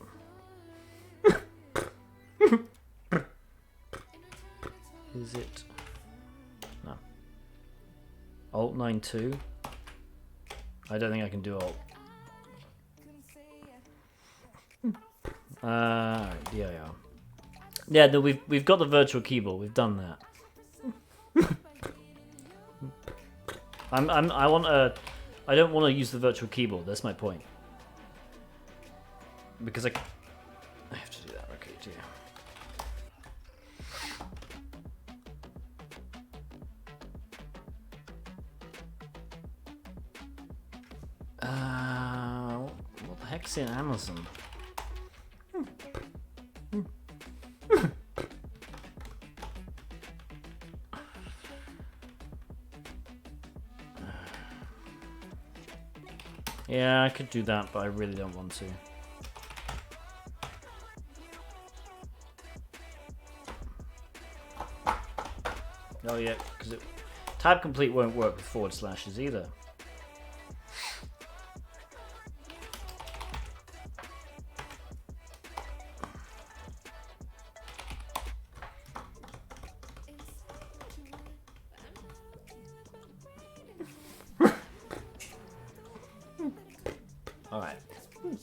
Is it? No. Alt 92. I don't think I can do Alt. DIR. Yeah, no, we've got the virtual keyboard. We've done that. I don't want to use the virtual keyboard. That's my point. Because I have to do that. Okay, dear. What the heck's in Amazon? Yeah, I could do that, but I really don't want to. Oh yeah, because tab complete won't work with forward slashes either. Alright.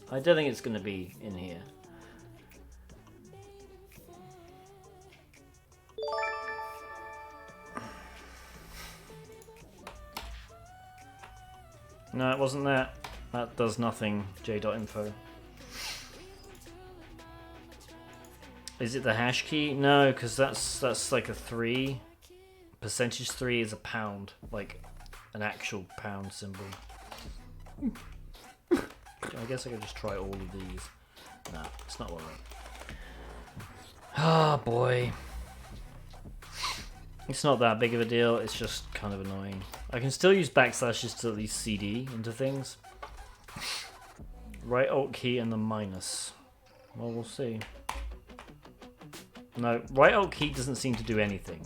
I don't think it's going to be in here. No, it wasn't that. That does nothing, j.info. Is it the hash key? No, because that's like a 3. Percentage 3 is a pound. Like an actual pound symbol. I guess I could just try all of these. No, it's not working. Ah, boy. It's not that big of a deal, it's just kind of annoying. I can still use backslashes to at least CD into things. Right alt key and the minus. Well, we'll see. No, right alt key doesn't seem to do anything.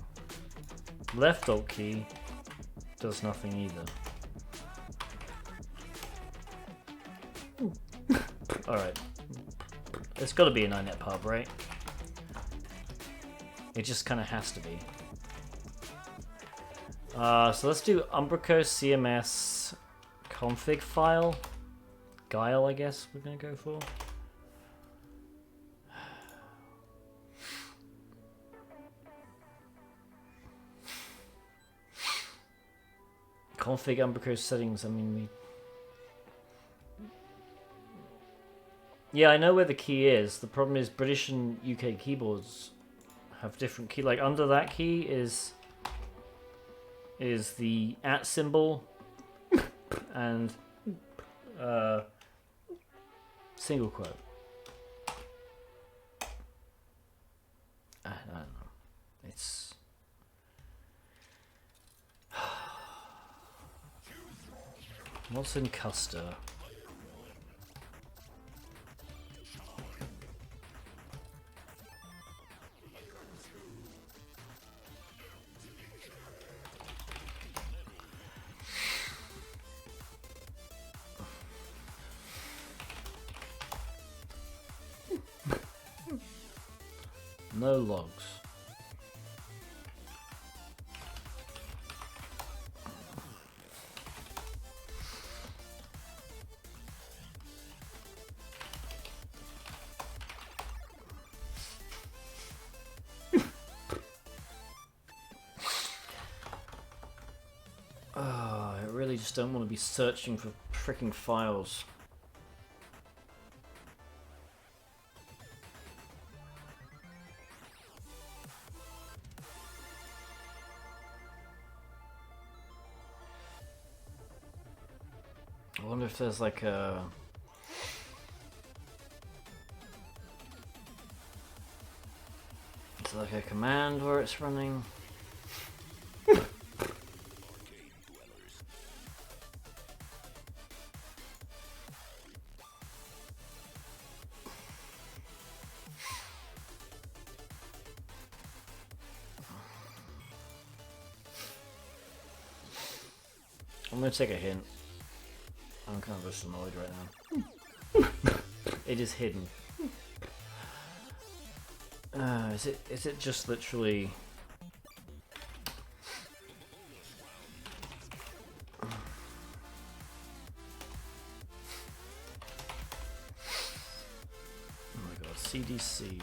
Left alt key does nothing either. Alright. It's got to be an inet pub, right? It just kind of has to be. So let's do Umbrico CMS config file. Guile, I guess we're going to go for. config unprecursive settings. I mean, yeah, I know where the key is. The problem is British and UK keyboards have different key. Like under that key is the @ symbol and single quote. I don't know. It's what's in Custer? No logs. Oh, I really just don't want to be searching for freaking files. I wonder if there's like a... Is there like a command where it's running? I'm gonna take a hint. I'm kind of just annoyed right now. It is hidden. Is it just literally... Oh my god, CDC.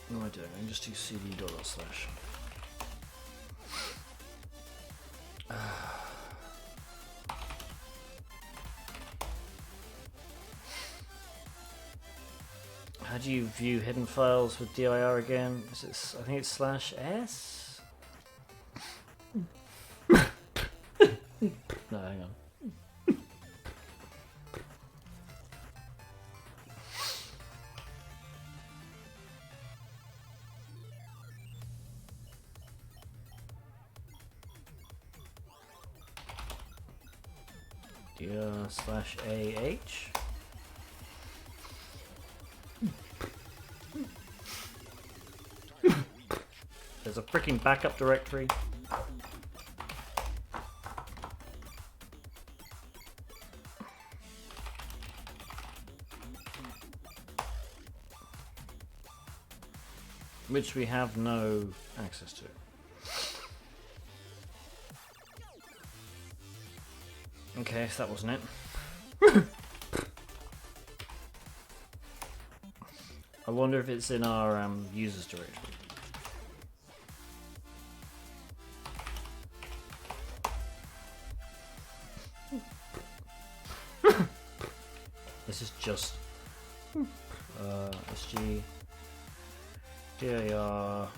What am I doing? I can just do cd./. How do you view hidden files with dir again? Is it, I think it's /s? No, hang on. dir/ah. There's a freaking backup directory. Which we have no access to. Okay, so that wasn't it. I wonder if it's in our users directory. This is just sg dir/ah.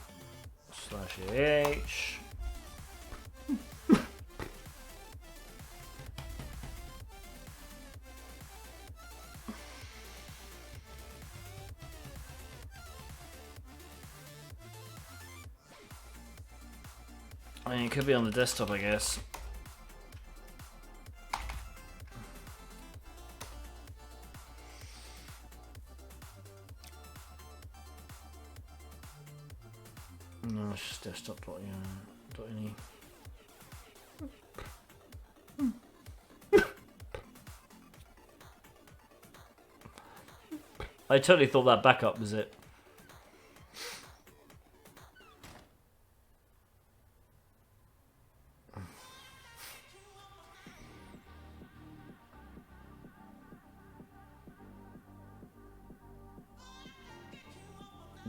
I mean, it could be on the desktop, I guess. No, it's just desktop.ini. I totally thought that backup was it.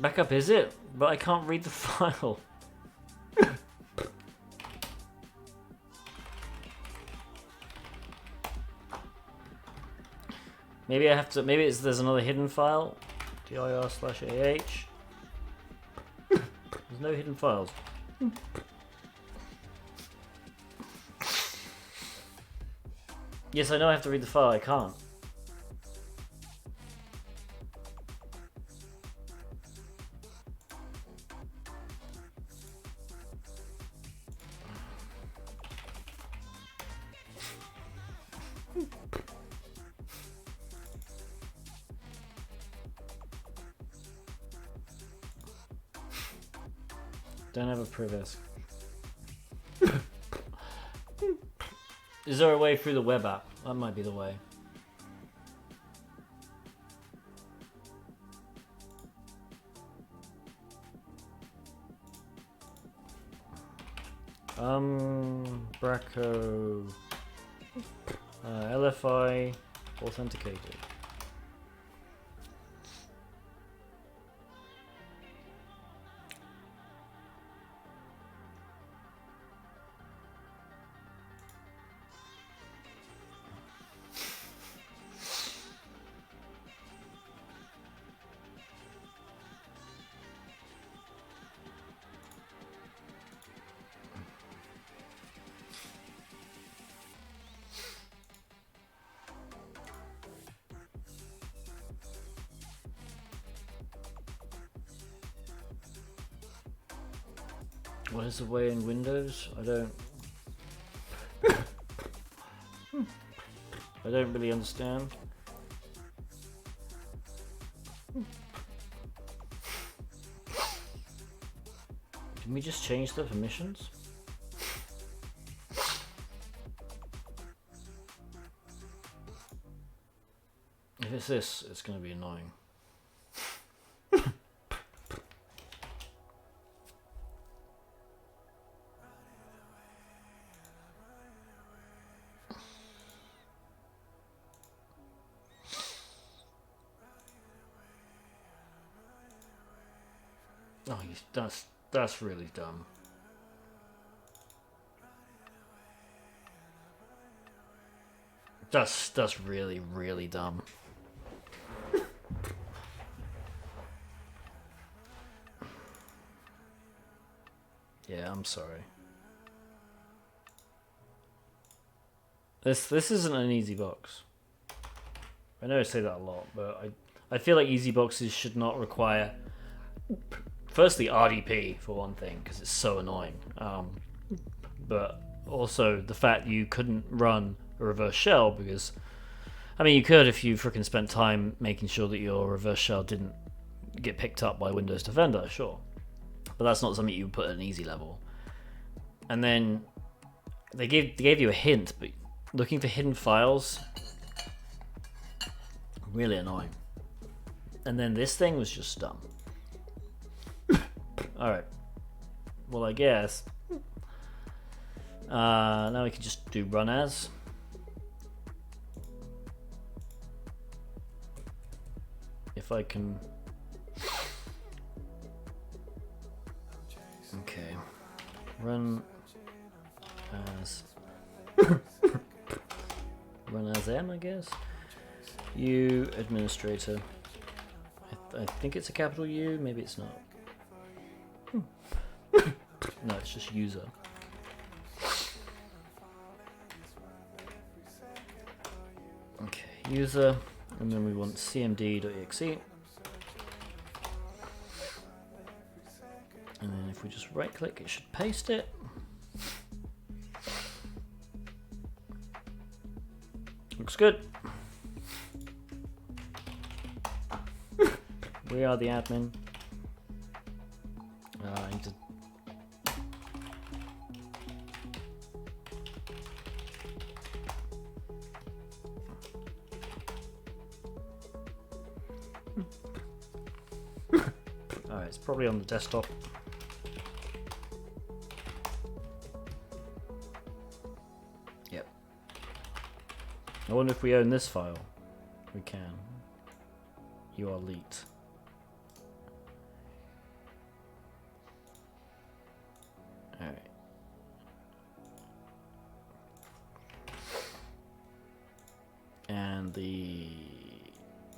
Backup is it? But I can't read the file. Maybe I have to. Maybe there's another hidden file. dir/ah. There's no hidden files. Yes, I know I have to read the file. I can't. Don't have a priv-esque. Is there a way through the web app? That might be the way. Braco LFI authenticated. What is the way in Windows? I don't really understand. Can we just change the permissions? If it's this, it's going to be annoying. Oh, that's really dumb. That's really, really dumb. Yeah, I'm sorry. This isn't an easy box. I know I say that a lot, but I feel like easy boxes should not require, firstly, RDP for one thing, because it's so annoying. But also the fact you couldn't run a reverse shell, because I mean you could if you freaking spent time making sure that your reverse shell didn't get picked up by Windows Defender, sure. But that's not something you would put at an easy level. And then they gave you a hint, but looking for hidden files, really annoying. And then this thing was just dumb. Alright. Well, I guess. Now we can just do run as. If I can. Okay. Run as. Run as M, I guess. U administrator. I think it's a capital U, maybe it's not. No, it's just user. Okay, user, and then we want cmd.exe. And then if we just right click, it should paste it. Looks good. We are the admin. I need to. Alright, it's probably on the desktop. Yep. I wonder if we own this file. We can. You are leaked. and the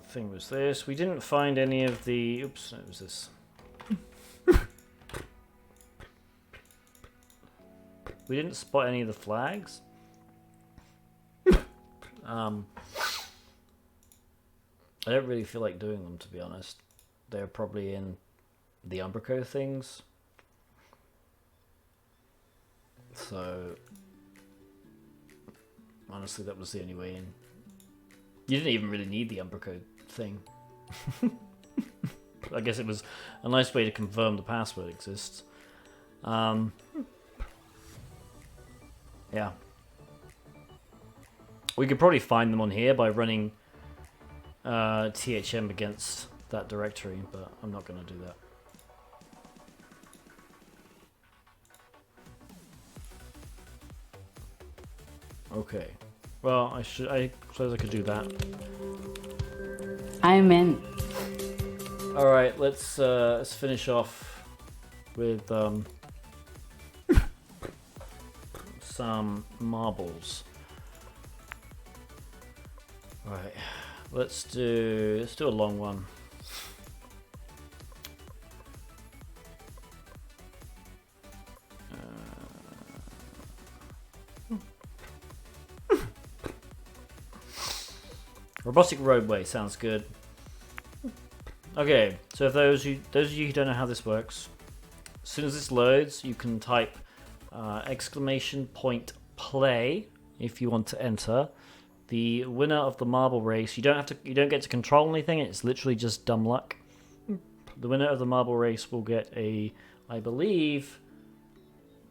thing was this. We didn't find any of the... Oops, it was this. We didn't spot any of the flags. I don't really feel like doing them, to be honest. They're probably in the Umbrico things. So, honestly, that was the only way in. You didn't even really need the Umbrico thing. I guess it was a nice way to confirm the password exists. Yeah. We could probably find them on here by running THM against that directory, but I'm not going to do that. Okay. Well, I suppose I could do that. I'm in. All right, let's finish off with some marbles. All right, let's do a long one. Robotic roadway sounds good. Okay, so if those of you who don't know how this works, as soon as this loads, you can type !play if you want to enter. The winner of the marble race, you don't get to control anything. It's literally just dumb luck. The winner of the marble race will get a, I believe,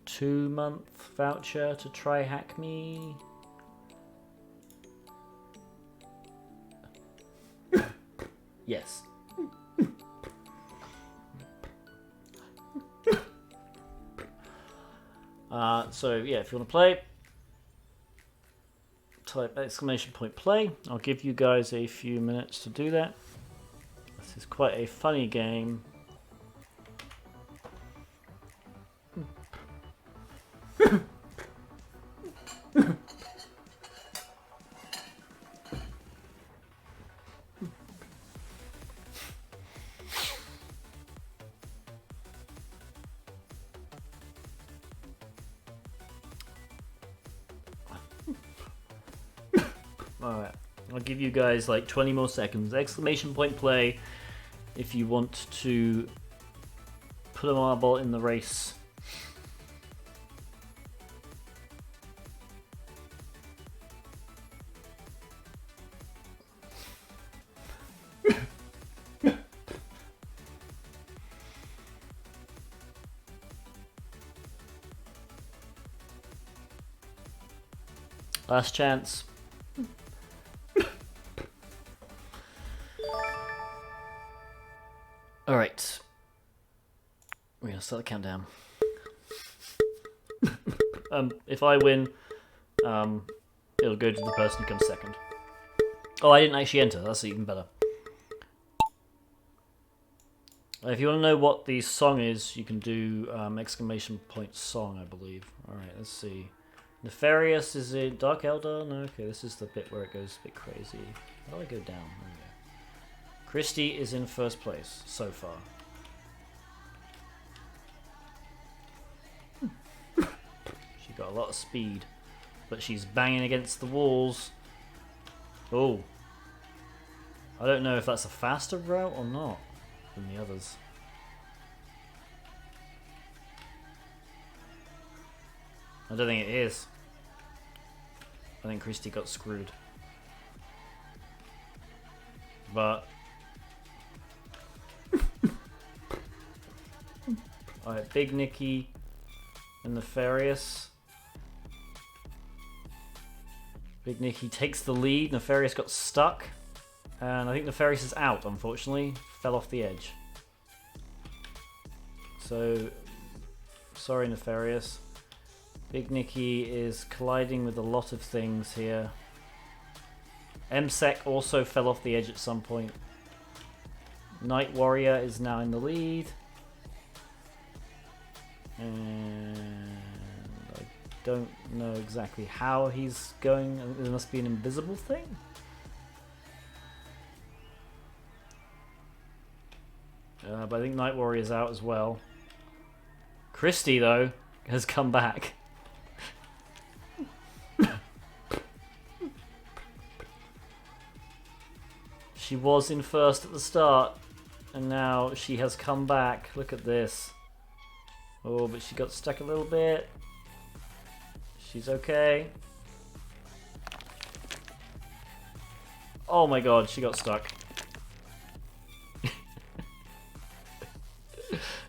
2-month voucher to TryHackMe. Yes. So yeah, if you want to play, type !play. I'll give you guys a few minutes to do that. This is quite a funny game. Alright, I'll give you guys like 20 more seconds. !play if you want to put a marble in the race. Last chance. Alright. We're gonna start the countdown. If I win, it'll go to the person who comes second. Oh, I didn't actually enter. That's even better. If you want to know what the song is, you can do !song, I believe. Alright, let's see. Nefarious is it Dark Elder? No, okay, this is the bit where it goes a bit crazy. How do I go down? There we go. Christy is in first place so far. She got a lot of speed, but she's banging against the walls. Oh. I don't know if that's a faster route or not than the others. I don't think it is. I think Christy got screwed. But alright, Big Nicky and Nefarious. Big Nicky takes the lead. Nefarious got stuck. And I think Nefarious is out, unfortunately. Fell off the edge. So, sorry Nefarious. Big Nicky is colliding with a lot of things here. MSEC also fell off the edge at some point. Night Warrior is now in the lead. And I don't know exactly how he's going. There must be an invisible thing. But I think Night Warrior's out as well. Christy, though, has come back. She was in first at the start, and now she has come back. Look at this. Oh, but she got stuck a little bit. She's okay. Oh my god, she got stuck.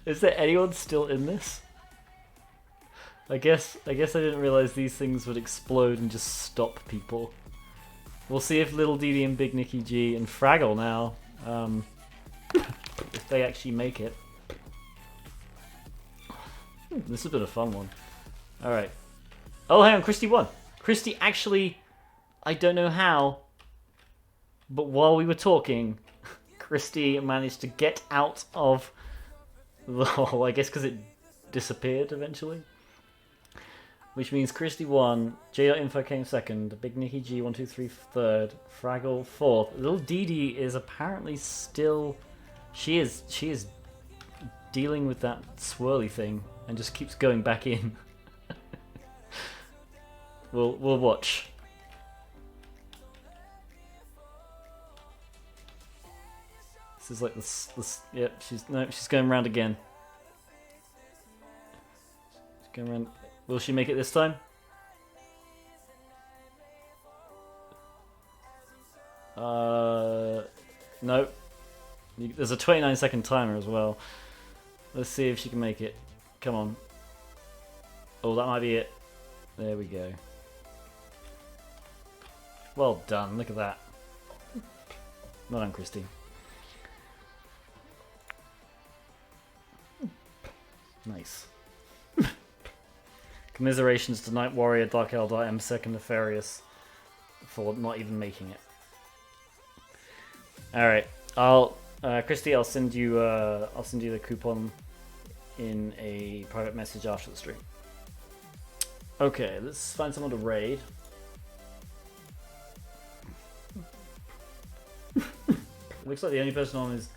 Is there anyone still in this? I guess I didn't realize these things would explode and just stop people. We'll see if Little Dee Dee and Big Nicky G and Fraggle now, if they actually make it. This has been a fun one. Alright. Oh, hang on, Christy won. Christy actually, I don't know how, but while we were talking, Christy managed to get out of the hole, I guess because it disappeared eventually. Which means Christy won, J.Info came second, Big Nicky G 1, 2, 3 third, Fraggle fourth. Little Dee Dee is apparently still, she is dealing with that swirly thing and just keeps going back in. We'll watch. This is like this. Yep, she's going round again. She's going round. Will she make it this time? No. There's a 29-second timer as well. Let's see if she can make it. Come on. Oh, that might be it. There we go. Well done. Look at that. Well done, Christy. Nice. Commiserations to Night Warrior, Dark Eldar, M-Sec, and Nefarious for not even making it. Alright, Christy, I'll send you the coupon in a private message after the stream. Okay, let's find someone to raid. It looks like the only person on is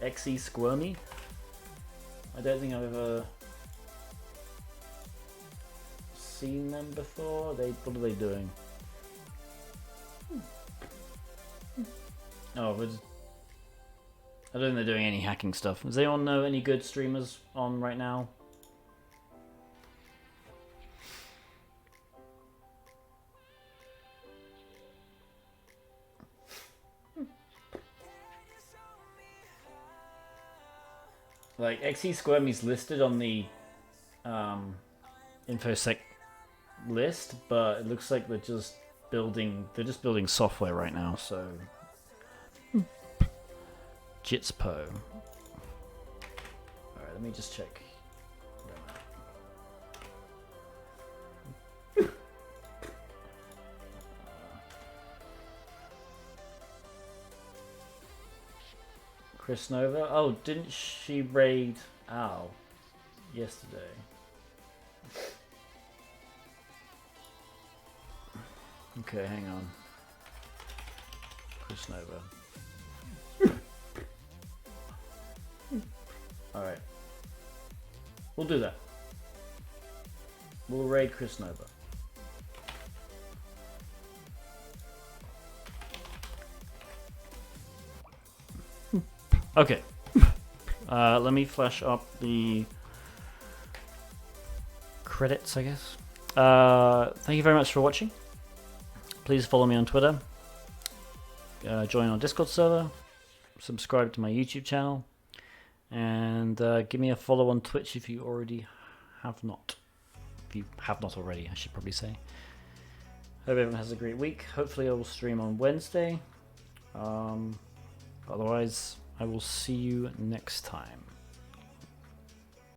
XE Squirmy. I don't think I've ever seen them before. What are they doing? Oh, I don't think they're doing any hacking stuff. Does anyone know any good streamers on right now? Like, XE Squirmy's listed on the InfoSec list, but it looks like they're just building software right now, so Jitspo. Alright, let me just check. Chris Nova? Oh, didn't she raid Al yesterday? Okay, hang on. Chris Nova. Alright. We'll do that. We'll raid Chris Nova. Okay. Let me flash up the credits, I guess. Thank you very much for watching. Please follow me on Twitter. Join our Discord server. Subscribe to my YouTube channel. And give me a follow on Twitch if you already have not. If you have not already, I should probably say. Hope everyone has a great week. Hopefully I will stream on Wednesday. Otherwise, I will see you next time.